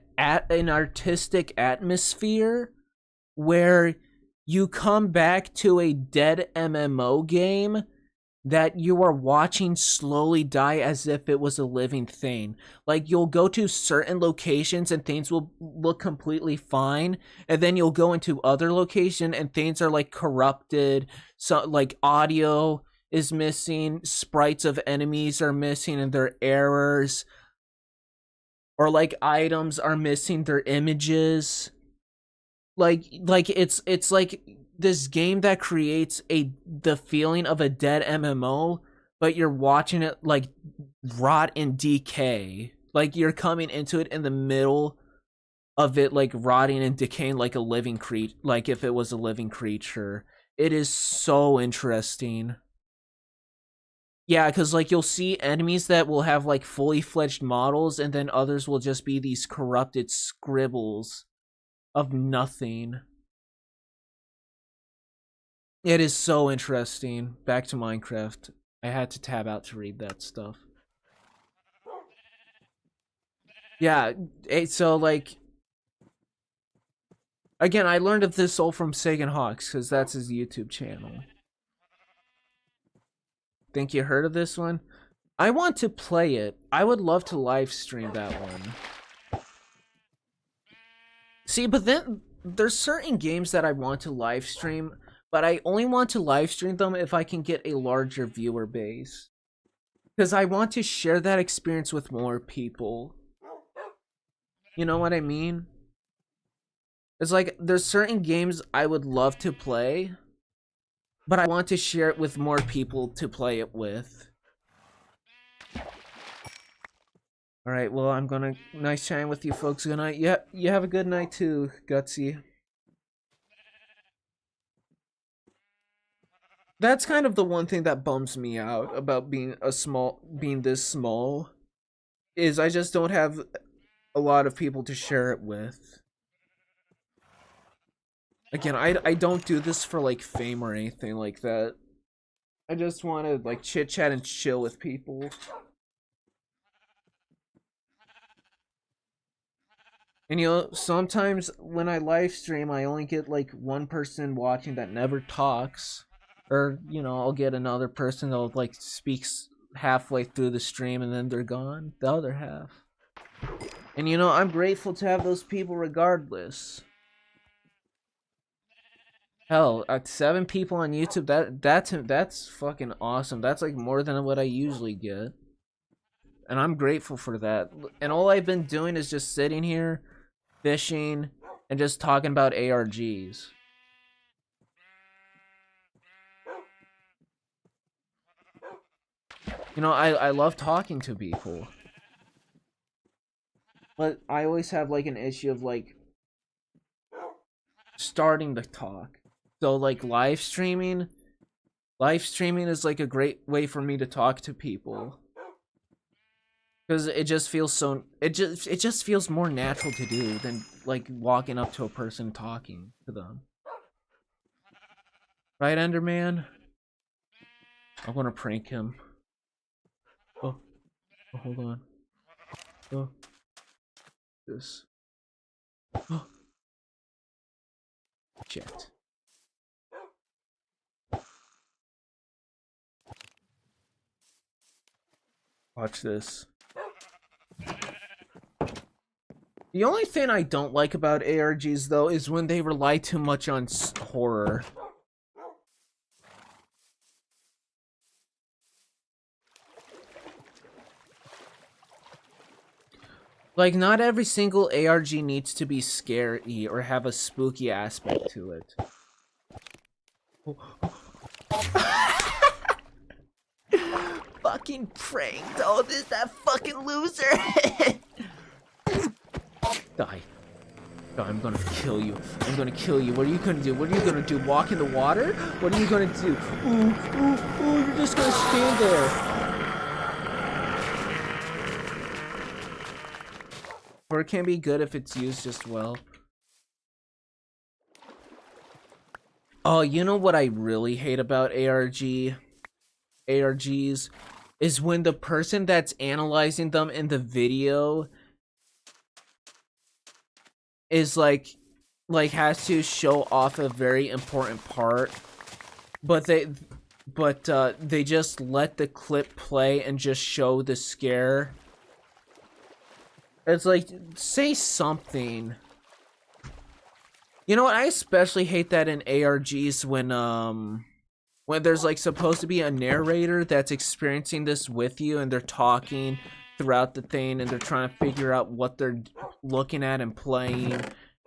artistic atmosphere where you come back to a dead MMO game that you are watching slowly die as if it was a living thing. Like, you'll go to certain locations and things will look completely fine, and then you'll go into other location and things are like corrupted. So like audio is missing, sprites of enemies are missing and their errors, or like items are missing their images. Like it's like this game that creates the feeling of a dead MMO, but you're watching it like rot and decay. Like you're coming into it in the middle of it, like rotting and decaying like a living creature, like if it was a living creature. It is so interesting. Yeah, because like you'll see enemies that will have like fully fledged models, and then others will just be these corrupted scribbles of nothing. It is so interesting. Back to Minecraft. I had to tab out to read that stuff. Yeah, so like... Again, I learned of this all from Sagan Hawks, because that's his YouTube channel. Think you heard of this one? I want to play it. I would love to live stream that one. See, but then there's certain games that I want to live stream, but I only want to live stream them if I can get a larger viewer base. Because I want to share that experience with more people. You know what I mean? It's like, there's certain games I would love to play, but I want to share it with more people to play it with. Alright, well, I'm gonna... Nice chatting with you folks. Good night. Yeah, you have a good night too, Gutsy. That's kind of the one thing that bums me out about being this small, is I just don't have a lot of people to share it with. Again, I don't do this for like fame or anything like that. I just want to like chit chat and chill with people. And you know, sometimes when I live stream, I only get like one person watching that never talks. Or, you know, I'll get another person that'll like speaks halfway through the stream and then they're gone. The other half. And you know, I'm grateful to have those people regardless. Hell, 7 people on YouTube, that's fucking awesome. That's like more than what I usually get. And I'm grateful for that. And all I've been doing is just sitting here, fishing, and just talking about ARGs. You know, I love talking to people. But I always have like an issue of like starting to talk. So like live streaming is like a great way for me to talk to people. Because it just feels so, it just feels more natural to do than like walking up to a person talking to them. Right, Enderman? I want to prank him. Oh, hold on. Oh, this. Oh, shit. Watch this. The only thing I don't like about ARGs, though, is when they rely too much on horror. Like, not every single ARG needs to be scary or have a spooky aspect to it. Fucking pranked! Oh, this that fucking loser! Die. I'm gonna kill you. I'm gonna kill you. What are you gonna do? What are you gonna do? Walk in the water? What are you gonna do? Ooh, you're just gonna stand there. Or it can be good if it's used just well. Oh, you know what I really hate about ARGs? Is when the person that's analyzing them in the video is like has to show off a very important part, but they just let the clip play and just show the scare. It's like, say something. You know what? I especially hate that in ARGs when there's like supposed to be a narrator that's experiencing this with you and they're talking throughout the thing and they're trying to figure out what they're looking at and playing,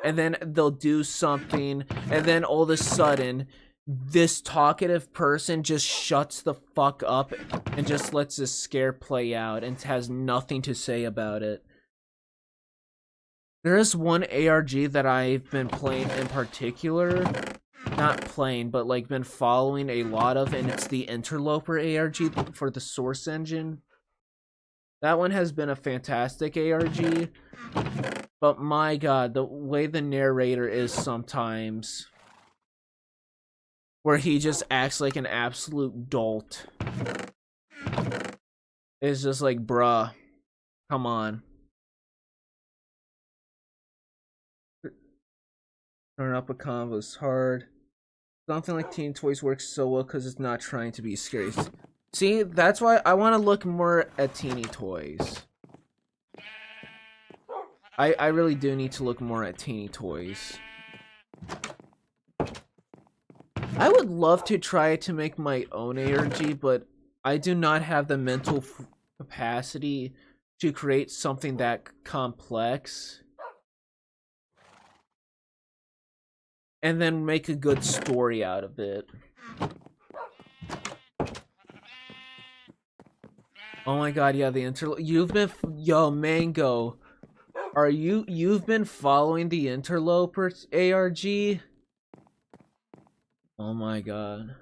and then they'll do something and then all of a sudden this talkative person just shuts the fuck up and just lets this scare play out and has nothing to say about it. There is one ARG that I've been playing in particular, not playing, but like been following a lot of, and it's the Interloper ARG for the Source engine. That one has been a fantastic ARG, but my god, the way the narrator is sometimes, where he just acts like an absolute dolt, is just like, bruh, come on. Turn up a combo is hard. Something like Teen Toys works so well because it's not trying to be scary. See, that's why I want to look more at Teeny Toys. I really do need to look more at Teeny Toys. I would love to try to make my own ARG, but I do not have the mental capacity to create something that complex and then make a good story out of it. Oh my god, yeah, you've been, yo, Mango, you've been following the Interlopers ARG? Oh my god.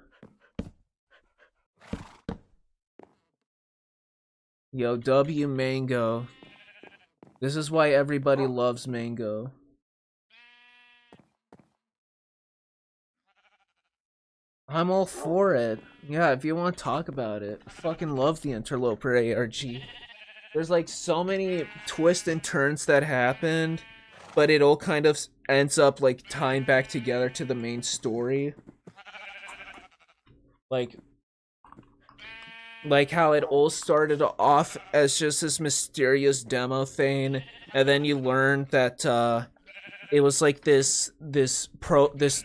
Yo, W Mango. This is why everybody loves Mango. I'm all for it. Yeah, if you want to talk about it. I fucking love the Interloper ARG. There's like so many twists and turns that happened, but it all kind of ends up like tying back together to the main story. Like how it all started off as just this mysterious demo thing, and then you learned that it was like this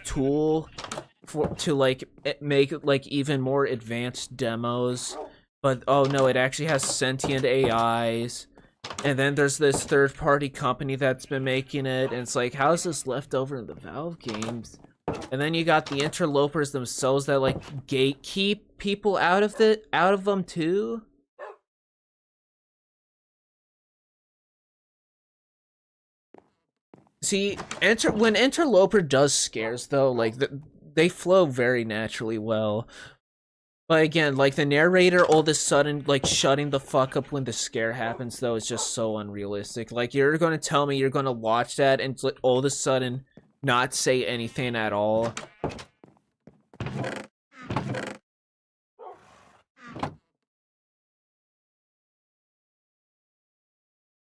tool to like make like even more advanced demos, but oh no, it actually has sentient AIs, and then there's this third-party company that's been making it, and it's like, how is this left over in the Valve games? And then you got the Interlopers themselves that like gatekeep people out of them too. See, when Interloper does scares though, like they flow very naturally well. But again, like the narrator all of a sudden like shutting the fuck up when the scare happens though is just so unrealistic. Like you're gonna tell me you're gonna watch that and all of a sudden not say anything at all.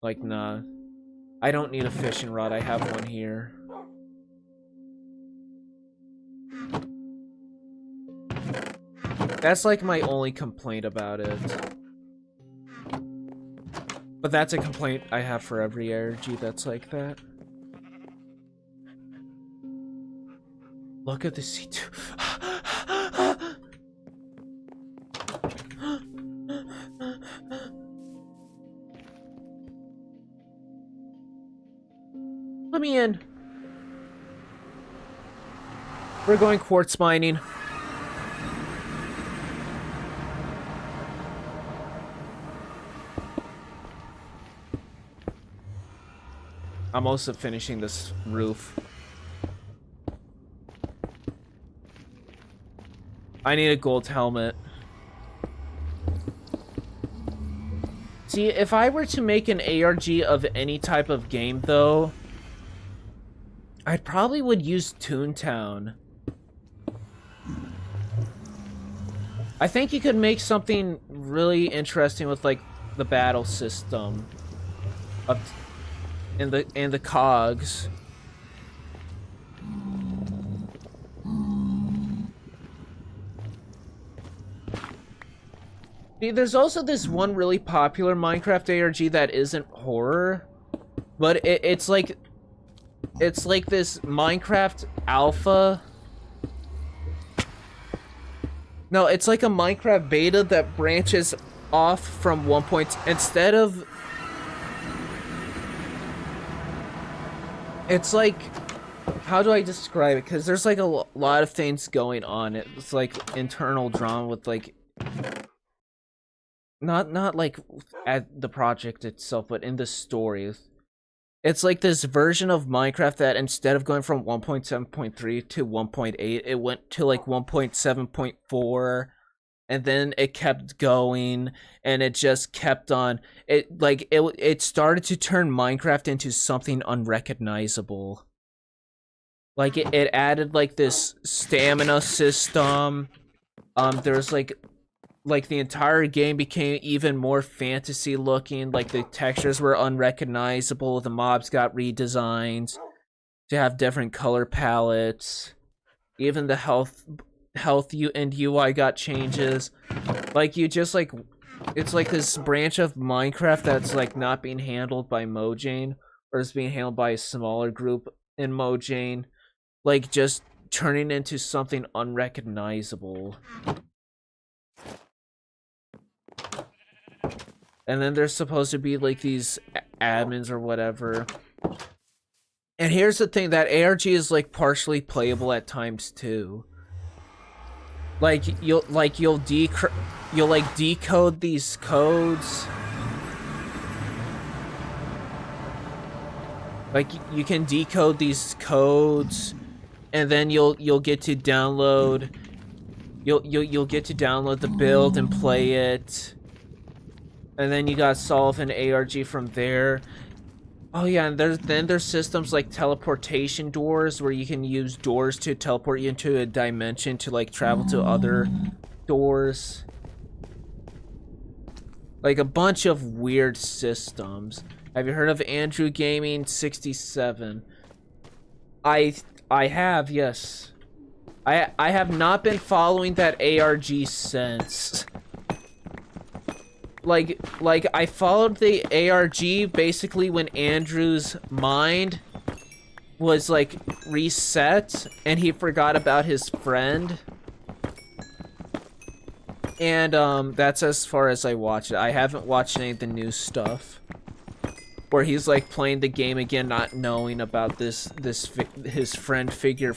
Like, nah. I don't need a fishing rod, I have one here. That's like my only complaint about it. But that's a complaint I have for every ARG that's like that. Look at the C2. Let me in. We're going quartz mining. I'm also finishing this roof. I need a gold helmet. See, if I were to make an ARG of any type of game, though, I probably would use Toontown. I think you could make something really interesting with, like, the battle system of and the cogs. See, there's also this one really popular Minecraft ARG that isn't horror, but it's like this Minecraft alpha. No, it's like a Minecraft beta that branches off from one point instead of. It's like, how do I describe it? Because there's like a lot of things going on. It's like internal drama with like, not like at the project itself, but in the story. It's like this version of Minecraft that instead of going from 1.7.3 to 1.8, it went to like 1.7.4. And then it kept going, and it just kept on. It started to turn Minecraft into something unrecognizable. Like it added like this stamina system. There's like the entire game became even more fantasy looking. Like the textures were unrecognizable. The mobs got redesigned to have different color palettes. Even the health and UI got changes. Like you just like, it's like this branch of Minecraft that's like not being handled by Mojang, or is being handled by a smaller group in Mojang, like just turning into something unrecognizable. And then there's supposed to be like these admins or whatever. And here's the thing, that ARG is like partially playable at times too. Like you'll decode these codes. Like you can decode these codes, and then you'll get to download. You'll get to download the build and play it, and then you gotta solve an ARG from there. Oh yeah, and there's systems like teleportation doors, where you can use doors to teleport you into a dimension to like travel to other doors. Like a bunch of weird systems. Have you heard of Andrew Gaming 67? I have, yes. I have not been following that ARG since. Like I followed the ARG basically when Andrew's mind was like reset and he forgot about his friend. And that's as far as I watched it. I haven't watched any of the new stuff where he's like playing the game again, not knowing about his friend figure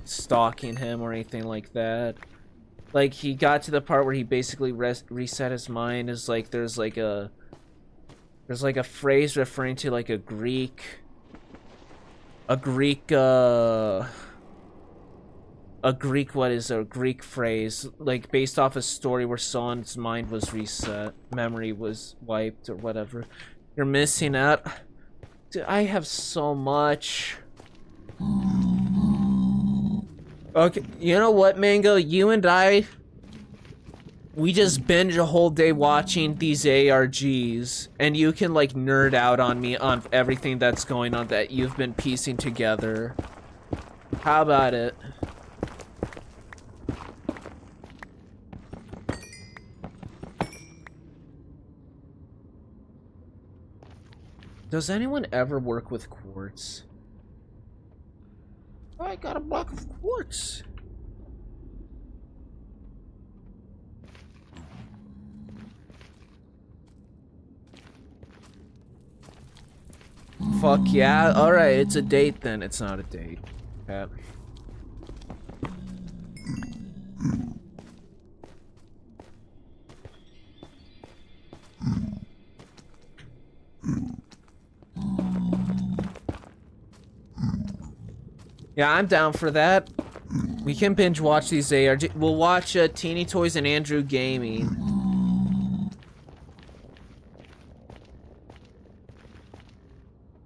stalking him or anything like that. Like he got to the part where he basically reset his mind. Is like there's like a phrase referring to like a Greek a Greek, what is a Greek phrase, like based off a story where someone's mind was reset, memory was wiped or whatever. You're missing out. Dude, I have so much. Okay, you know what, Mango? You and I, we just binge a whole day watching these ARGs, and you can like nerd out on me on everything that's going on that you've been piecing together. How about it? Does anyone ever work with quartz? I got a block of quartz. Fuck yeah. Alright, it's a date then. It's not a date. Yeah. Yeah, I'm down for that. We can binge watch these ARG. We'll watch Teeny Toys and Andrew Gaming.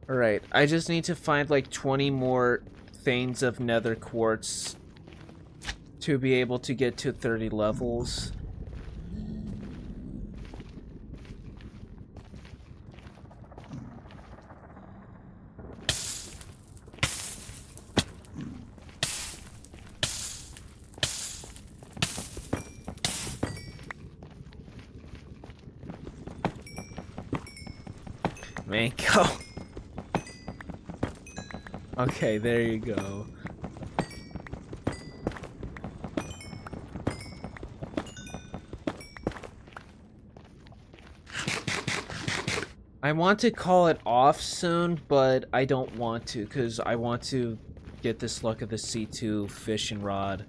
Alright, I just need to find like 20 more Thanes of Nether Quartz to be able to get to 30 levels. Mango. Okay, there you go. I want to call it off soon, but I don't want to, because I want to get this luck of the C2 fishing rod.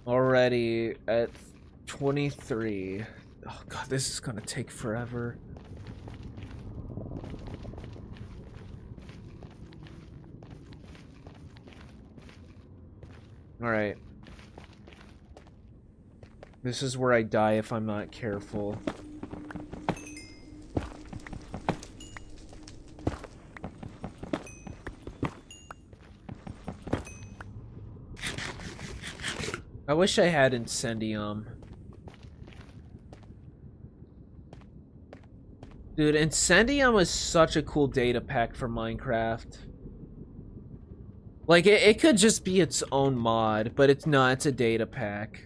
Already at 23. Oh god, this is gonna take forever. Alright. This is where I die if I'm not careful. I wish I had Incendium. Dude, Incendium is such a cool data pack for Minecraft. Like, it could just be its own mod, but it's not, it's a data pack.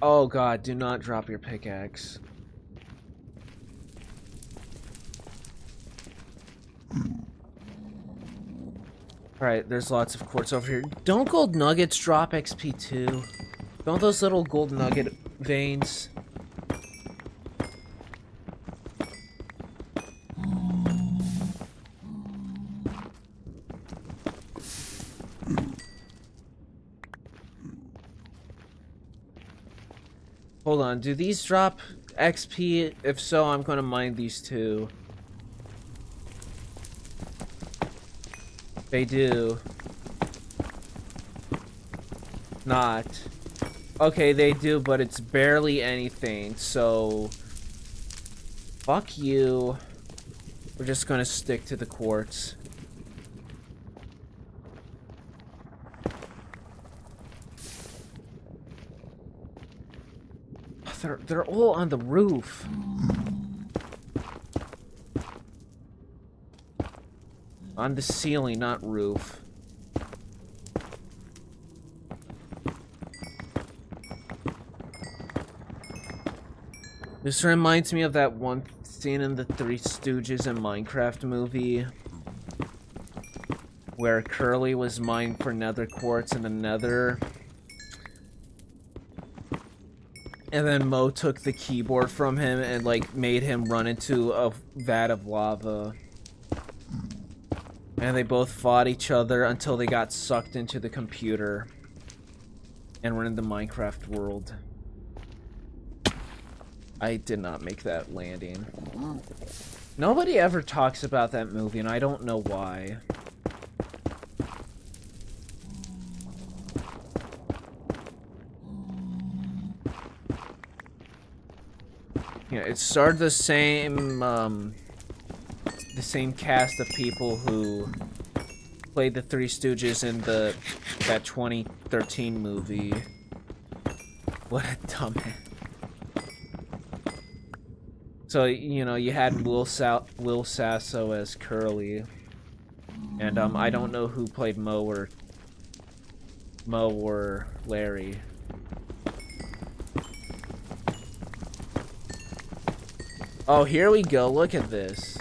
Oh god, do not drop your pickaxe. Alright, there's lots of quartz over here. Don't gold nuggets drop XP too? Don't those little gold nugget veins? Hold on, do these drop XP? If so, I'm gonna mine these too. They do. Not. Okay, they do, but it's barely anything, so... Fuck you. We're just gonna stick to the quartz. They're all on the roof. On the ceiling, not roof. This reminds me of that one scene in the Three Stooges and Minecraft movie where Curly was mined for nether quartz in the nether. And then Mo took the keyboard from him and, like, made him run into a vat of lava. And they both fought each other until they got sucked into the computer. And were in the Minecraft world. I did not make that landing. Nobody ever talks about that movie, and I don't know why. Yeah, it starred the same cast of people who played the Three Stooges in that 2013 movie. What a dumbass. So, you know, you had Will Sasso as Curly, and I don't know who played Mo or Larry. Oh, here we go. Look at this.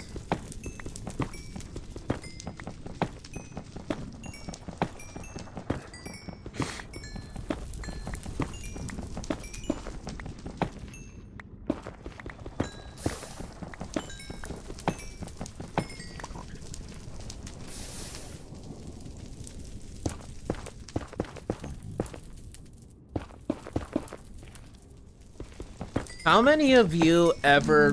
How many of you ever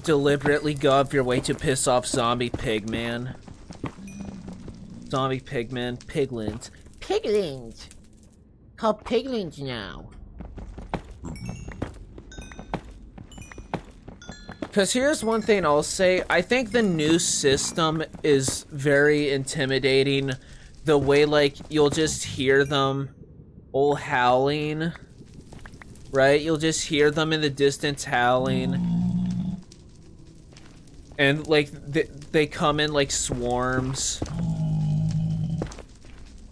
deliberately go out of your way to piss off Zombie Pigman? Zombie Pigman, Piglins. Piglins! Called piglins now. Because here's one thing I'll say. I think the new system is very intimidating. The way, like, you'll just hear them all howling. Right? You'll just hear them in the distance howling. And, like, they come in like swarms.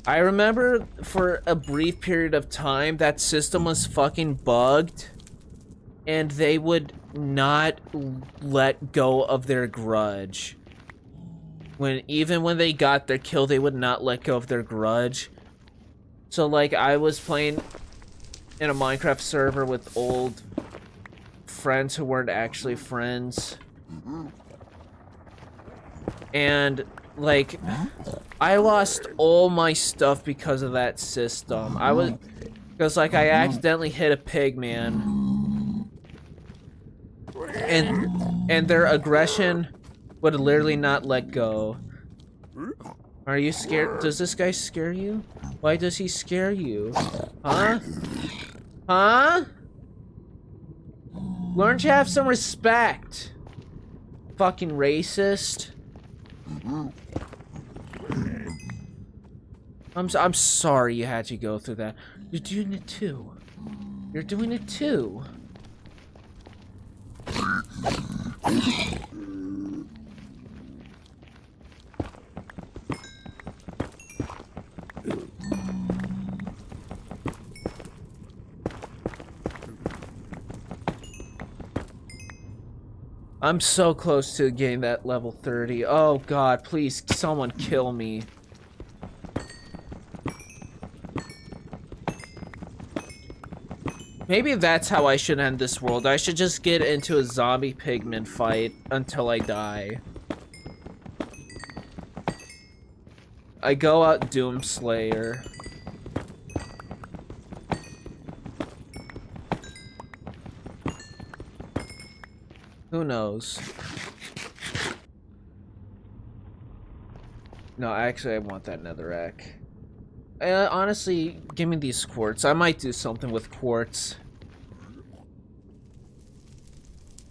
I remember for a brief period of time, that system was fucking bugged. And they would not let go of their grudge. Even when they got their kill, they would not let go of their grudge. So, like, I was playing in a Minecraft server with old friends who weren't actually friends. And, like, I lost all my stuff because of that system. Because, like, I accidentally hit a pig, man. And their aggression would literally not let go. Are you scared? Does this guy scare you? Why does he scare you? Huh? Huh? Learn to have some respect. Fucking racist. I'm sorry you had to go through that. You're doing it too. You're doing it too. I'm so close to getting that level 30. Oh god, please, someone kill me. Maybe that's how I should end this world. I should just get into a zombie pigman fight until I die. I go out Doomslayer. Who knows? No, actually, I want that netherrack. Honestly, give me these quartz. I might do something with quartz.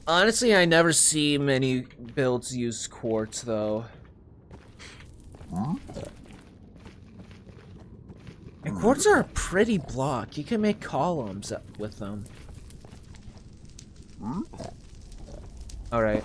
Honestly, I never see many builds use quartz, though. And quartz are a pretty block. You can make columns with them. Alright.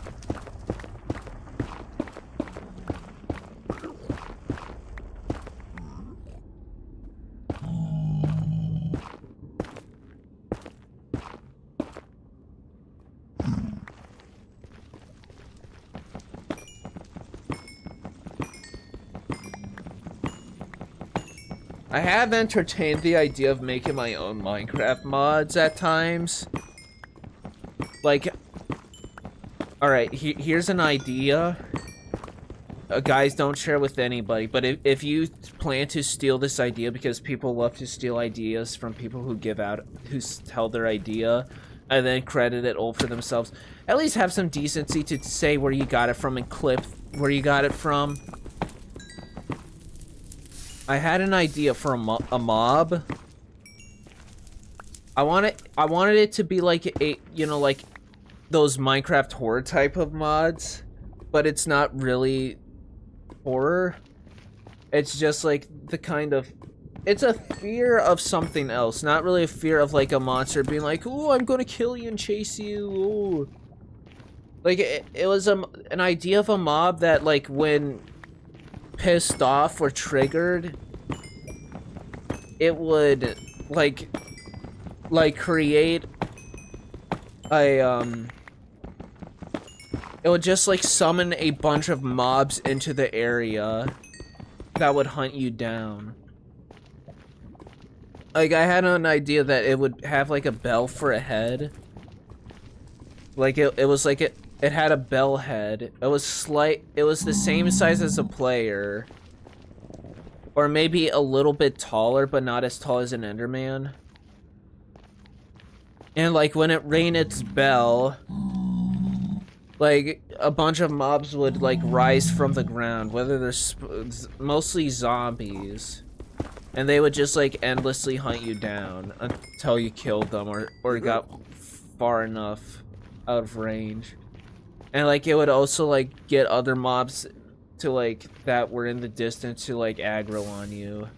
I have entertained the idea of making my own Minecraft mods at times. Like, alright, here's an idea. Guys, don't share with anybody, but if you plan to steal this idea, because people love to steal ideas from people who tell their idea, and then credit it all for themselves, at least have some decency to say where you got it from and clip where you got it from. I had an idea for a mob. I wanted it to be like like those Minecraft horror type of mods, but it's not really horror. It's just like the kind of, it's a fear of something else, not really a fear of like a monster being like, "Oh, I'm gonna kill you and chase you." Ooh. Like it was an idea of a mob that, like, when pissed off or triggered, it would like create a it would just like summon a bunch of mobs into the area that would hunt you down. Like, I had an idea that it would have like a bell for a head. Like it was like it had a bell head. It was the same size as a player. Or maybe a little bit taller, but not as tall as an Enderman. And like when it rang its bell, like a bunch of mobs would like rise from the ground, whether they're mostly zombies. And they would just like endlessly hunt you down until you killed them or got far enough out of range. And like it would also like get other mobs to like that were in the distance to like aggro on you.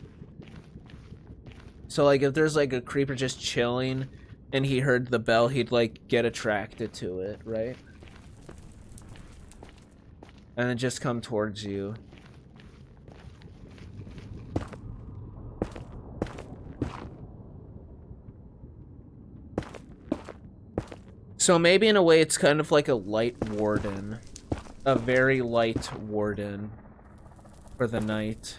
So like if there's like a creeper just chilling and he heard the bell, he'd like get attracted to it, right? And then just come towards you. So maybe in a way it's kind of like a light warden. A very light warden for the night.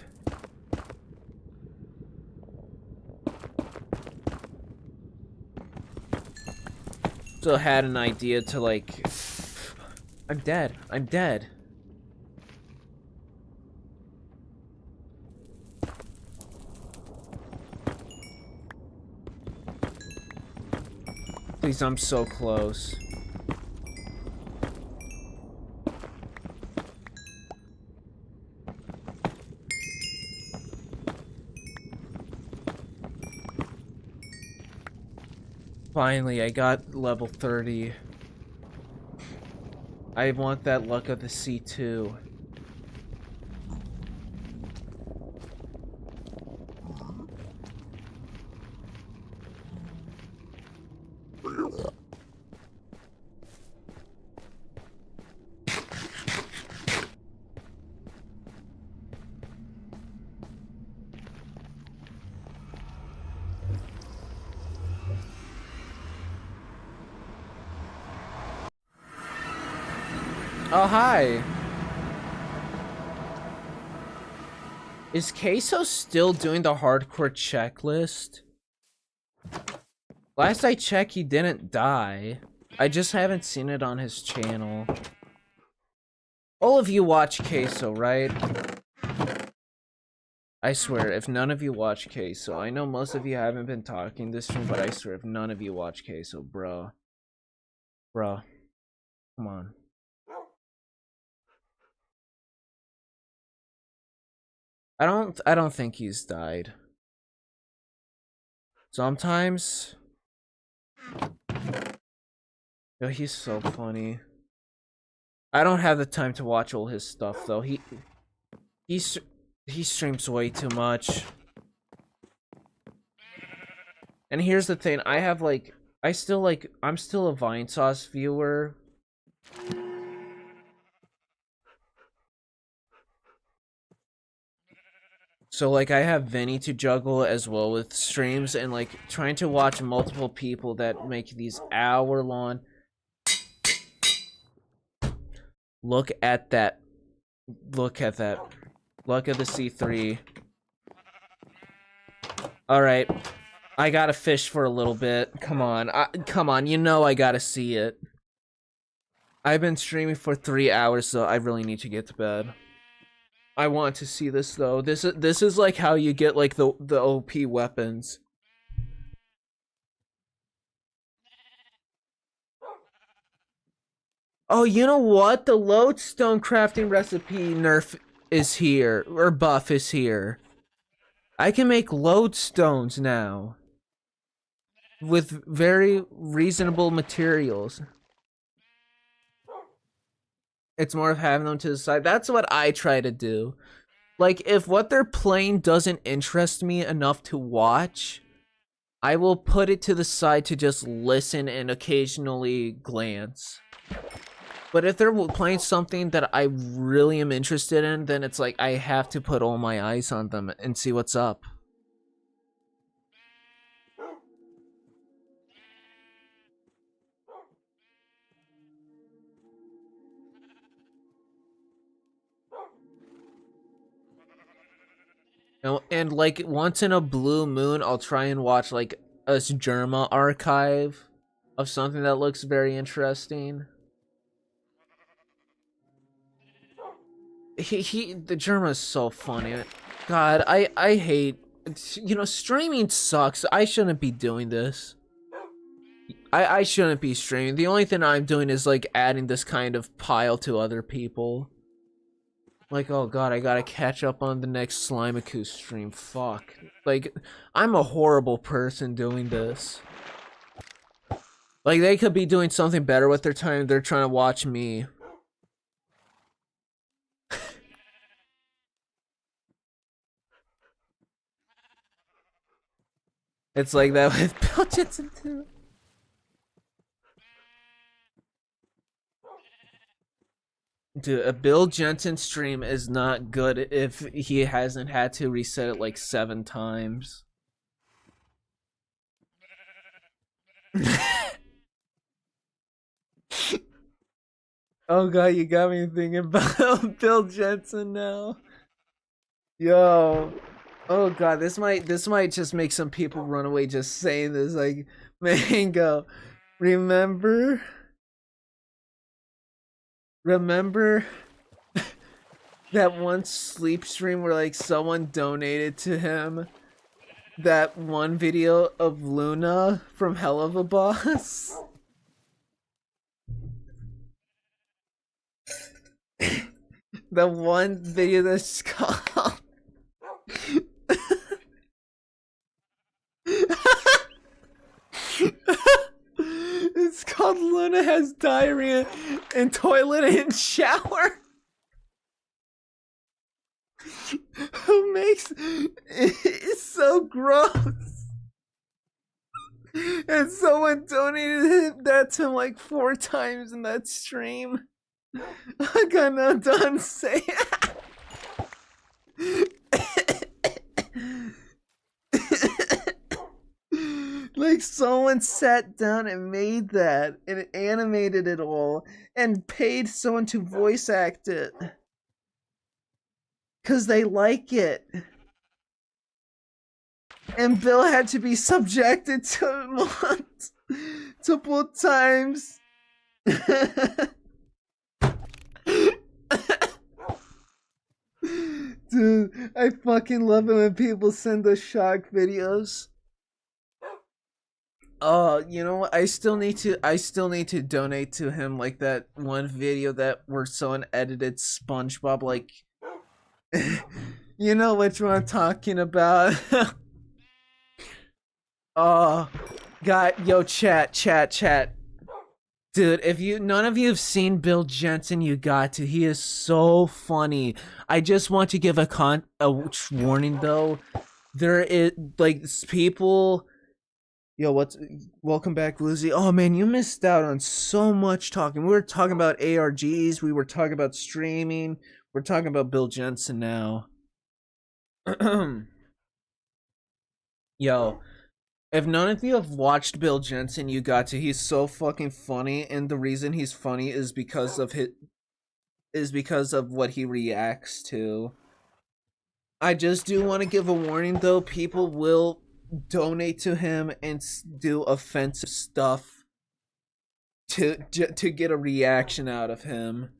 So I had an idea to like... I'm dead. I'm dead. Please, I'm so close. Finally, I got level 30. I want that luck of the sea too. Oh, hi. Is Queso still doing the hardcore checklist? Last I checked, he didn't die. I just haven't seen it on his channel. All of you watch Queso, right? I swear, if none of you watch Queso, I know most of you haven't been talking this stream, but I swear, if none of you watch Queso, bro. Bro. Come on. I don't think he's died. Sometimes. Yo, he's so funny. I don't have the time to watch all his stuff though. He streams way too much. And here's the thing, I have like I'm still a Vine Sauce viewer. So like I have Vinny to juggle as well with streams, and like trying to watch multiple people that make these hour-long. Look at that. Look at that. Look at the C3. Alright. I gotta fish for a little bit. Come on. Come on, you know I gotta see it. I've been streaming for 3 hours, so I really need to get to bed. I want to see this though. This is like how you get like the OP weapons. Oh, you know what? The lodestone crafting recipe nerf is here, or buff is here. I can make lodestones now with very reasonable materials. It's more of having them to the side. That's what I try to do. Like, if what they're playing doesn't interest me enough to watch, I will put it to the side to just listen and occasionally glance. But if they're playing something that I really am interested in, then it's like I have to put all my eyes on them and see what's up. And like once in a blue moon, I'll try and watch like a Germa archive of something that looks very interesting. The Germa is so funny. God, I hate, you know, streaming sucks. I shouldn't be doing this. I shouldn't be streaming. The only thing I'm doing is like adding this kind of pile to other people. Like, oh god, I gotta catch up on the next Slimeakku stream. Fuck. Like, I'm a horrible person doing this. Like, they could be doing something better with their time. They're trying to watch me. It's like that with Bill Jensen too. Dude, a Bill Jensen stream is not good if he hasn't had to reset it like 7 times. Oh god, you got me thinking about Bill Jensen now. Yo. Oh god, this might just make some people run away just saying this. Like, Mango, remember that one sleep stream where like someone donated to him that one video of Luna from Hell of a Boss? The one video that's called it's called Luna Has Diarrhea in Toilet and Shower. Who makes it's so gross. And someone donated that to him like 4 times in that stream. I got no done saying. Like someone sat down and made that and animated it all and paid someone to voice act it. 'Cause they like it. And Bill had to be subjected to it multiple times. Dude, I fucking love it when people send those shock videos. Oh, you know what? I still need to donate to him like that one video that where someone edited SpongeBob like you know which one I'm talking about. Oh, God, yo, chat. Dude, if none of you have seen Bill Jensen, you got to. He is so funny. I just want to give a warning though. There is like people. Yo, welcome back, Lizzie. Oh man, you missed out on so much talking. We were talking about ARGs. We were talking about streaming. We're talking about Bill Jensen now. Yo. If none of you have watched Bill Jensen, you got to. He's so fucking funny, and the reason he's funny is because of what he reacts to. I just do want to give a warning though. People will donate to him and do offensive stuff to get a reaction out of him,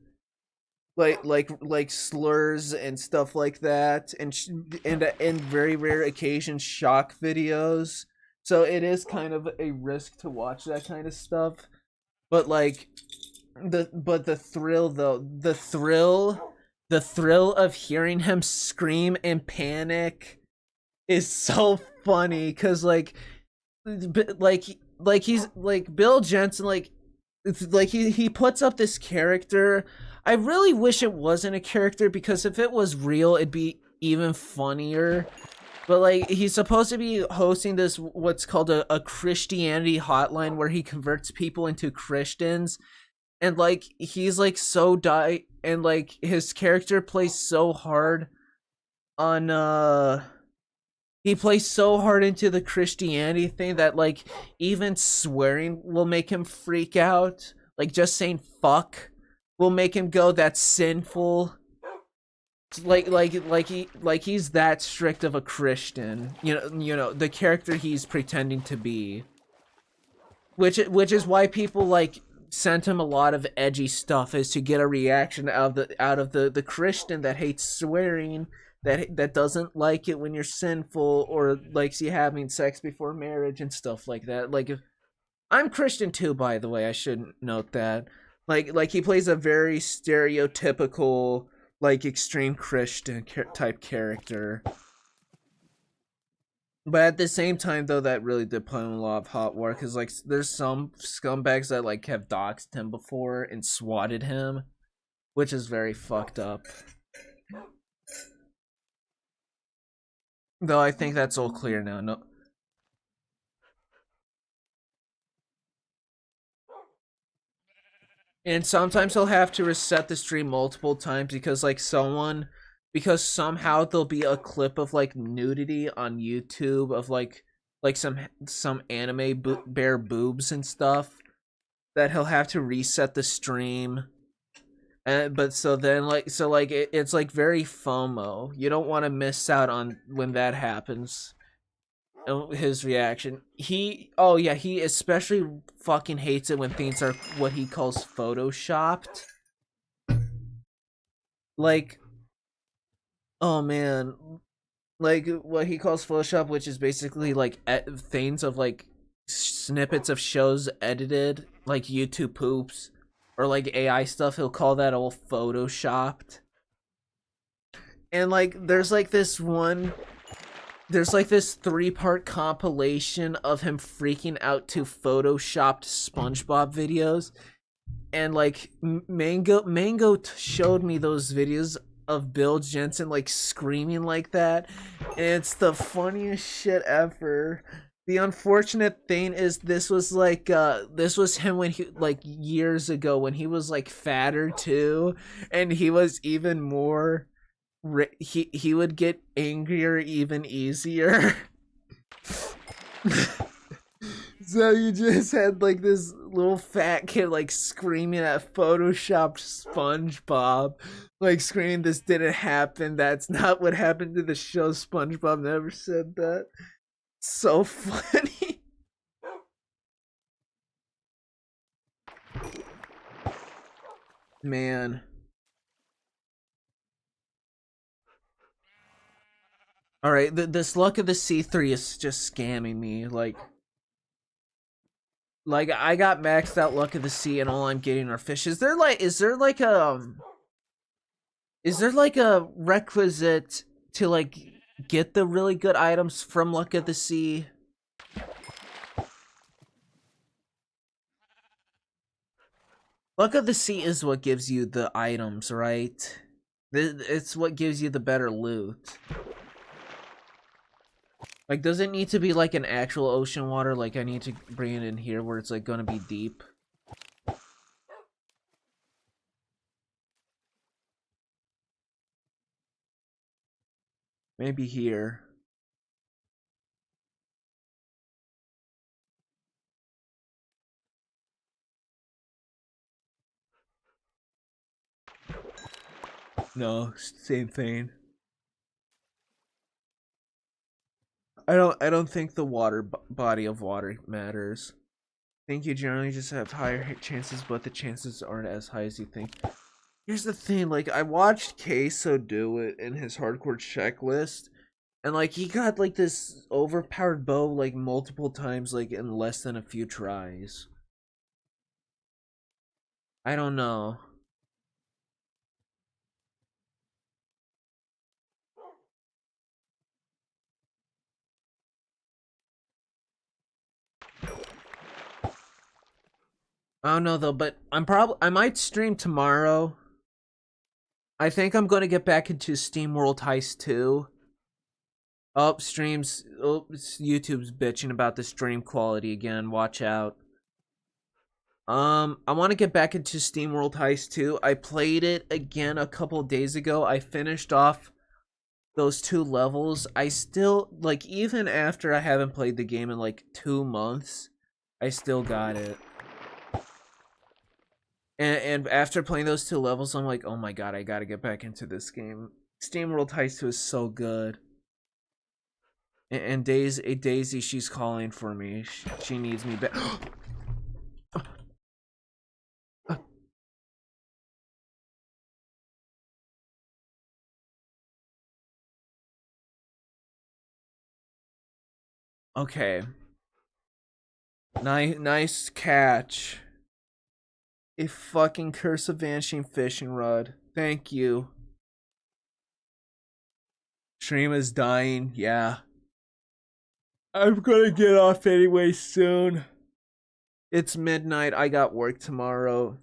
like slurs and stuff like that, and very rare occasions shock videos. So it is kind of a risk to watch that kind of stuff, but like the thrill though, the thrill of hearing him scream in panic is so funny because like he's like Bill Jensen, like it's like he puts up this character. I really wish it wasn't a character, because if it was real it'd be even funnier. But like he's supposed to be hosting this what's called a Christianity hotline where he converts people into Christians, and like he's like so and like his character plays so hard on he plays so hard into the Christianity thing that like even swearing will make him freak out. Like just saying fuck will make him go, that's sinful. He's that strict of a Christian. You know the character he's pretending to be. Which is why people like sent him a lot of edgy stuff, is to get a reaction out of the Christian that hates swearing, that doesn't like it when you're sinful, or likes you having sex before marriage and stuff like that. Like, if I'm Christian too, by the way, I should note that. Like he plays a very stereotypical, like extreme Christian type character. But at the same time, though, that really did put him in a lot of hot water, because like there's some scumbags that like have doxed him before and swatted him, which is very fucked up. Though I think that's all clear now. No. And sometimes he'll have to reset the stream multiple times because somehow there'll be a clip of like nudity on YouTube of like some anime bare boobs and stuff, that he'll have to reset the stream. And but so then it's like very FOMO. You don't want to miss out on when that happens. His reaction. He especially fucking hates it when things are what he calls photoshopped. Like, oh man, like what he calls Photoshop, which is basically like things of like snippets of shows edited, like YouTube poops or like AI stuff. He'll call that all photoshopped. And like there's like this 3-part compilation of him freaking out to photoshopped SpongeBob videos, and like Mango showed me those videos of Bill Jensen like screaming like that, and it's the funniest shit ever. The unfortunate thing is this was him when he, like, years ago, when he was like fatter too, and he was even more he would get angrier even easier. So you just had like this little fat kid like screaming at photoshopped SpongeBob, like screaming, "This didn't happen. That's not what happened to the show. SpongeBob never said that." So funny. Man. All right, this luck of the C3 is just scamming me. Like I got maxed out luck of the sea, and all I'm getting are fish. Is there like a requisite to like get the really good items from luck of the sea? Luck of the sea is what gives you the items, right? It's what gives you the better loot. Like, does it need to be like an actual ocean water? Like, I need to bring it in here where it's like gonna be deep. Maybe here. No, same thing. I don't think the body of water matters. I think you generally just have higher chances, but the chances aren't as high as you think. Here's the thing, like, I watched Queso do it in his hardcore checklist, and like he got like this overpowered bow like multiple times, like in less than a few tries. I don't know. I don't know though, but I might stream tomorrow. I think I'm gonna get back into Steam World Heist 2. Oh, streams. Oh, YouTube's bitching about the stream quality again. Watch out. I want to get back into Steam World Heist 2. I played it again a couple days ago. I finished off those 2 levels. I still, like, even after I haven't played the game in like 2 months, I still got it. And after playing those 2 levels, I'm like, oh my god, I gotta get back into this game. Steam World Heist 2 is so good. And Daisy, she's calling for me. She needs me back. Okay. Nice catch. A fucking Curse of Vanishing Fishing Rod. Thank you. Stream is dying. Yeah. I'm gonna get off anyway soon. It's midnight. I got work tomorrow.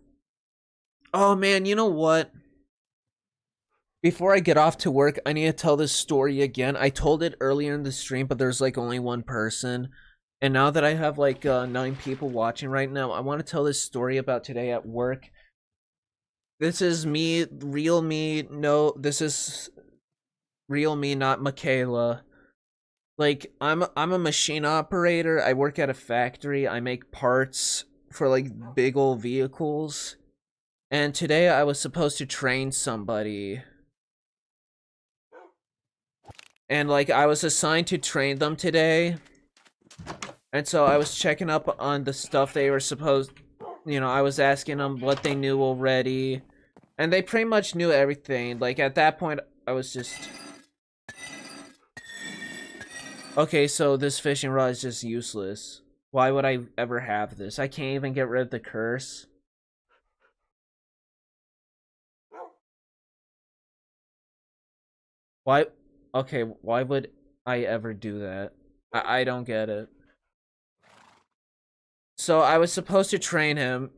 Oh man, you know what? Before I get off to work, I need to tell this story again. I told it earlier in the stream, but there's like only one person. And now that I have like 9 people watching right now, I want to tell this story about today at work. This is me, real me. No, this is real me, not Michaela. Like, I'm a machine operator. I work at a factory. I make parts for like big old vehicles. And today I was supposed to train somebody. And like I was assigned to train them today. And so I was checking up on the stuff they were supposed, I was asking them what they knew already. And they pretty much knew everything. Like at that point I was just, okay, so this fishing rod is just useless. Why would I ever have this? I can't even get rid of the curse. Why? Okay, why would I ever do that? I don't get it. So I was supposed to train him.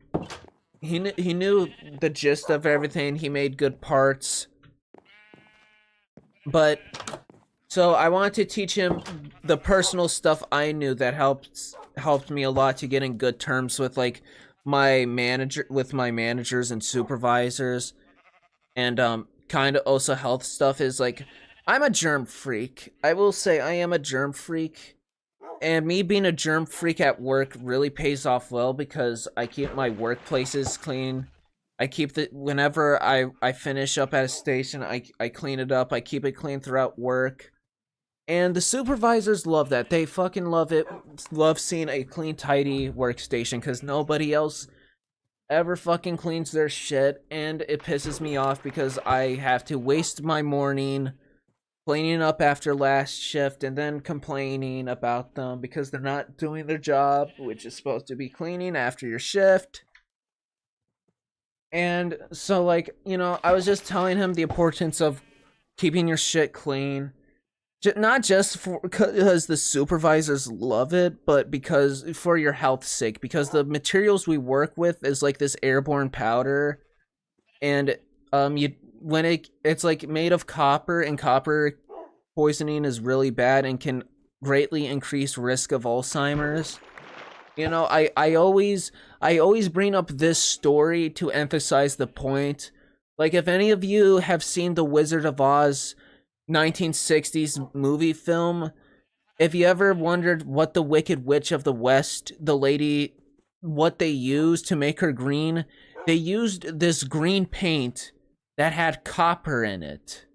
He knew the gist of everything. He made good parts. But so I wanted to teach him the personal stuff I knew that helped me a lot to get in good terms with like my managers and supervisors. And kind of also health stuff is like I'm a germ freak. I will say I am a germ freak. And me being a germ freak at work really pays off well because I keep my workplaces clean. I keep whenever I finish up at a station, I clean it up. I keep it clean throughout work. And the supervisors love that. They fucking love it. Love seeing a clean, tidy workstation because nobody else ever fucking cleans their shit. And it pisses me off because I have to waste my morning cleaning up after last shift and then complaining about them because they're not doing their job, which is supposed to be cleaning after your shift. And so like, I was just telling him the importance of keeping your shit clean. Not just because the supervisors love it, but because for your health's sake, because the materials we work with is like this airborne powder. And it's like made of copper, and copper poisoning is really bad and can greatly increase risk of Alzheimer's. I always bring up this story to emphasize the point. Like if any of you have seen the Wizard of Oz 1960s movie film, if you ever wondered what the Wicked Witch of the West, the lady, what they used to make her green, they used this green paint that had copper in it.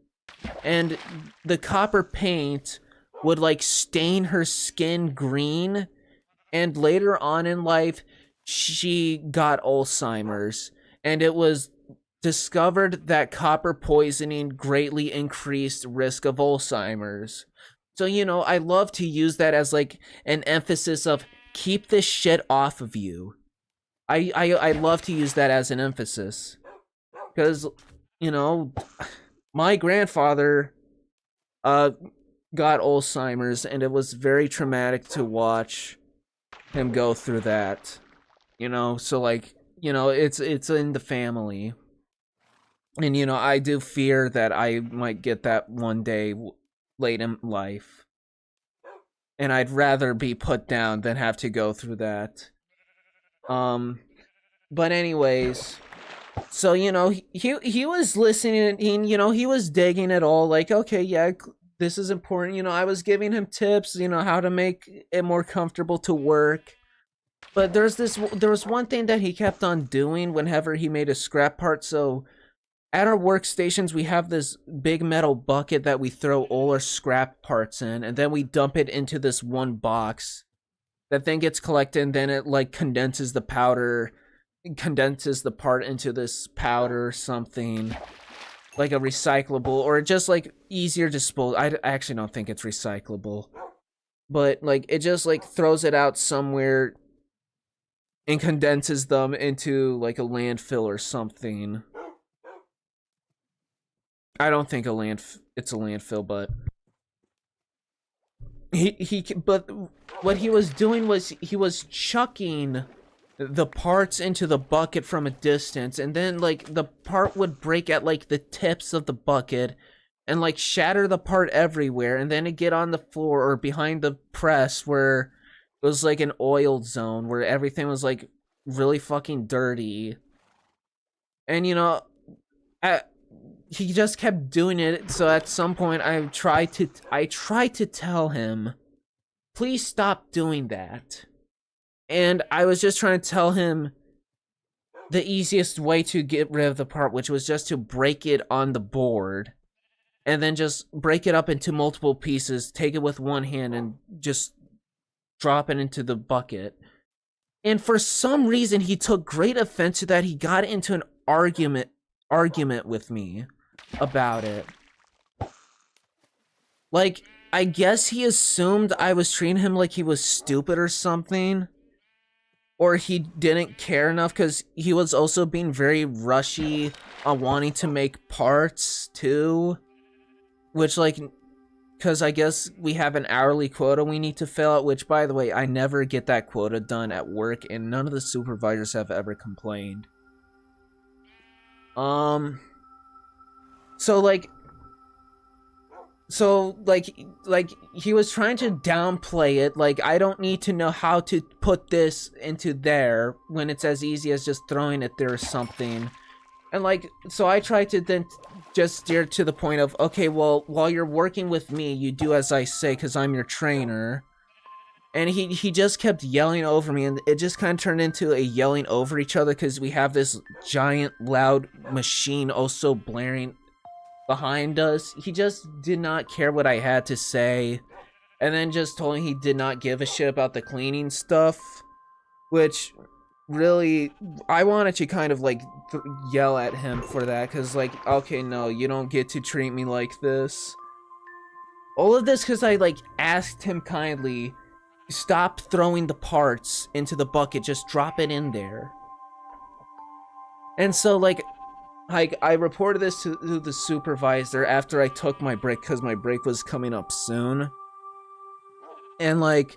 And the copper paint would like stain her skin green, and later on in life she got Alzheimer's, and it was discovered that copper poisoning greatly increased risk of Alzheimer's. So, you know, I love to use that as like an emphasis of keep this shit off of you. I love to use that as an emphasis. Because, you know, my grandfather got Alzheimer's, and it was very traumatic to watch him go through that. You know, so like, you know, it's in the family. And, you know, I do fear that I might get that one day late in life. And I'd rather be put down than have to go through that. But anyways, so, you know, he was listening, and, you know, he was digging it all, like, okay, yeah, this is important. You know, I was giving him tips, you know, how to make it more comfortable to work. But there was one thing that he kept on doing whenever he made a scrap part. So at our workstations, we have this big metal bucket that we throw all our scrap parts in, and then we dump it into this one box that then gets collected, and then it like condenses the part into this powder or something, like a recyclable, or just like easier disposal. I actually don't think it's recyclable, but like it just like throws it out somewhere and condenses them into like a landfill or something. I don't think it's a landfill, but but what he was doing was he was chucking the parts into the bucket from a distance, and then like the part would break at like the tips of the bucket and like shatter the part everywhere, and then it'd get on the floor or behind the press where it was like an oiled zone where everything was like really fucking dirty. And, you know, he just kept doing it. So at some point I tried to tell him, please stop doing that. And I was just trying to tell him the easiest way to get rid of the part, which was just to break it on the board, and then just break it up into multiple pieces, take it with one hand, and just drop it into the bucket. And for some reason, he took great offense to that. He got into an argument with me about it. Like, I guess he assumed I was treating him like he was stupid or something. Or he didn't care enough, because he was also being very rushy on wanting to make parts, too. Which, like, because I guess we have an hourly quota we need to fill out, which, by the way, I never get that quota done at work, and none of the supervisors have ever complained. So, like, he was trying to downplay it, like, I don't need to know how to put this into there when it's as easy as just throwing it there or something. And, like, so I tried to then just steer to the point of, okay, well, while you're working with me, you do as I say, because I'm your trainer. And he just kept yelling over me, and it just kind of turned into a yelling over each other, because we have this giant, loud machine also blaring behind us. He just did not care what I had to say, and then just told me he did not give a shit about the cleaning stuff, which really, I wanted to kind of like yell at him for that, because like, okay, no, you don't get to treat me like this. All of this because I like asked him kindly, stop throwing the parts into the bucket, just drop it in there. And so like I reported this to the supervisor after I took my break, because my break was coming up soon. And like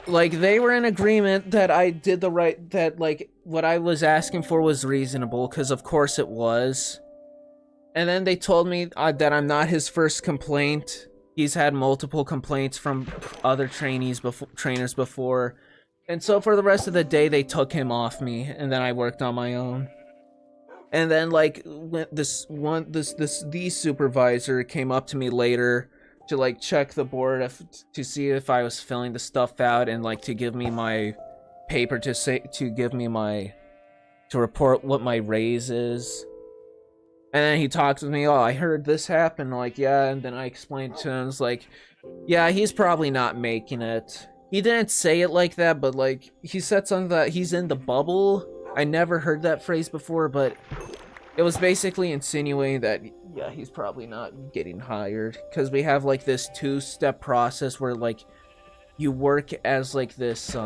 they were in agreement that I did the right, that like what I was asking for was reasonable, because of course it was. And then they told me that I'm not his first complaint. He's had multiple complaints from other trainers before. And so for the rest of the day they took him off me, and then I worked on my own. And then like when the supervisor came up to me later to like check the board to see if I was filling the stuff out, and like to give me my paper to report what my raise is. And then he talks with me, oh, I heard this happen, like, yeah, and then I explained to him, it's like, yeah, he's probably not making it. He didn't say it like that, but, like, he said something that he's in the bubble. I never heard that phrase before, but it was basically insinuating that, yeah, he's probably not getting hired. Because we have, like, this two-step process where, like, you work as, like, this,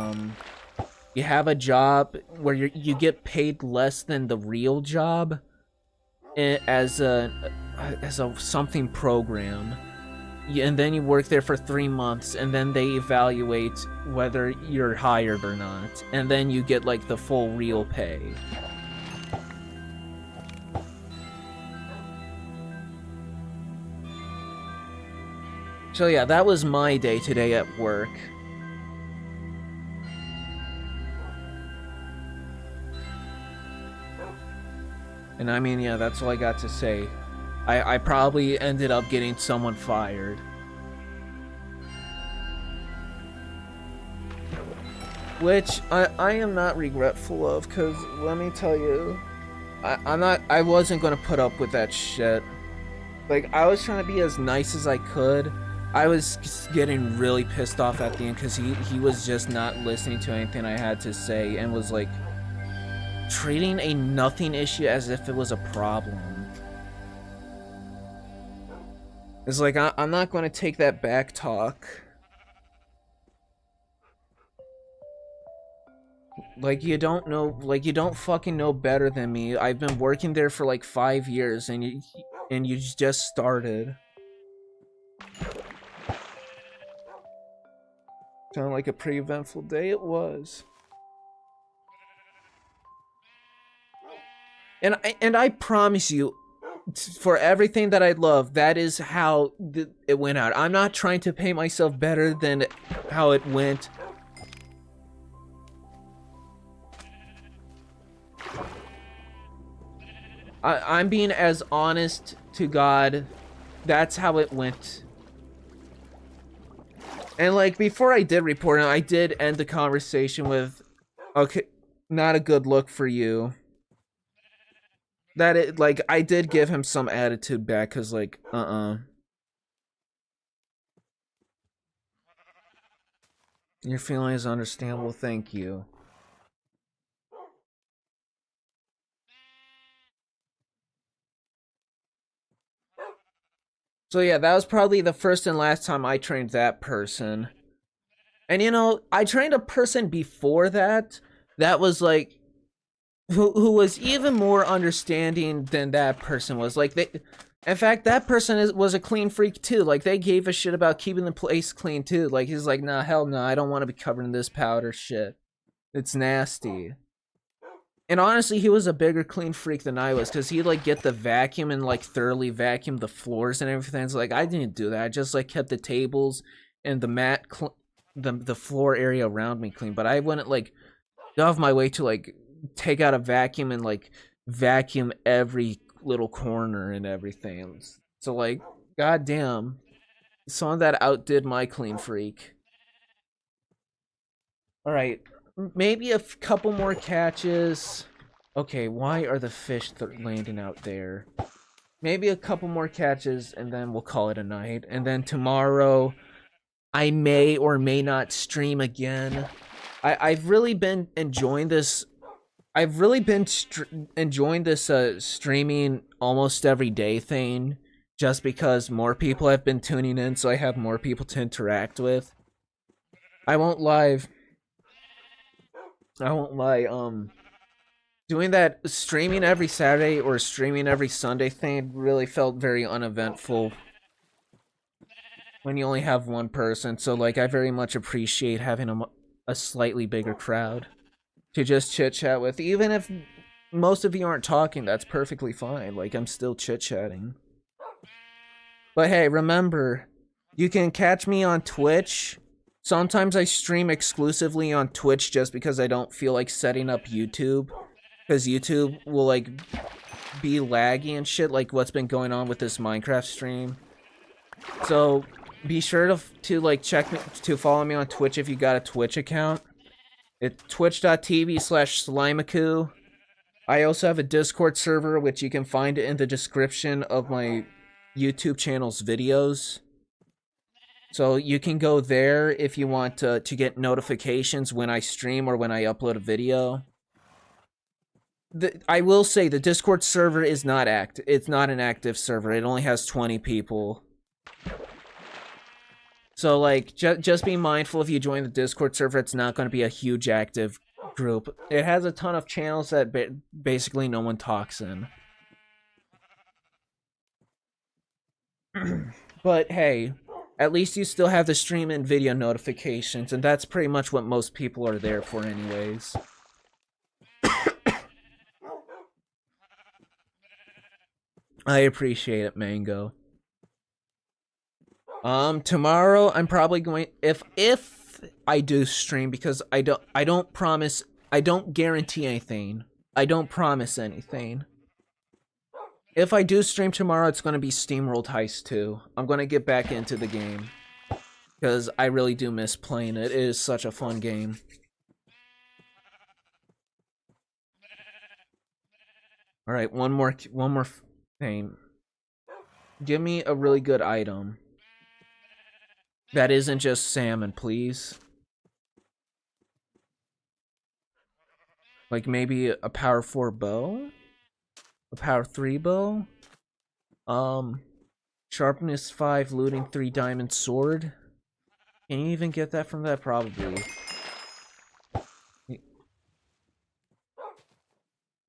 you have a job where you get paid less than the real job as a something program. And then you work there for 3 months, and then they evaluate whether you're hired or not, and then you get like the full real pay. So yeah, that was my day today at work. And I mean, yeah, that's all I got to say. I probably ended up getting someone fired. Which I am not regretful of, because let me tell you, I wasn't going to put up with that shit. Like, I was trying to be as nice as I could. I was getting really pissed off at the end because he was just not listening to anything I had to say and was like treating a nothing issue as if it was a problem. It's like, I'm not going to take that back talk. Like, you don't know, like, you don't fucking know better than me. I've been working there for like 5 years and you just started. Sounded like a pretty eventful day. It was. And I promise you, for everything that I love, that is how it went out. I'm not trying to paint myself better than how it went. I'm being as honest to God. That's how it went. And like, before I did report it, I did end the conversation with, okay, not a good look for you. That it, like, I did give him some attitude back, cause like, Your feeling is understandable, thank you. So yeah, that was probably the first and last time I trained that person. And you know, I trained a person before that was like, who was even more understanding than that person was. Like, in fact, that person was a clean freak too. Like, they gave a shit about keeping the place clean too. Like, he's like, nah, hell no, I don't want to be covered in this powder shit. It's nasty. And honestly, he was a bigger clean freak than I was, because he'd like get the vacuum and like thoroughly vacuum the floors and everything. It's like, I didn't do that. I just like kept the tables and the mat, the floor area around me clean. But I wouldn't like go off my way to like take out a vacuum and like vacuum every little corner and everything. So like, goddamn, someone that outdid my clean freak. All right, maybe a couple more catches. Okay, why are the fish landing out there? Maybe a couple more catches and then we'll call it a night. And then tomorrow I may or may not stream again. I've really been enjoying this. I've really been enjoying this streaming almost every day thing, just because more people have been tuning in, so I have more people to interact with. I won't lie, doing that streaming every Saturday or streaming every Sunday thing really felt very uneventful when you only have one person, so like, I very much appreciate having a slightly bigger crowd to just chit-chat with. Even if most of you aren't talking, that's perfectly fine. Like, I'm still chit-chatting. But hey, remember, you can catch me on Twitch. Sometimes I stream exclusively on Twitch just because I don't feel like setting up YouTube. Because YouTube will, like, be laggy and shit, like what's been going on with this Minecraft stream. So, be sure to like, to follow me on Twitch if you got a Twitch account. It's twitch.tv/Slimeakku. I also have a Discord server, which you can find in the description of my YouTube channel's videos. So you can go there if you want to get notifications when I stream or when I upload a video. I will say the Discord server is not it's not an active server. It only has 20 people. So like just be mindful if you join the Discord server, it's not going to be a huge active group. It has a ton of channels that basically no one talks in. But hey, at least you still have the stream and video notifications, and that's pretty much what most people are there for anyways. I appreciate it, Mango. Tomorrow I'm probably going, if I do stream, because I don't promise, I don't guarantee anything. I don't promise anything. If I do stream tomorrow, it's going to be SteamWorld Heist 2. I'm going to get back into the game, because I really do miss playing it. It is such a fun game. Alright, one more thing. Give me a really good item. That isn't just salmon, please. Like maybe a power 4 bow? A power 3 bow? Sharpness 5, looting 3 diamond sword? Can you even get that from that? Probably.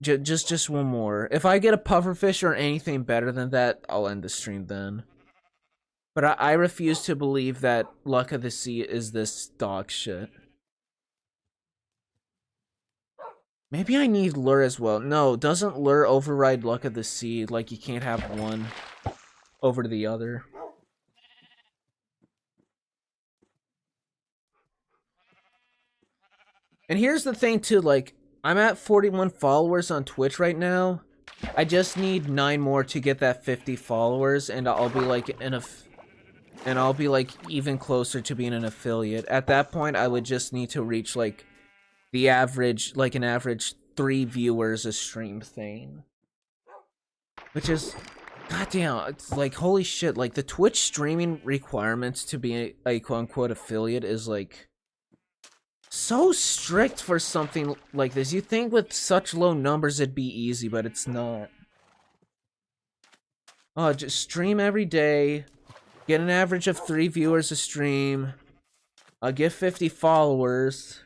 Just one more. If I get a pufferfish or anything better than that, I'll end the stream then. But I refuse to believe that Luck of the Sea is this dog shit. Maybe I need Lure as well. No, doesn't Lure override Luck of the Sea? Like you can't have one over to the other. And here's the thing too, like, I'm at 41 followers on Twitch right now. I just need 9 more to get that 50 followers, and I'll be like I'll be like even closer to being an affiliate. At that point, I would just need to reach like the average, like an average 3 viewers a stream thing. Which is, goddamn, it's like, holy shit, like the Twitch streaming requirements to be a quote-unquote affiliate is like so strict for something like this. You think with such low numbers it'd be easy, but it's not. Oh, just stream every day, get an average of 3 viewers a stream, get 50 followers.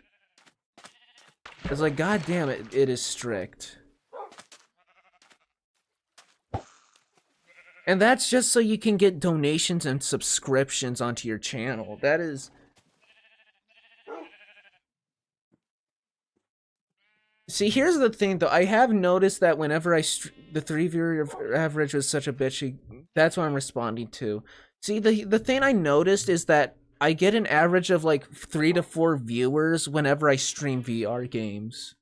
It's like, goddamn it, it is strict. And that's just so you can get donations and subscriptions onto your channel. That is... See, here's the thing, though. I have noticed that whenever the 3 viewer average was such a bitchy, that's what I'm responding to. See, the thing I noticed is that I get an average of like 3 to 4 viewers whenever I stream VR games.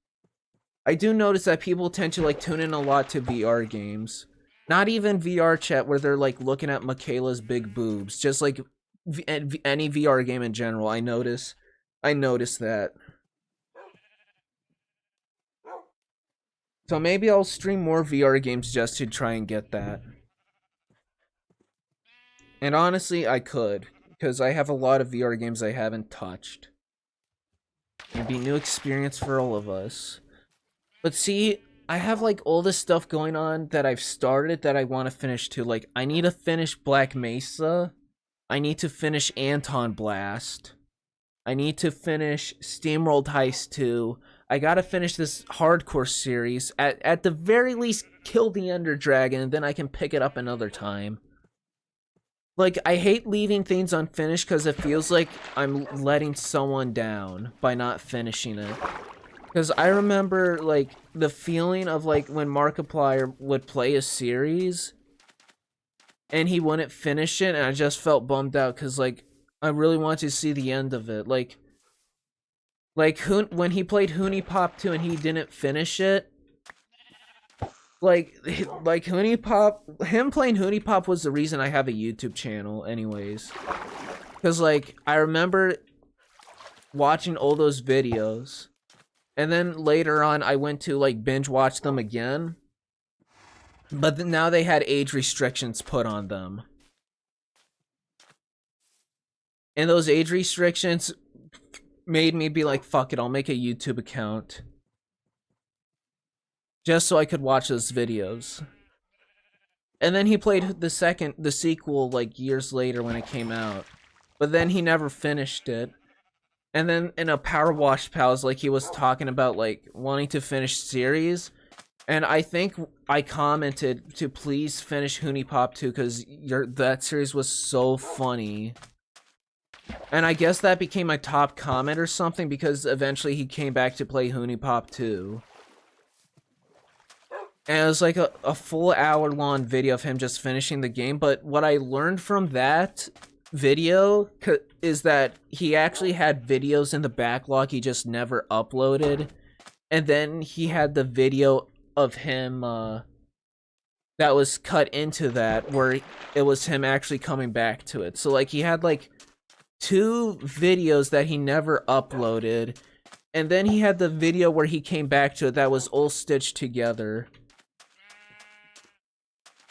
I do notice that people tend to like tune in a lot to VR games. Not even VR chat where they're like looking at Michaela's big boobs. Just like any VR game in general. I notice that. So maybe I'll stream more VR games just to try and get that. And honestly, I could, because I have a lot of VR games I haven't touched. It'd be a new experience for all of us. But see, I have like all this stuff going on that I've started that I want to finish too. Like, I need to finish Black Mesa. I need to finish Anton Blast. I need to finish SteamWorld Heist 2. I gotta finish this hardcore series. At the very least, kill the Ender Dragon, and then I can pick it up another time. Like, I hate leaving things unfinished because it feels like I'm letting someone down by not finishing it. Because I remember, like, the feeling of, like, when Markiplier would play a series, and he wouldn't finish it, and I just felt bummed out because, like, I really wanted to see the end of it. Like when he played Hoonie Pop 2 and he didn't finish it, like Hoonie Pop, him playing Hoonie Pop was the reason I have a YouTube channel anyways. Because, like, I remember watching all those videos, And then later on, I went to like binge watch them again. But now they had age restrictions put on them. And those age restrictions made me be like, fuck it, I'll make a YouTube account. Just so I could watch those videos. And then he played the sequel like years later when it came out. But then he never finished it. And then in a Power Wash Pals, like he was talking about like wanting to finish series. And I think I commented to please finish Hoonie Pop 2 because that series was so funny. And I guess that became my top comment or something because eventually he came back to play Hoonie Pop 2. And it was like a full hour-long video of him just finishing the game. But what I learned from that video is that he actually had videos in the backlog he just never uploaded. And then he had the video of him that was cut into that where it was him actually coming back to it. So like he had like 2 videos that he never uploaded. And then he had the video where he came back to it that was all stitched together.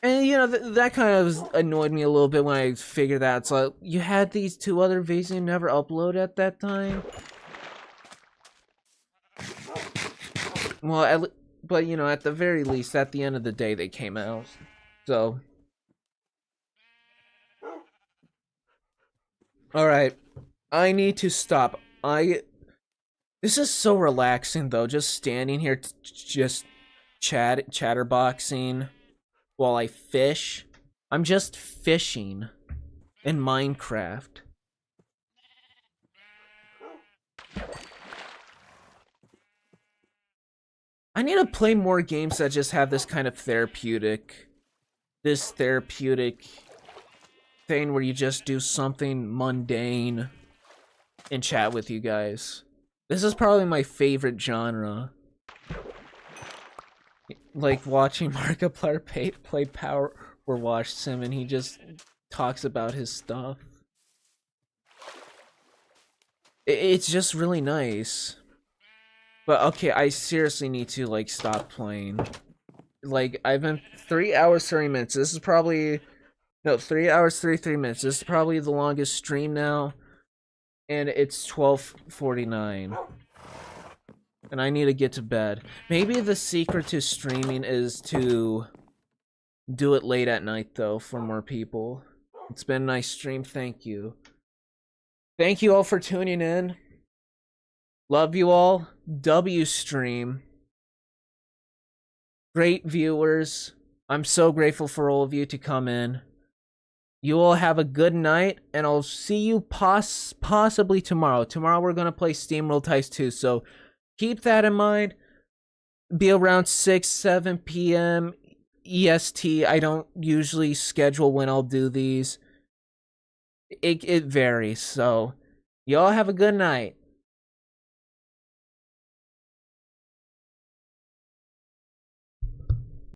And, you know, that kind of annoyed me a little bit when I figured that. So, you had these 2 other videos you never uploaded at that time? Well, but, you know, at the very least, at the end of the day, they came out. So. Alright. I need to stop. This is so relaxing, though. Just standing here, just chatterboxing. While I fish. I'm just fishing in Minecraft. I need to play more games that just have this kind of therapeutic thing where you just do something mundane and chat with you guys. This is probably my favorite genre. Like watching Markiplier play Power Wash Sim and he just talks about his stuff. It's just really nice. But okay, I seriously need to like stop playing. Like I've been 3 hours 30 minutes. This is probably 3 hours 33 minutes. This is probably the longest stream now. And it's 12:49. And I need to get to bed. Maybe the secret to streaming is to do it late at night, though, for more people. It's been a nice stream. Thank you. Thank you all for tuning in. Love you all. W stream. Great viewers. I'm so grateful for all of you to come in. You all have a good night, and I'll see you possibly tomorrow. Tomorrow we're going to play SteamWorld Heist 2, so keep that in mind. Be around 6, 7 p.m. EST. I don't usually schedule when I'll do these. It varies, so y'all have a good night.